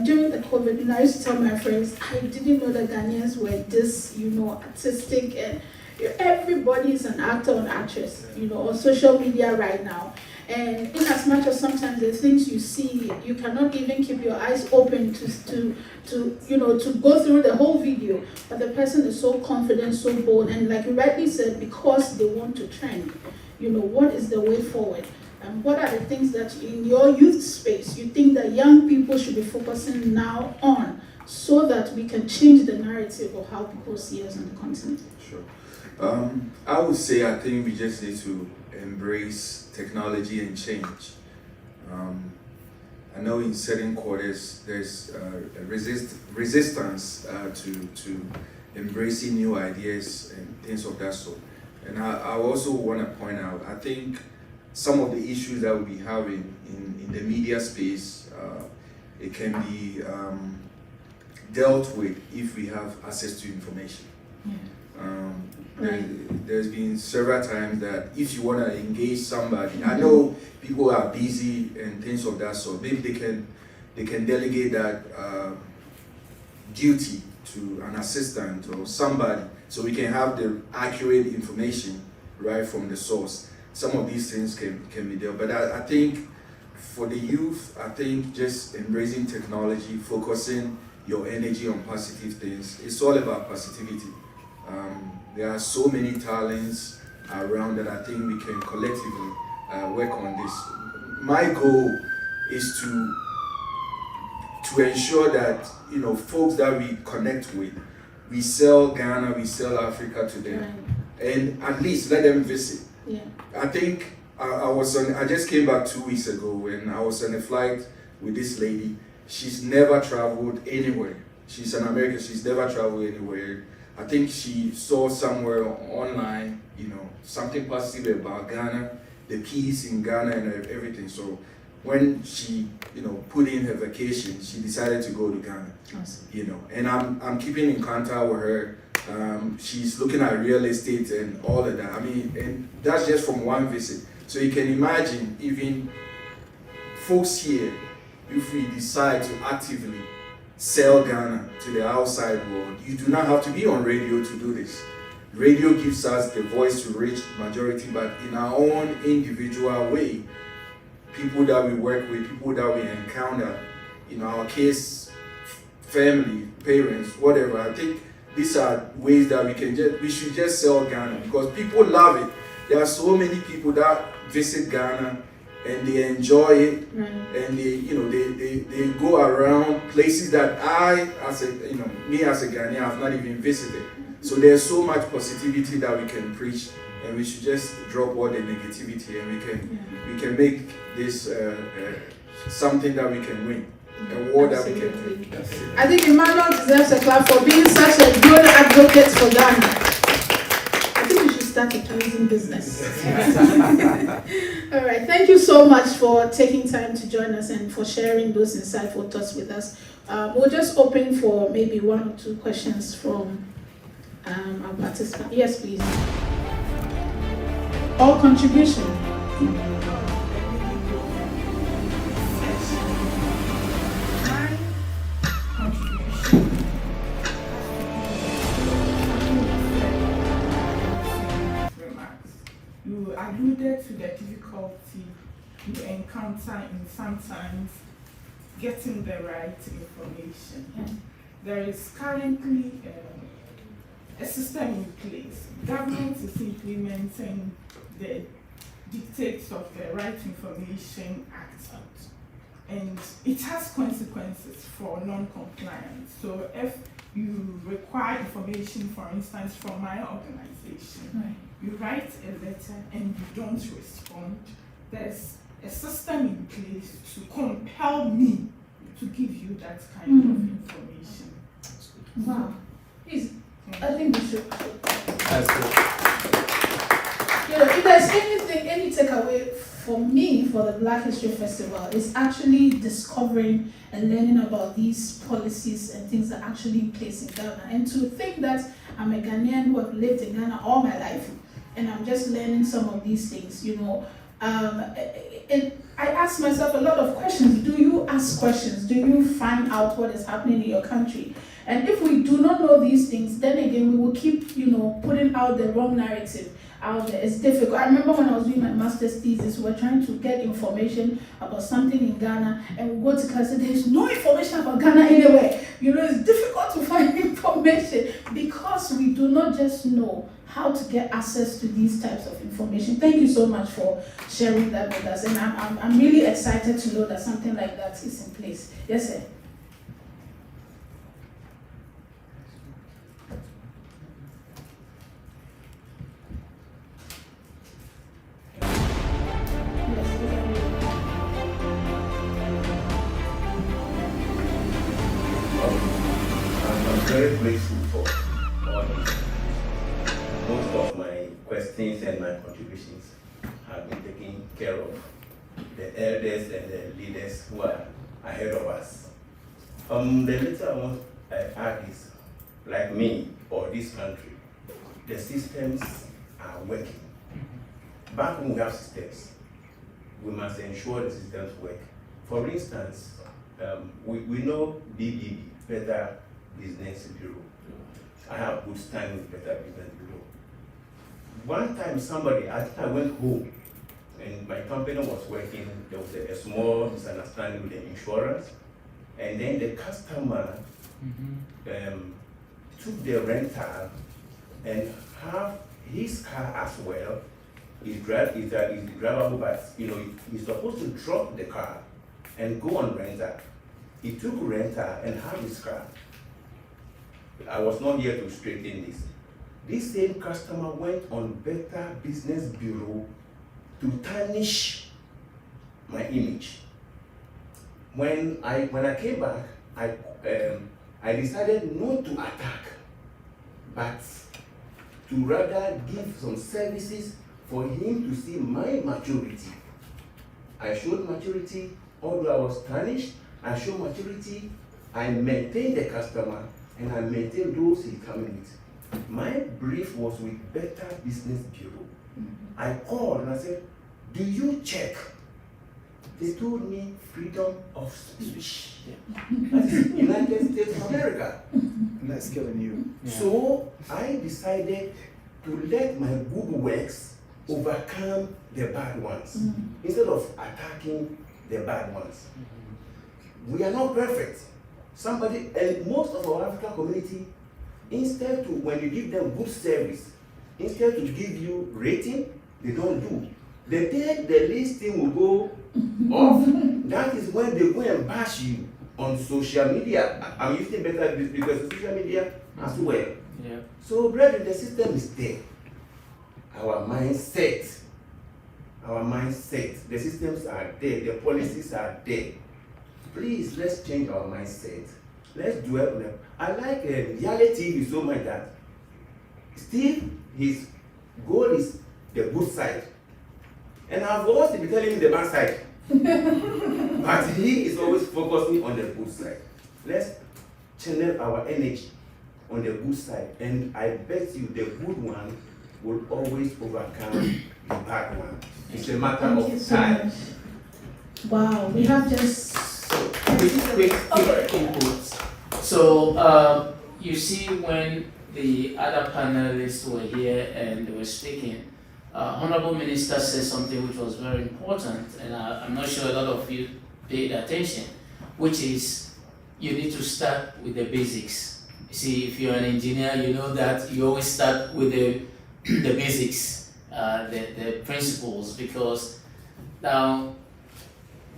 during the COVID, I used to tell my friends, I didn't know that Ghanaians were this, you know, artistic, and everybody is an actor or actress, you know, on social media right now. And in as much as sometimes the things you see, you cannot even keep your eyes open to you know, to go through the whole video. But the person is so confident, so bold, and like you rightly said, because they want to trend. You know, what is the way forward? And what are the things that in your youth space you think that young people should be focusing now on, so that we can change the narrative of how people see us on the continent? Sure. I would say I think we just need to embrace technology and change. I know in certain quarters there's a resistance to embracing new ideas and things of that sort. And I also want to point out, I think some of the issues that we'll be having in the media space, it can be dealt with if we have access to information. There's been several times that if you want to engage somebody, I know people are busy and things of that sort, maybe they can delegate that duty to an assistant or somebody, so we can have the accurate information right from the source. Some of these things can be there, but I think for the youth, I think just embracing technology, focusing your energy on positive things, it's all about positivity. There are so many talents around that I think we can collectively work on this. My goal is to ensure that, you know, folks that we connect with, we sell Ghana, we sell Africa to them, and at least let them visit. Yeah. I think I just came back 2 weeks ago, and I was on a flight with this lady. She's never traveled anywhere. She's an American, she's never traveled anywhere. I think she saw somewhere online, you know, something positive about Ghana, the peace in Ghana and everything. So when she, you know, put in her vacation, she decided to go to Ghana. Awesome. You know, and I'm keeping in contact with her. She's looking at real estate and all of that. I mean, and that's just from one visit. So you can imagine, even folks here, if we decide to actively sell Ghana to the outside world, you do not have to be on radio to do this. radio gives us the voice to reach majority, but in our own individual way, people that we work with, people that we encounter, in our case, family, parents, whatever. I think these are ways that we should just sell Ghana, because people love it. There are so many people that visit Ghana and they enjoy it, and they go around places that me as a Ghanaian have not even visited. So there's so much positivity that we can preach, and we should just drop all the negativity, and we can make this something that we can win. A war that we can win. I think Emmanuel deserves a clap for being such a good advocate for Ghana. I think we should start a tourism business. All right, thank you so much for taking time to join us and for sharing those insightful thoughts with us. We'll just open for maybe 1 or 2 questions from our participants. Yes, please. All contribution. You alluded to the difficulty you encounter in sometimes getting the right information. Yeah. There is currently a system in place. Government is implementing the dictates of the Right Information Act, and it has consequences for non-compliance. So if you require information, for instance, from my organization, you write a letter and you don't respond, there's a system in place to compel me to give you that kind of information. Wow. I think we should. That's good. If there's any takeaway for me for the Black History Festival, is actually discovering and learning about these policies and things that are actually in place in Ghana. And to think that I'm a Ghanaian who have lived in Ghana all my life, and I'm just learning some of these things, and I ask myself a lot of questions. Do you ask questions? Do you find out what is happening in your country? And if we do not know these things, then again, we will keep, putting out the wrong narrative out there. It's difficult. I remember when I was doing my master's thesis, we were trying to get information about something in Ghana, and we go to class and there's no information about Ghana anywhere. It's difficult to find information because we do not just know how to get access to these types of information. Thank you so much for sharing that with us, and I'm really excited to know that something like that is in place. Yes, sir. I'm very grateful for all this. Most of my questions and my contributions have been taken care of. The elders and the leaders who are ahead of us. The little I want to add is, like me or this country, the systems are working. Back when we have systems, we must ensure the systems work. For instance, we know BBB, Better Business Bureau. I have good standing with Better Business Bureau. One time I think I went home and my company was working, there was a small misunderstanding with the insurance, and then the customer took the rental and have his car as well. He's drivable, but he's supposed to drop the car and go on rental. He took rental and have his car. I was not here to straighten this. This same customer went on Better Business Bureau to tarnish my image. When I came back, I decided not to attack, but to rather give some services for him to see my maturity. I showed maturity, although I was tarnished. I showed maturity, I maintained the customer, and I maintained those he coming with. My brief was with Better Business Bureau. I called and I said, do you check? They told me freedom of speech. That is United States of America. That's killing you. Yeah. So I decided to let my good works overcome the bad ones, instead of attacking the bad ones. We are not perfect. Somebody, and most of our African community, instead to, when you give them good service, instead to give you rating, they don't do. The day the listing will go off, that is when they go and bash you on social media. I'm using better because social media as well. Yeah. So, brethren, the system is there. Our mindset, the systems are there, the policies are there. Please, let's change our mindset. Let's dwell on them. I like reality TV so much that Steve, his goal is the good side. And I've always been telling him the bad side. But he is always focusing on the good side. Let's channel our energy on the good side. And I bet you the good one will always overcome the bad one. It's a matter of time. Wow, we have just quick inputs. So you see, when the other panelists were here and they were speaking, Honorable Minister said something which was very important, and I'm not sure a lot of you paid attention, which is you need to start with the basics. You see, if you're an engineer, you know that you always start with the basics, the principles, because now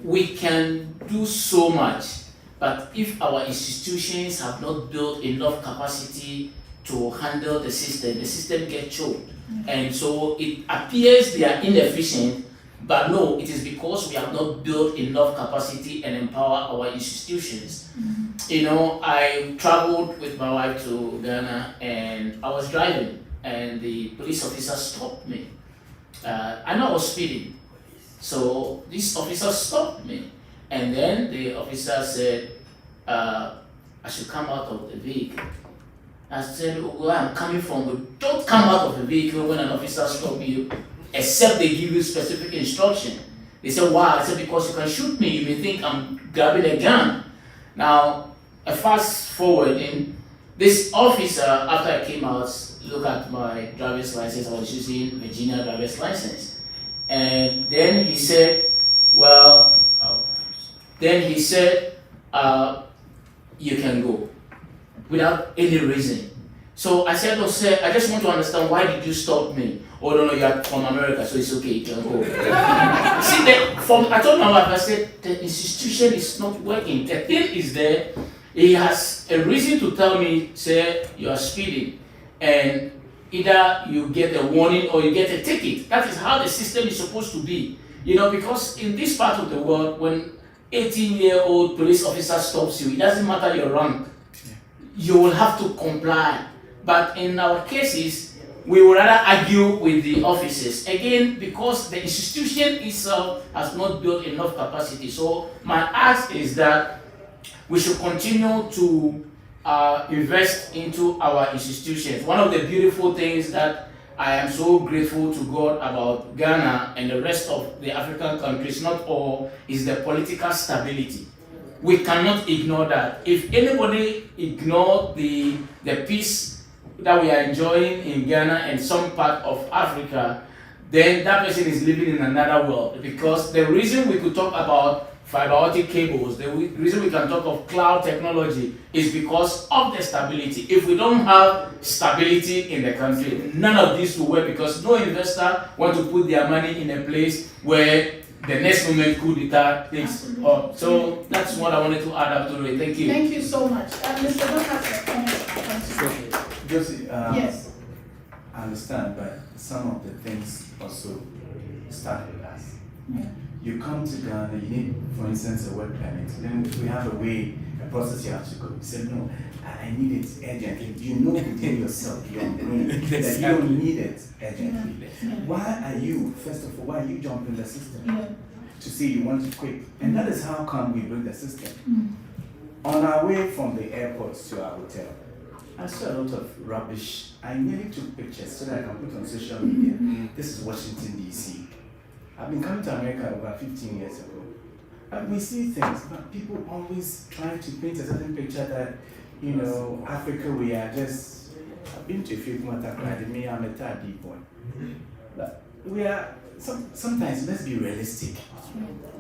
we can do so much, but if our institutions have not built enough capacity to handle the system gets choked. And so it appears they are inefficient, but no, it is because we have not built enough capacity and empower our institutions. You know, I traveled with my wife to Ghana and I was driving and the police officer stopped me. I know I was speeding. So this officer stopped me and then the officer said, I should come out of the vehicle. I said, where I'm coming from, don't come out of the vehicle when an officer stops you, except they give you specific instruction. They said, why? I said, because you can shoot me, you may think I'm grabbing a gun. Now, I fast forward, and this officer, after I came out, looked at my driver's license. I was using Virginia driver's license. And then he said, well, you can go, without any reason. So I said, oh sir, I just want to understand, why did you stop me? Oh no, you're from America, so it's okay, you can go. See, I told my wife, I said, the institution is not working. The thing is there, he has a reason to tell me, sir, you are speeding. And either you get a warning or you get a ticket. That is how the system is supposed to be. You know, because in this part of the world, when 18-year-old police officer stops you, it doesn't matter your rank. You will have to comply. But in our cases, we would rather argue with the officers. Again, because the institution itself has not built enough capacity. So my ask is that we should continue to invest into our institutions. One of the beautiful things that I am so grateful to God about Ghana and the rest of the African countries, not all, is the political stability. We cannot ignore that. If anybody ignores the peace that we are enjoying in Ghana and some part of Africa, then that person is living in another world. Because the reason we could talk about fiber optic cables, the reason we can talk of cloud technology is because of the stability. If we don't have stability in the country, none of this will work, because no investor wants to put their money in a place where the next moment could deter things. So that's what I wanted to add up to it. Thank you. Thank you so much. Mr. Dr. Josie, yes. I understand, but some of the things also start with us. Yeah. You come to Ghana, you need, for instance, a work permit. Then we have a way, a process you have to go. You say, no, I need it urgently. You know within yourself, your brain, that you don't need it urgently. Yeah. Why are you, first of all, why are you jumping the system? Yeah. To say you want it quick. And that is how come we build the system. On our way from the airport to our hotel, I saw a lot of rubbish. I nearly took pictures so that I can put on social media. This is Washington, D.C. I've been coming to America about 15 years ago. And we see things, but people always try to paint a certain picture that, you know, Africa, we are just I've been to a few Kumatakra, me, I'm a third deep boy. But we are, sometimes let's be realistic.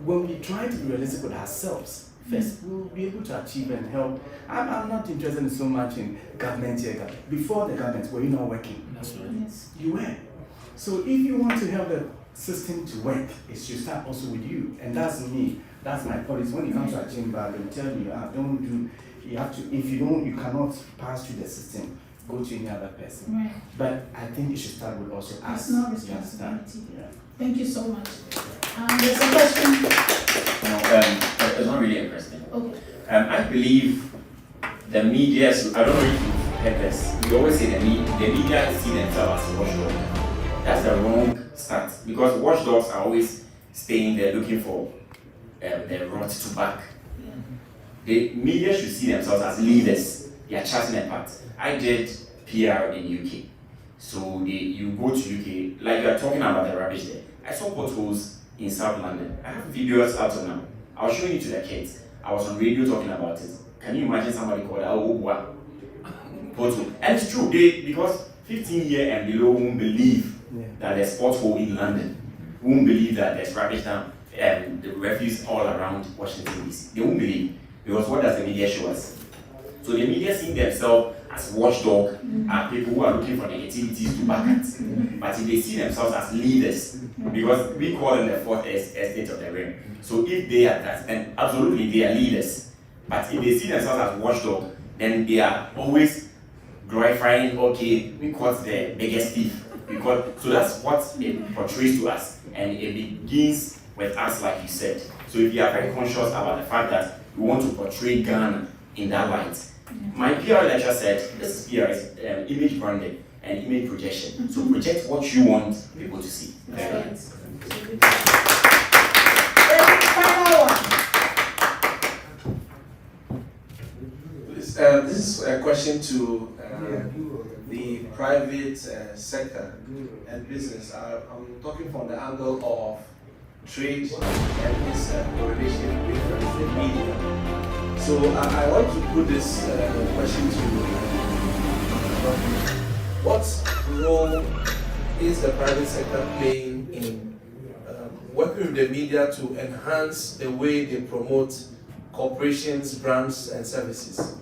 When we try to be realistic with ourselves, first, we'll be able to achieve and help. I'm not interested in so much in government here. Before the government, were you not working? That's right. Yes. You were. So if you want to help the system to work, it should start also with you. And that's me. That's my policy. When it comes to a chamber, they'll tell you, don't do, you have to, if you don't, you cannot pass through the system, go to any other person. Right. But I think it should start with also us. Personal responsibility. Yeah. Thank you so much. There's a question. No, it's not really a question. Okay. I believe the media, I don't know if you've heard this, we always say the media see themselves as watchdogs. That's the wrong start, because watchdogs are always staying there looking for the rot to back. The media should see themselves as leaders. They are charting a part. I did PR in UK. So you go to UK, like you are talking about the rubbish there. I saw potholes in South London. I have videos out of now. I was showing it to the kids. I was on radio talking about it. Can you imagine somebody called Aowa pothole? And it's true, because 15 years and below won't believe that there's pothole in London. Won't believe that there's rubbish down and the refuse all around Washington DC. They won't believe, because what does the media show us? So the media see themselves as watchdog and people who are looking for negativities to back at. But if they see themselves as leaders, because we call them the fourth estate of the realm. So if they are that, then absolutely they are leaders. But if they see themselves as watchdog, then they are always glorifying, okay, we caught the biggest thief. So that's what it portrays to us. And it begins with us, like you said. So if you are very conscious about the fact that we want to portray Ghana in that light. My PR lecture said, this is PR, is image branding and image projection. So project what you want people to see. Final one. This is a question to the private sector and business. I'm talking from the angle of trade and its correlation with the media. So I want to put this question to you. What role is the private sector playing in working with the media to enhance the way they promote corporations, brands, and services?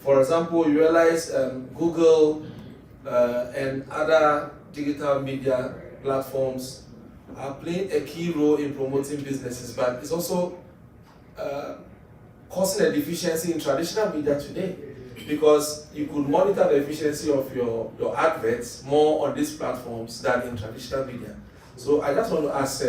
For example, you realize Google and other digital media platforms are playing a key role in promoting businesses, but it's also causing a deficiency in traditional media today, because you could monitor the efficiency of your adverts more on these platforms than in traditional media. So I just want to ask,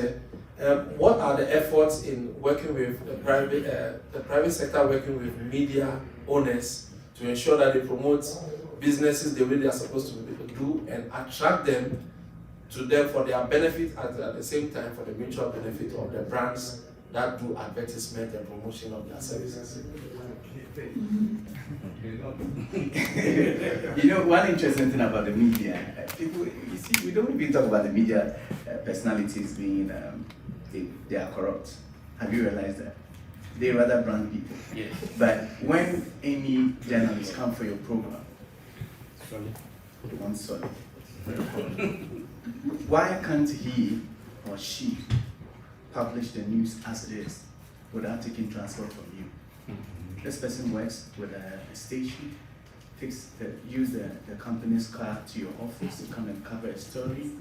what are the efforts in working with the private sector, working with media owners to ensure that they promote businesses the way they are supposed to do and attract them to them for their benefit, at the same time for the mutual benefit of the brands that do advertisement and promotion of their services? You know, one interesting thing about the media, people, you see, we don't even talk about the media personalities being, they are corrupt. Have you realized that? They rather brand people. Yes. But when any journalist come for your program, they want solid. Why can't he or she publish the news as it is without taking transport from you? This person works with a station, use the company's car to your office to come and cover a story,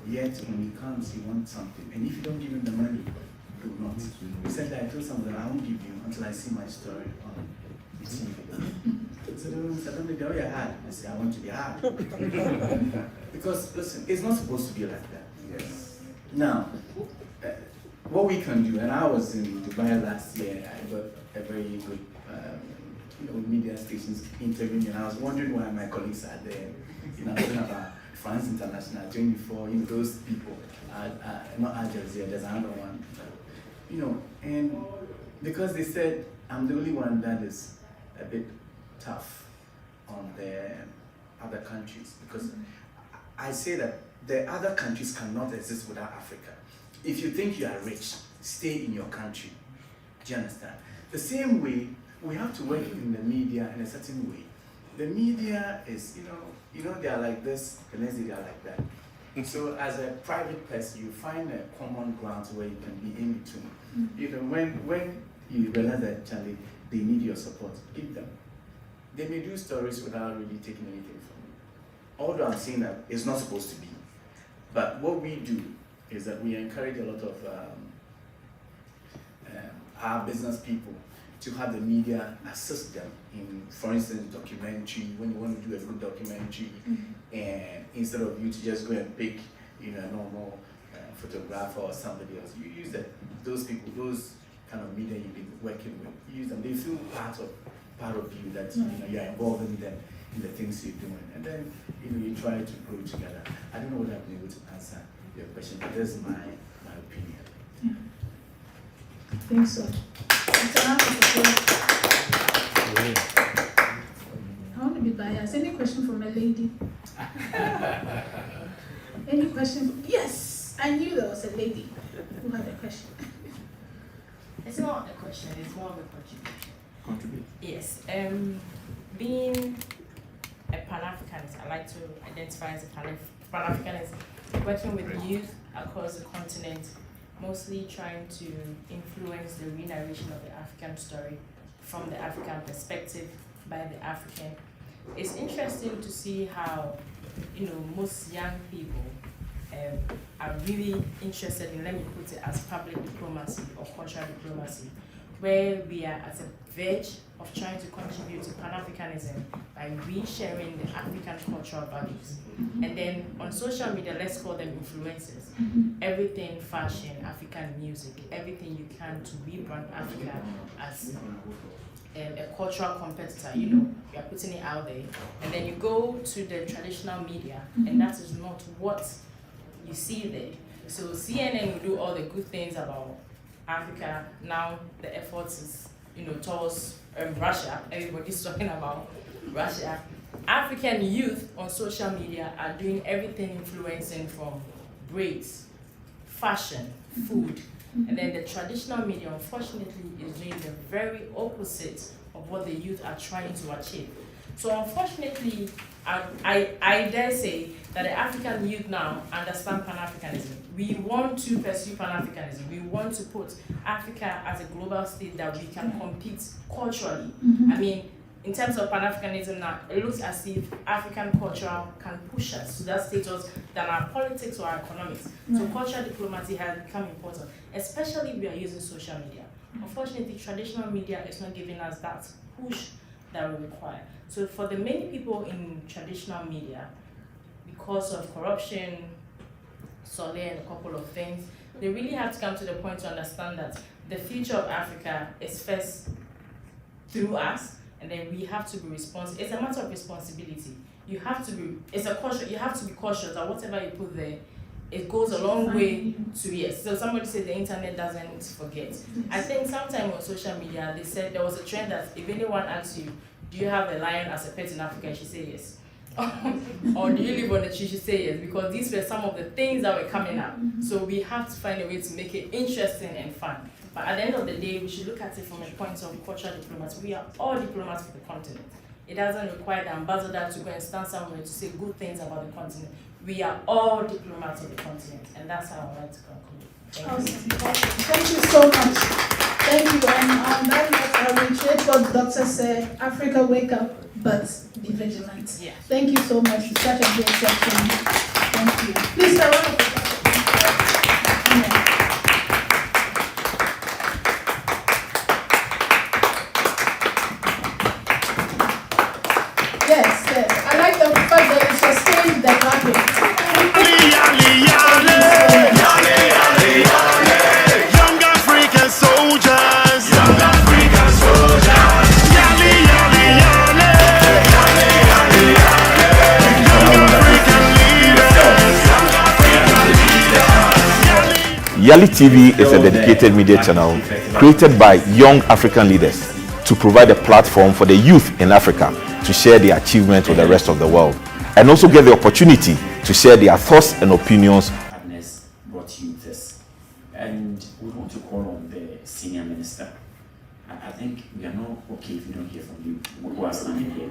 yet when he comes, he wants something. And if you don't give him the money, do not. Recently, I told someone that I won't give you until I see my story on TV. So they said, "Don't be hard." I said, "I want to be hard." Because, listen, it's not supposed to be like that. Yes. Now, what we can do, and I was in Dubai last year, I got a very good media stations interviewing, and I was wondering why my colleagues are there. Talking about France International, 24, those people, not Al Jazeera, there's another one. And because they said I'm the only one that is a bit tough on the other countries, because I say that the other countries cannot exist without Africa. If you think you are rich, stay in your country. Do you understand? The same way, we have to work in the media in a certain way the media is, they are like this, the next day they are like that. So as a private person, you find a common ground where you can be in between. When you realize that, Charlie, they need your support, give them. They may do stories without really taking anything from you. Although I'm saying that it's not supposed to be. But what we do is that we encourage a lot of our business people to have the media assist them in, for instance, documentary, when you want to do a good documentary, and instead of you to just go and pick, a normal photographer or somebody else, you use those people, those kind of media you've been working with, you use them. They feel part of you, that you're involving them in the things you're doing, and then you try to grow together. I don't know whether I've been able to answer your question, but that's my opinion. Yeah. I think so. I want to be biased. Any question from a lady? Any question? Yes, I knew there was a lady who had a question. It's not a question, it's more of a contribution. Yes. Being a Pan-Africanist, I like to identify as a Pan-Africanist, working with youth across the continent, mostly trying to influence the re-narration of the African story from the African perspective by the African. It's interesting to see how, most young people are really interested in, let me put it as public diplomacy or cultural diplomacy, where we are at a verge of trying to contribute to Pan-Africanism by resharing the African cultural values. And then on social media, let's call them influencers. Everything fashion, African music, everything you can to rebrand Africa as a cultural competitor, you are putting it out there. And then you go to the traditional media, and that is not what you see there. So CNN will do all the good things about Africa. Now the efforts is, towards Russia. Everybody's talking about Russia. African youth on social media are doing everything influencing from braids, fashion, food. And then the traditional media, unfortunately, is doing the very opposite of what the youth are trying to achieve. So unfortunately, I dare say that the African youth now understand Pan-Africanism. We want to pursue Pan-Africanism. We want to put Africa as a global state that we can compete culturally. I mean, in terms of Pan-Africanism now, it looks as if African culture can push us to that status than our politics or our economics. So cultural diplomacy has become important, especially if we are using social media. Unfortunately, traditional media is not giving us that push that we require. So for the many people in traditional media, because of corruption, Solé and a couple of things, they really have to come to the point to understand that the future of Africa is first through us, and then we have to be responsible. It's a matter of responsibility. You have to be, you have to be cautious that whatever you put there, it goes a long way to, yes. So somebody said the internet doesn't forget. I think sometime on social media, they said there was a trend that if anyone asks you, do you have a lion as a pet in Africa? She said yes. Or do you live on the tree? She said yes, because these were some of the things that were coming up. So we have to find a way to make it interesting and fun. But at the end of the day, we should look at it from a point of cultural diplomacy. We are all diplomats for the continent. It doesn't require the ambassador to go and stand somewhere to say good things about the continent. We are all diplomats of the continent, and that's how I like to conclude. Thank you so much. Thank you. On that note, I reiterate what the doctor said, Africa wake up, but be vigilant. Yeah. Thank you so much. It's such a great session. Thank you. Please, I want to Yes. I like the fact that you sustained the graphic. Young African soldiers. Young African soldiers. Yali, yali, yali. Yali, yali, yali. Young African leaders. Yali TV is a dedicated media channel created by young African leaders to provide a platform for the youth in Africa to share their achievements with the rest of the world, and also get the opportunity to share their thoughts and opinions. Brought you this, and we want to call on the senior minister. I think we are not okay if we don't hear from you who are standing here.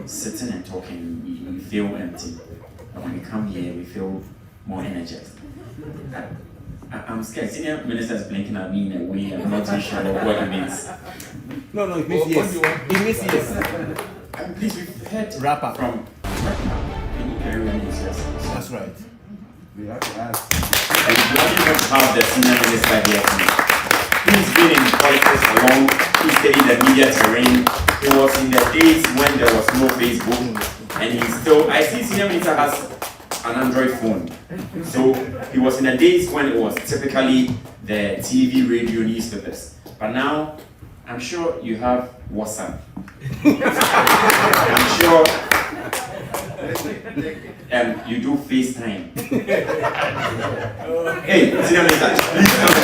sitting and talking, we feel empty. But when we come here, we feel more energized. I'm scared. Senior minister is blinking at me in a way I'm not too sure what it means. No, it means yes. It means yes. Please, we've heard Rapper. from. Can you carry on this? Yes. That's right. We have to ask. And we want you to have the senior minister here. He's been in politics for long. He studied the media terrain. He was in the days when there was no Facebook. And he's still, I see senior minister has an Android phone. So he was in the days when it was typically the TV, radio, newspapers. But now, I'm sure you have WhatsApp. I'm sure you do FaceTime. Hey, senior minister, please come.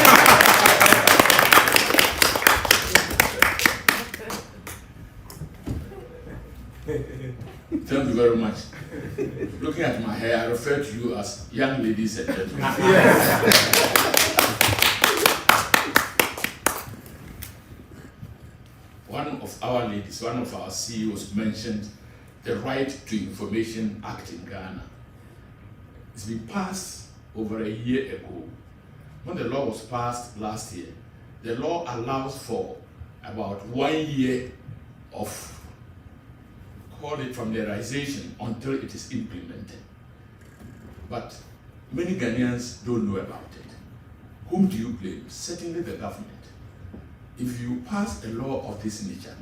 Thank you very much. Looking at my hair, I refer to you as young ladies and gentlemen. One of our ladies, one of our CEOs mentioned the Right to Information Act in Ghana. It's been passed over a year ago. When the law was passed last year, the law allows for about 1 year of, call it familiarization, until it is implemented. But many Ghanaians don't know about it. Whom do you blame? Certainly the government. If you pass a law of this nature,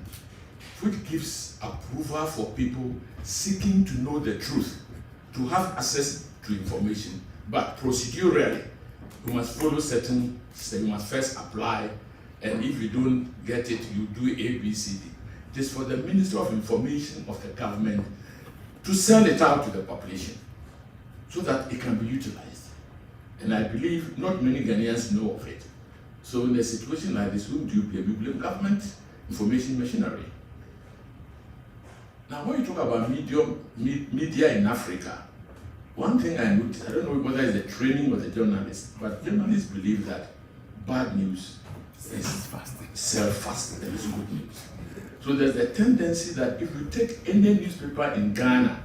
which gives approval for people seeking to know the truth, to have access to information, but procedurally, you must follow certain steps. You must first apply, and if you don't get it, you do A, B, C, D. It is for the Ministry of Information of the government to sell it out to the population so that it can be utilized. And I believe not many Ghanaians know of it. So in a situation like this, whom do you blame? You blame government information machinery. Now when you talk about media in Africa, one thing I noticed, I don't know whether it's the training or the journalists, but journalists believe that bad news is sell fast, there is good news. So there's a tendency that if you take any newspaper in Ghana,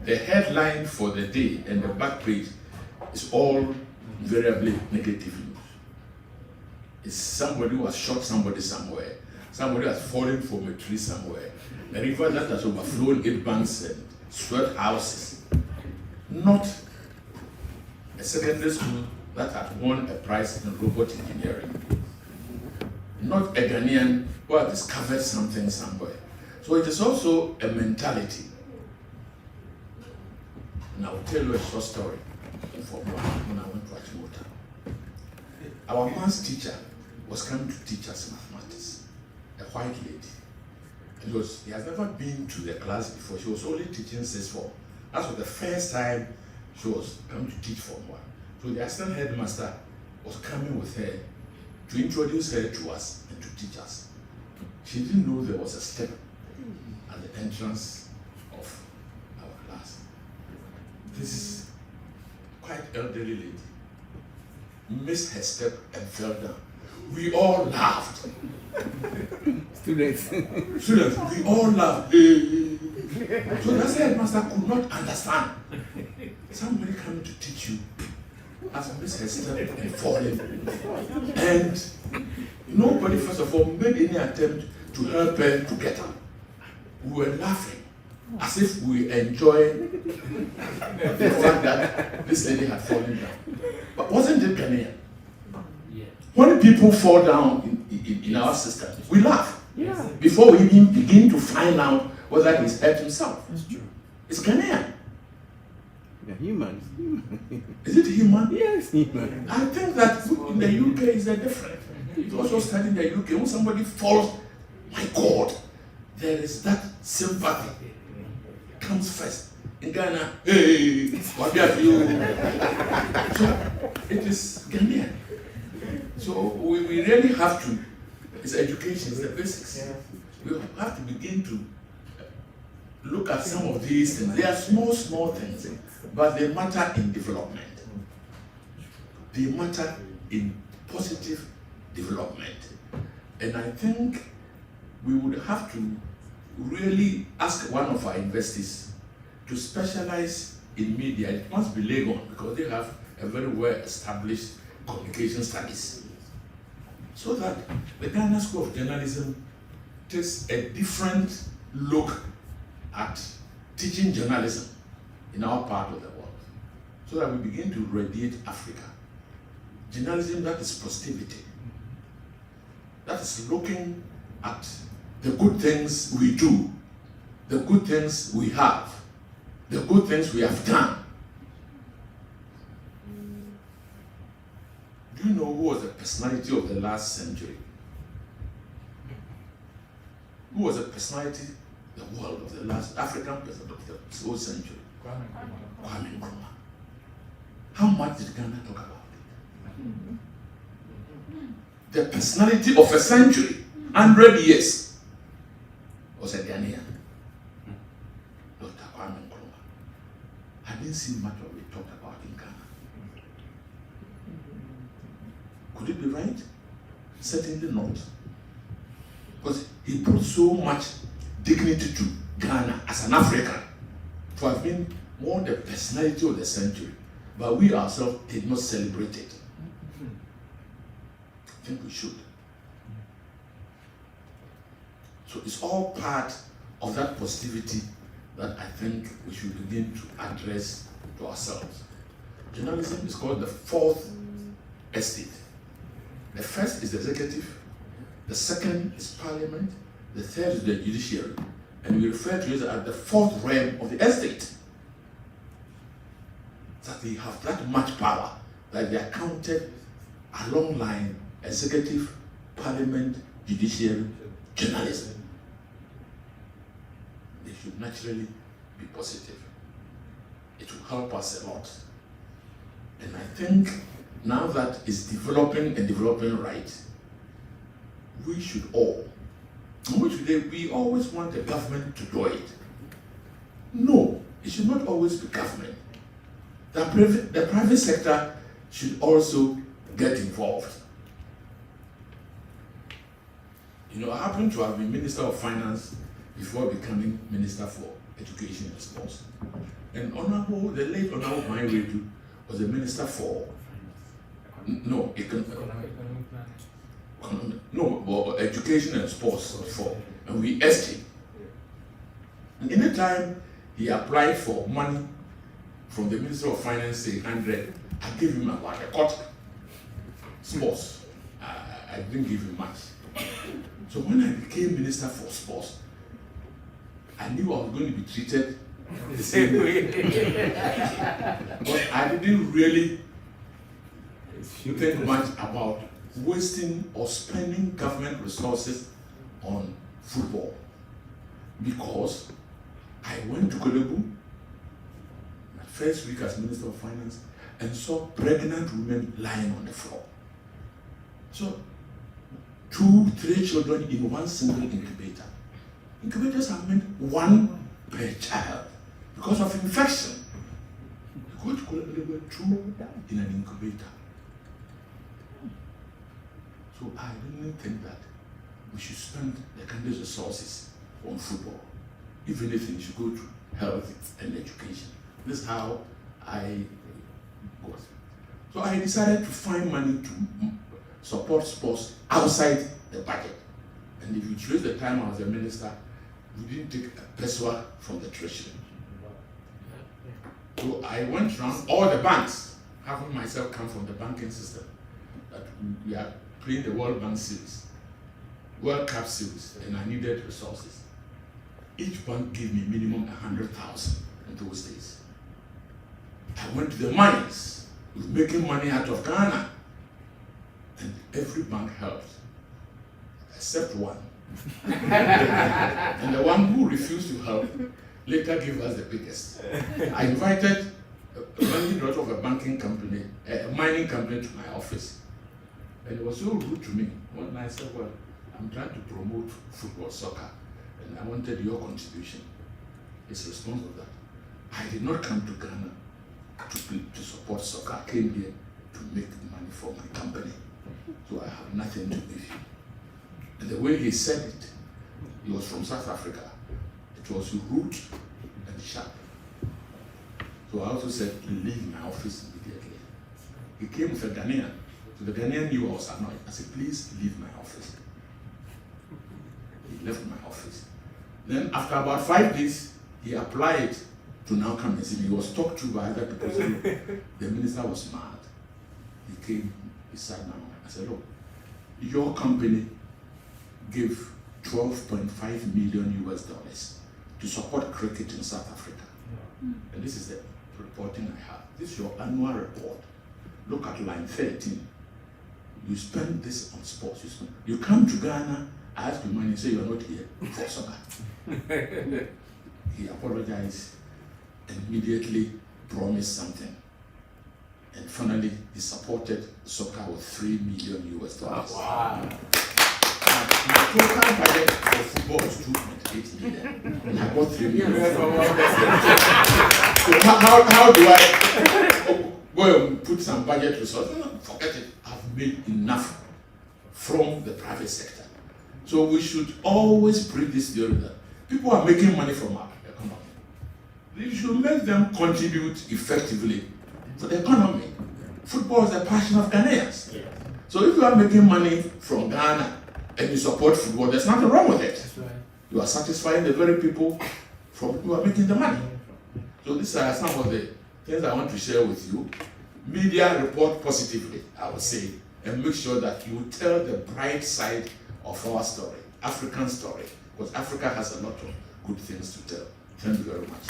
the headline for the day and the back page is all invariably negative news. It's somebody who has shot somebody somewhere, somebody has fallen from a tree somewhere, a river that has overflown 8 banks and swept houses. Not a secondary school that had won a prize in robot engineering. Not a Ghanaian who has discovered something somewhere. So it is also a mentality. And I will tell you a short story from when I went to Achimota. Our maths teacher was coming to teach us mathematics, a white lady. And he has never been to the class before. She was only teaching 6th form. That was the first time she was coming to teach Form 1. So the assistant headmaster was coming with her to introduce her to us and to teach us. She didn't know there was a step at the entrance of our class. This is quite elderly lady missed her step and fell down. We all laughed. Students, we all laughed. So the headmaster could not understand. Somebody coming to teach you has missed her step and fallen. And nobody, first of all, made any attempt to help her to get up. We were laughing as if we enjoyed the fact that this lady had fallen down. But wasn't it Ghanaian? When people fall down in our system, we laugh. Yeah. Before we even begin to find out whether he's hurt himself. That's true. It's Ghanaian. They're human. Is it human? Yes, human. I think that in the UK is different. It also started in the UK. When somebody falls, my God, there is that sympathy. Comes first. In Ghana, hey, what have you? So it is Ghanaian. So we really have to, it's education, it's the basics. We have to begin to look at some of these things. They are small things, but they matter in development. They matter in positive development. And I think we would have to really ask one of our investors to specialize in media. It must be Legon because they have a very well-established communication studies. So that the Ghana School of Journalism takes a different look at teaching journalism in our part of the world, so that we begin to radiate Africa. Journalism that is positivity, that is looking at the good things we do, the good things we have, the good things we have done. Do you know who was the personality of the last century? Who was the personality of the world of the last African person of the whole century? Kwame Nkrumah. How much did Ghana talk about it? The personality of a century, 100 years, was a Ghanaian. Dr. Kwame Nkrumah. I didn't see much of it talked about in Ghana. Could it be right? Certainly not. Because he brought so much dignity to Ghana as an African to have been more the personality of the century. But we ourselves did not celebrate it. I think we should. So it's all part of that positivity that I think we should begin to address to ourselves. Journalism is called the fourth estate. The first is the executive, the second is parliament, the third is the judiciary, and we refer to it as the fourth realm of the estate. That they have that much power that they are counted along line: executive, parliament, judiciary, journalism. They should naturally be positive. It will help us a lot. And I think now that it's developing and developing right, we should all, we always want the government to do it. No, it should not always be government. The private sector should also get involved. You know, I happen to have been Minister of Finance before becoming Minister for Education and Sports. And the late Honorable Mainwetu was the Minister for Education and Sports before, and we asked him. And in the time he applied for money from the Minister of Finance, say 100, I gave him about a quarter. Sports, I didn't give him much. So when I became Minister for Sports, I knew I was going to be treated the same way. But I didn't really think much about wasting or spending government resources on football, because I went to Kolebu my first week as Minister of Finance and saw pregnant women lying on the floor. So 2-3 children in one single incubator. Incubators are meant one per child because of infection. You go to Kolebu, there were 2 in an incubator. So I didn't think that we should spend the country's resources on football. If anything, we should go to health and education. This is how I was. So I decided to find money to support sports outside the budget. And if you trace the time I was a minister, we didn't take a peso from the treasury. So I went around all the banks, having myself come from the banking system, that we are playing the World Bank Series, World Cup Series, and I needed resources. Each bank gave me minimum 100,000 in those days. I went to the mines, with making money out of Ghana, and every bank helped, except one. And the one who refused to help later gave us the biggest. I invited a managing director of a banking company, a mining company, to my office. And it was so rude to me. One night I said, well, I'm trying to promote football, soccer, and I wanted your contribution. His response was that I did not come to Ghana to support soccer. I came here to make money for my company. So I have nothing to give you. And the way he said it, he was from South Africa. It was rude and sharp. So I also said, leave my office immediately. He came with a Ghanaian. So the Ghanaian knew I was annoyed. I said, please leave my office. He left my office. Then after about 5 days, he applied to now come and see me. He was talked to by other people. Saying, the minister was mad. He came, he sat down. I said, look, your company gave $12.5 million to support cricket in South Africa. And this is the reporting I have. This is your annual report. Look at line 13. You spend this on sports. You come to Ghana, I ask you money, you say you are not here for soccer. He apologized and immediately promised something. And finally, he supported soccer with $3 million. Wow. My total budget for football is 2.8 million. And I got 3 million. So how do I go and put some budget resources? Forget it. I've made enough from the private sector. So we should always bring this theory that people are making money from our economy. You should make them contribute effectively to the economy. Football is a passion of Ghanaians. So if you are making money from Ghana and you support football, there's nothing wrong with it. That's right. You are satisfying the very people from who are making the money. So these are some of the things I want to share with you. Media report positively, I would say, and make sure that you tell the bright side of our story, African story, because Africa has a lot of good things to tell. Thank you very much.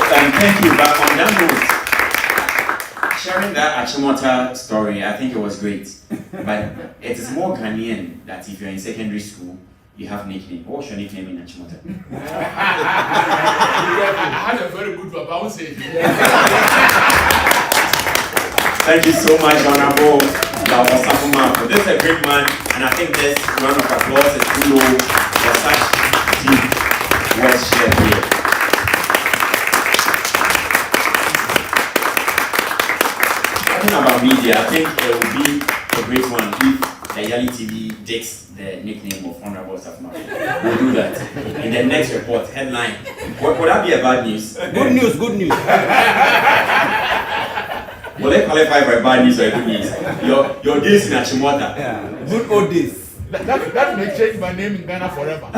Thank you. But on that note, sharing that Achimota story, I think it was great. But it is more Ghanaian that if you're in secondary school, you have nickname. What's your nickname in Achimota? I had a very good one, but I won't say it. Thank you so much, Honorable Osafuma. This is a great man, and I think this round of applause is too low for such deep words shared here. Talking about media, I think it would be a great one if the Yali TV takes the nickname of Honorable Osafuma. We'll do that. In the next report, headline. Would that be a bad news? Good news, good news. Will they qualify for bad news or good news? Your days in Achimota. Yeah. Good old days. That may change my name in Ghana forever.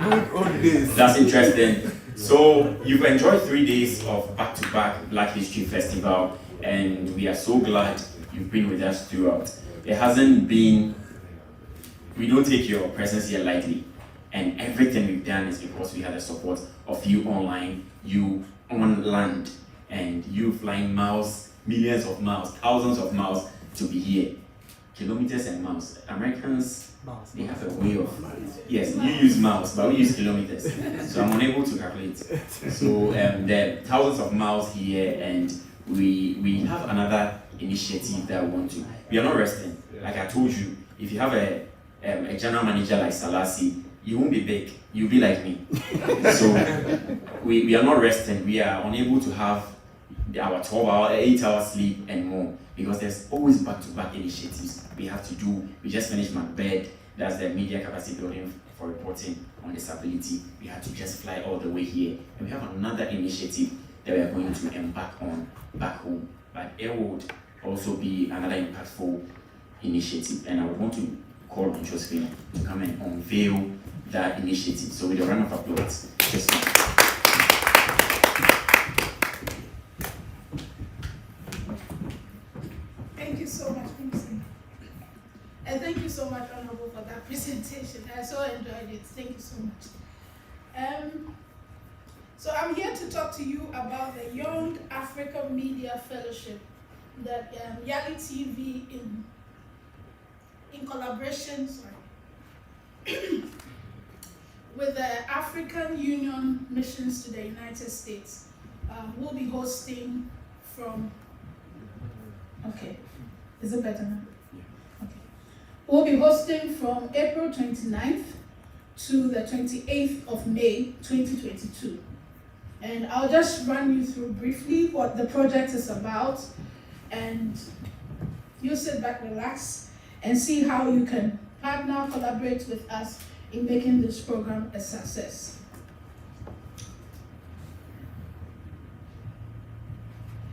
Good old days. That's interesting. So you've enjoyed 3 days of back-to-back Black History Festival, and we are so glad you've been with us throughout. It hasn't been, we don't take your presence here lightly, and everything we've done is because we had the support of you online, you on land, and you flying miles, millions of miles, thousands of miles to be here. Kilometers and miles. Americans, they have a way of, yes, you use miles, but we use kilometers. So I'm unable to calculate. So there are thousands of miles here, and we have another initiative that we want to. We are not resting. Like I told you, if you have a general manager like Salasi, you won't be big, you'll be like me. So we are not resting. We are unable to have our 12-hour, 8-hour sleep and more, because there's always back-to-back initiatives we have to do. We just finished Macbeth, that's the media capacity building for reporting on disability. We had to just fly all the way here, and we have another initiative that we are going to embark on back home. But it would also be another impactful initiative, and I would want to call on Josephine to come and unveil that initiative. So with a round of applause, Josephine. Thank you so much, Vincent. And thank you so much, Honorable, for that presentation. I so enjoyed it. Thank you so much. So I'm here to talk to you about the Young Africa Media Fellowship that Yali TV in collaboration with the African Union Missions to the United States will be hosting from, okay, is it better now? Okay. We'll be hosting from April 29th to the 28th of May 2022. And I'll just run you through briefly what the project is about, and you sit back, relax, and see how you can partner, collaborate with us in making this program a success.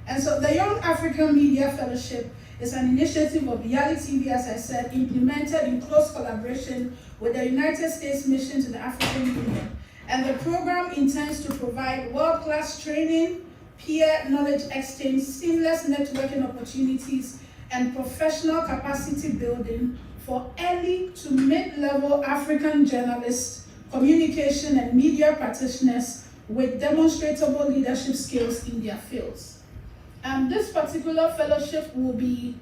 And so the Young African Media Fellowship is an initiative of Yali TV, as I said, implemented in close collaboration with the United States Mission to the African Union. And the program intends to provide world-class training, peer knowledge exchange, seamless networking opportunities, and professional capacity building for early to mid-level African journalists, communication and media practitioners with demonstrable leadership skills in their fields. This particular fellowship will be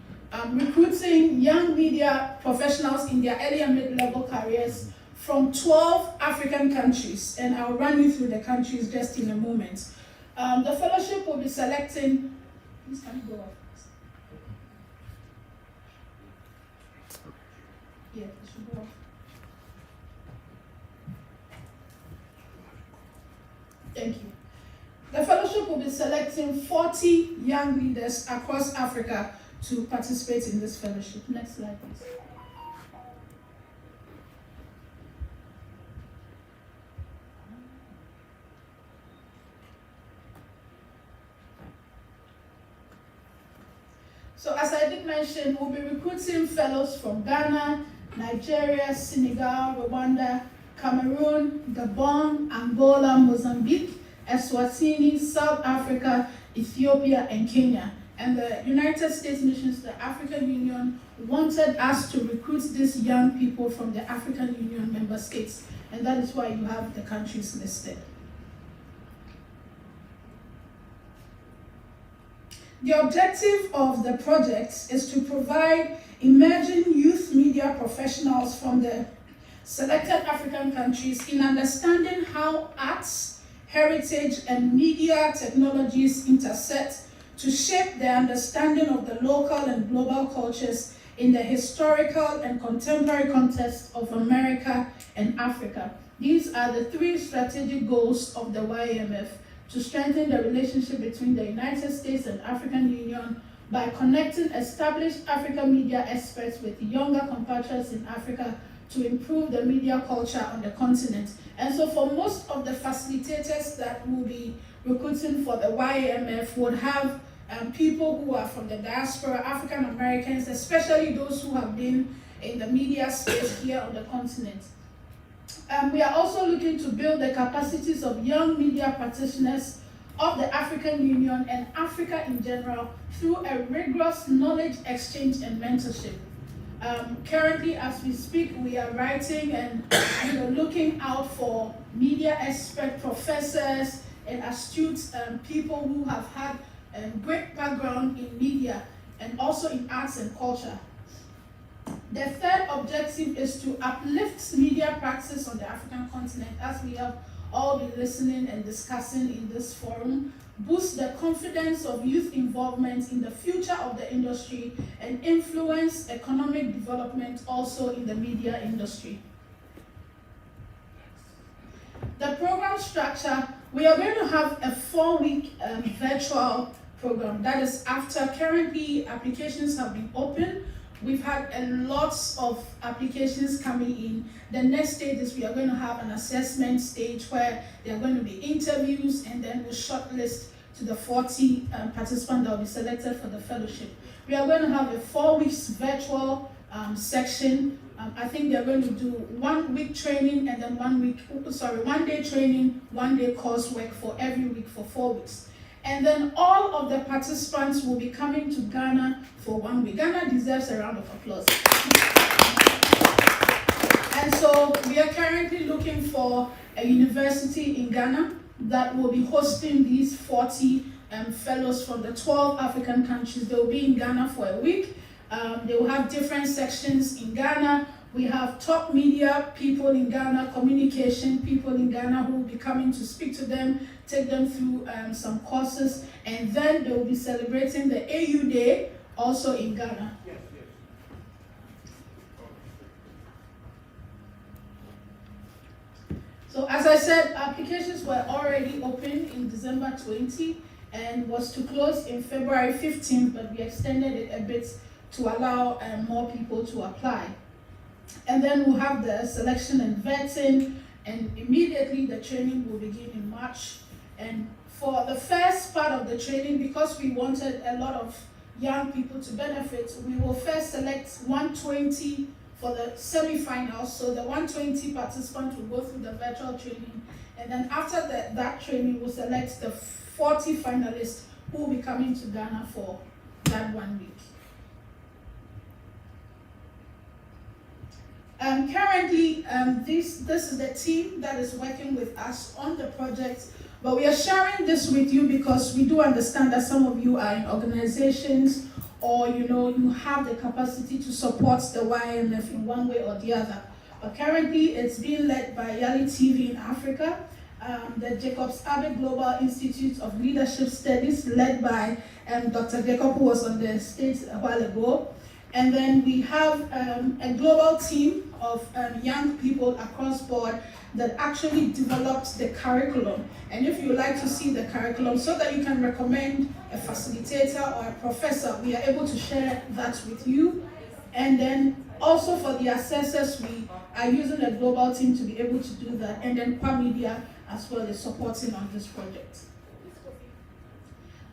recruiting young media professionals in their early and mid-level careers from 12 African countries, and I'll run you through the countries just in a moment. The fellowship will be selecting, please can you go off? Yeah, it should go off. Thank you. The fellowship will be selecting 40 young leaders across Africa to participate in this fellowship. Next slide, please. So as I did mention, we'll be recruiting fellows from Ghana, Nigeria, Senegal, Rwanda, Cameroon, Gabon, Angola, Mozambique, Eswatini, South Africa, Ethiopia, and Kenya. And the United States Mission to the African Union wanted us to recruit these young people from the African Union member states. And that is why you have the countries listed. The objective of the project is to provide emerging youth media professionals from the selected African countries in understanding how arts, heritage, and media technologies intersect to shape their understanding of the local and global cultures in the historical and contemporary context of America and Africa. These are the three strategic goals of the YAMF: to strengthen the relationship between the United States and African Union by connecting established African media experts with younger compatriots in Africa to improve the media culture on the continent. And so for most of the facilitators that will be recruiting for the YAMF would have people who are from the diaspora, African Americans, especially those who have been in the media space here on the continent. We are also looking to build the capacities of young media practitioners of the African Union and Africa in general through a rigorous knowledge exchange and mentorship. Currently, as we speak, we are writing and looking out for media expert professors and astute people who have had a great background in media and also in arts and culture. The third objective is to uplift media practice on the African continent, as we have all been listening and discussing in this forum, boost the confidence of youth involvement in the future of the industry, and influence economic development also in the media industry. The program structure, we are going to have a 4-week virtual program. That is after currently applications have been opened. We've had a lot of applications coming in. The next stage is we are going to have an assessment stage where there are going to be interviews, and then we'll shortlist to the 40 participants that will be selected for the fellowship. We are going to have a 4 weeks virtual section. I think they're going to do 1 week training and then 1 day training, 1 day coursework for every week for 4 weeks. And then all of the participants will be coming to Ghana for 1 week. Ghana deserves a round of applause. And so we are currently looking for a university in Ghana that will be hosting these 40 fellows from the 12 African countries. They will be in Ghana for a week. They will have different sections in Ghana. We have top media people in Ghana, communication people in Ghana who will be coming to speak to them, take them through some courses, and then they will be celebrating the AU Day also in Ghana. So as I said, applications were already open in December 20 and was to close in February 15, but we extended it a bit to allow more people to apply. And then we'll have the selection and vetting, and immediately the training will begin in March. And for the first part of the training, because we wanted a lot of young people to benefit, we will first select 120 for the semi-finals. So the 120 participants will go through the virtual training. And then after that training, we'll select the 40 finalists who will be coming to Ghana for that 1 week. Currently, this is the team that is working with us on the project, but we are sharing this with you because we do understand that some of you are in organizations, or you have the capacity to support the YMF in one way or the other. But currently, it's being led by Yali TV in Africa, the Jacobs Abbey Global Institute of Leadership Studies, led by Dr. Jacob, who was on the stage a while ago. And then we have a global team of young people across board that actually developed the curriculum. And if you would like to see the curriculum so that you can recommend a facilitator or a professor, we are able to share that with you. And then also for the assessors, we are using a global team to be able to do that. And then Qua Media as well is supporting on this project.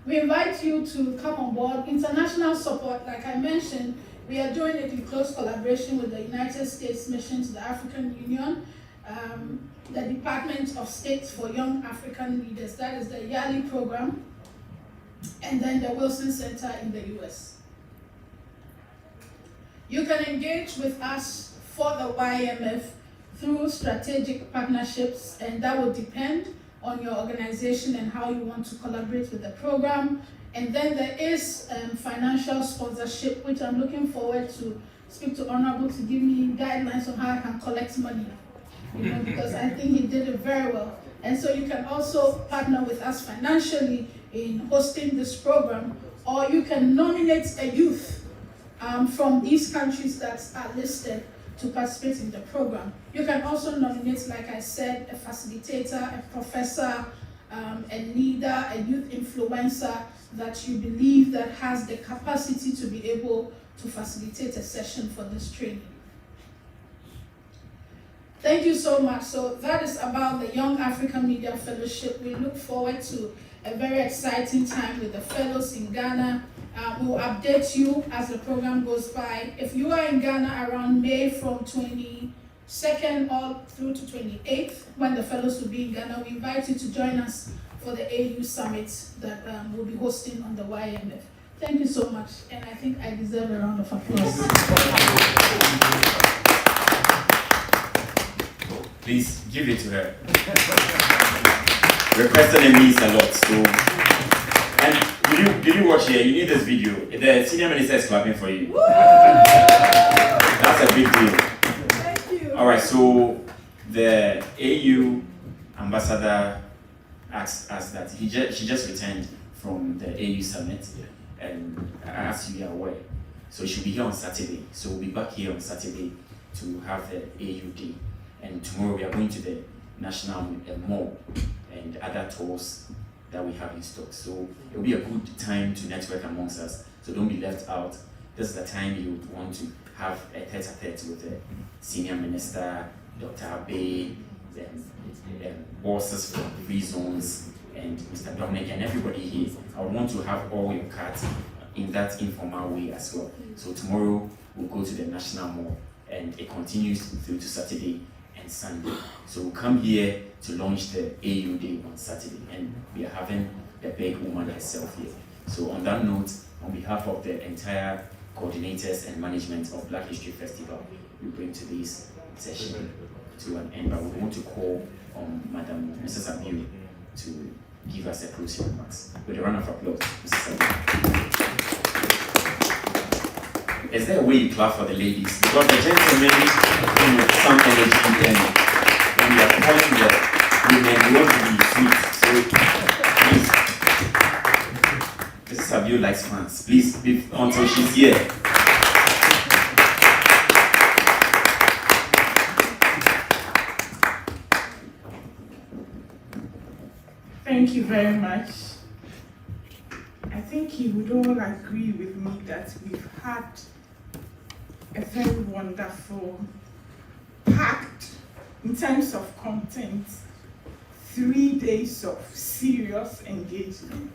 We invite you to come on board. International support, like I mentioned, we are doing it in close collaboration with the United States Mission to the African Union, the Department of State for Young African Leaders, that is the YALI program, and then the Wilson Center in the US. You can engage with us for the YMF through strategic partnerships, and that will depend on your organization and how you want to collaborate with the program. And then there is financial sponsorship, which I'm looking forward to speak to Honorable to give me guidelines on how I can collect money, because I think he did it very well. And so you can also partner with us financially in hosting this program, or you can nominate a youth from these countries that are listed to participate in the program. You can also nominate, like I said, a facilitator, a professor, a leader, a youth influencer that you believe that has the capacity to be able to facilitate a session for this training. Thank you so much. So that is about the Young African Media Fellowship. We look forward to a very exciting time with the fellows in Ghana. We will update you as the program goes by. If you are in Ghana around May from 22nd all through to 28th, when the fellows will be in Ghana, we invite you to join us for the AU Summit that we'll be hosting on the YMF. Thank you so much, and I think I deserve a round of applause. Please give it to her. Requested it means a lot. So, and did you watch here? You need this video. The senior minister is clapping for you. That's a big deal. Thank you. All right. So the AU ambassador asked us that she just returned from the AU summit, and as you are aware, so she'll be here on Saturday. So we'll be back here on Saturday to have the AU Day, and tomorrow we are going to the National Mall and other tours that we have in stock. So it will be a good time to network amongst us. So don't be left out. This is the time you would want to have a tete-a-tete with the senior minister, Dr. Abe, bosses from free zones, and Mr. Dominic and everybody here. I would want to have all your cards in that informal way as well. So tomorrow we'll go to the National Mall, and it continues through to Saturday and Sunday. So we'll come here to launch the AU Day on Saturday, and we are having the big woman herself here. So on that note, on behalf of the entire coordinators and management of Black History Festival, we bring today's session to an end, but we want to call on Madam Mrs. Abiu to give us a closing remarks. With a round of applause, Mrs. Abiu. Is there a way you clap for the ladies? Because the gentlemen, some energy, and when we are calling the women, we want to be sweet. So please, Mrs. Abiu likes fans. Please, until she's here. Thank you very much. I think you would all agree with me that we've had a very wonderful in terms of content, 3 days of serious engagement.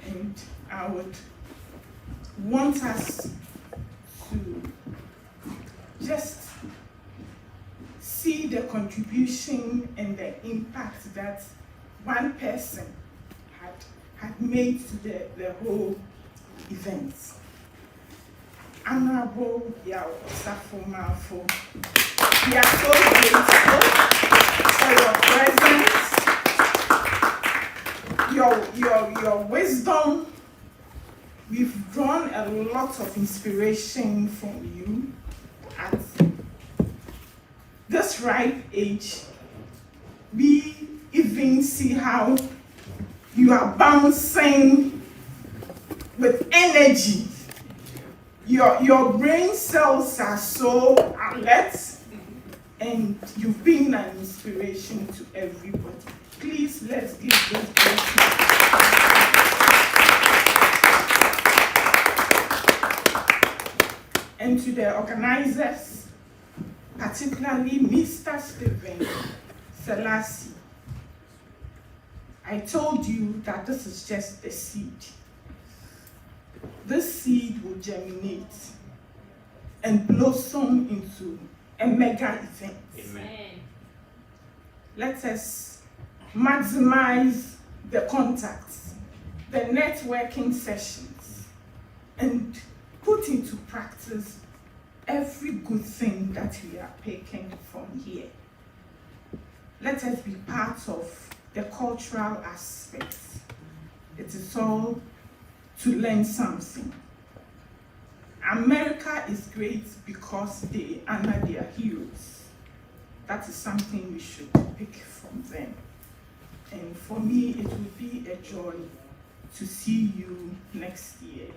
And I would want us to just see the contribution and the impact that one person had made to the whole event. Honorable Yao Safo-Malfo, we are so grateful for your presence, your wisdom. We've drawn a lot of inspiration from you at this ripe age. We even see how you are bouncing with energy. Your brain cells are so alert, and you've been an inspiration to everybody. Please, let's give this blessing. And to the organizers, particularly Mr. Stephen Selassie, I told you that this is just a seed. This seed will germinate and blossom into a mega event. Amen. Let us maximize the contacts, the networking sessions, and put into practice every good thing that we are picking from here. Let us be part of the cultural aspects. It is all to learn something. America is great because they honor their heroes. That is something we should pick from them. And for me, it would be a joy to see you next year.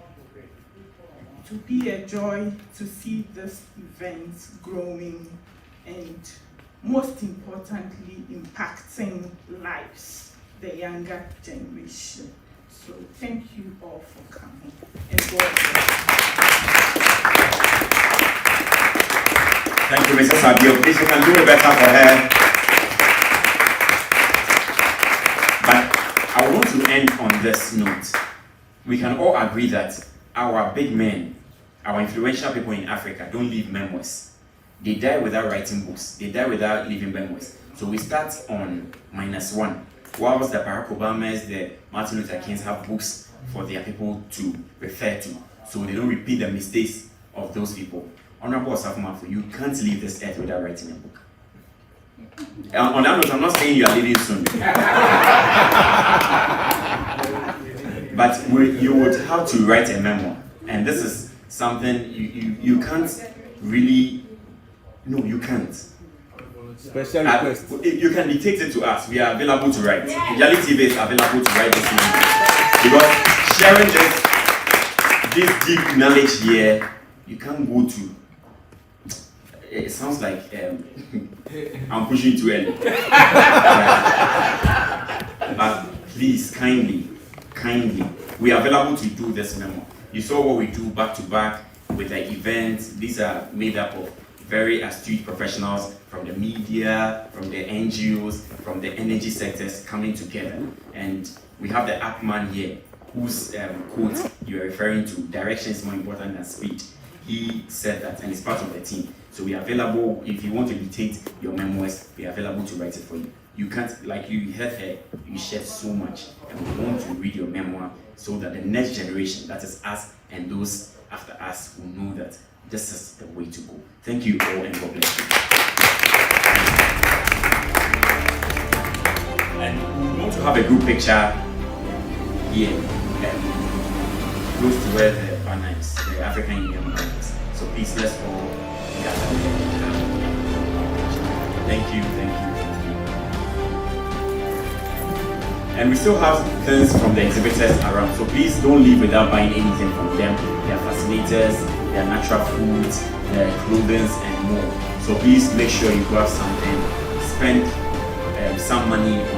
It would be a joy to see this event growing and, most importantly, impacting lives, the younger generation. So thank you all for coming. And God bless. Thank you, Mrs. Sabio. Please, you can do it better for her. But I want to end on this note. We can all agree that our big men, our influential people in Africa, don't leave memoirs. They die without writing books. They die without leaving memoirs. So we start on -1. Whilst the Barack Obamas, the Martin Luther Kings have books for their people to refer to, so they don't repeat the mistakes of those people. Honorable Safo-Malfo, you can't leave this earth without writing a book. On that note, I'm not saying you are leaving soon. But you would have to write a memoir. And this is something you can't really, no, you can't. Special request. You can dictate it to us. We are available to write. Reality TV is available to write this memoir. Because sharing this deep knowledge here, you can't go to. It sounds like I'm pushing too early. But please, kindly, we are available to do this memo. You saw what we do back to back with the events. These are made up of very astute professionals from the media, from the NGOs, from the energy sectors coming together. And we have the Upman here, whose quote you are referring to, direction is more important than speed. He said that, and he's part of the team. So we are available. If you want to dictate your memoirs, we are available to write it for you. You can't, like you heard her, you shared so much, and we want to read your memoir so that the next generation, that is us and those after us, will know that this is the way to go. Thank you all, and God bless you. And we want to have a group picture here, close to where the banner is, the African Union banner is. So please, let's all gather. Thank you. And we still have things from the exhibitors around, so please don't leave without buying anything from them. Their fascinators, their natural foods, their clothing, and more. So please make sure you grab something, spend some money on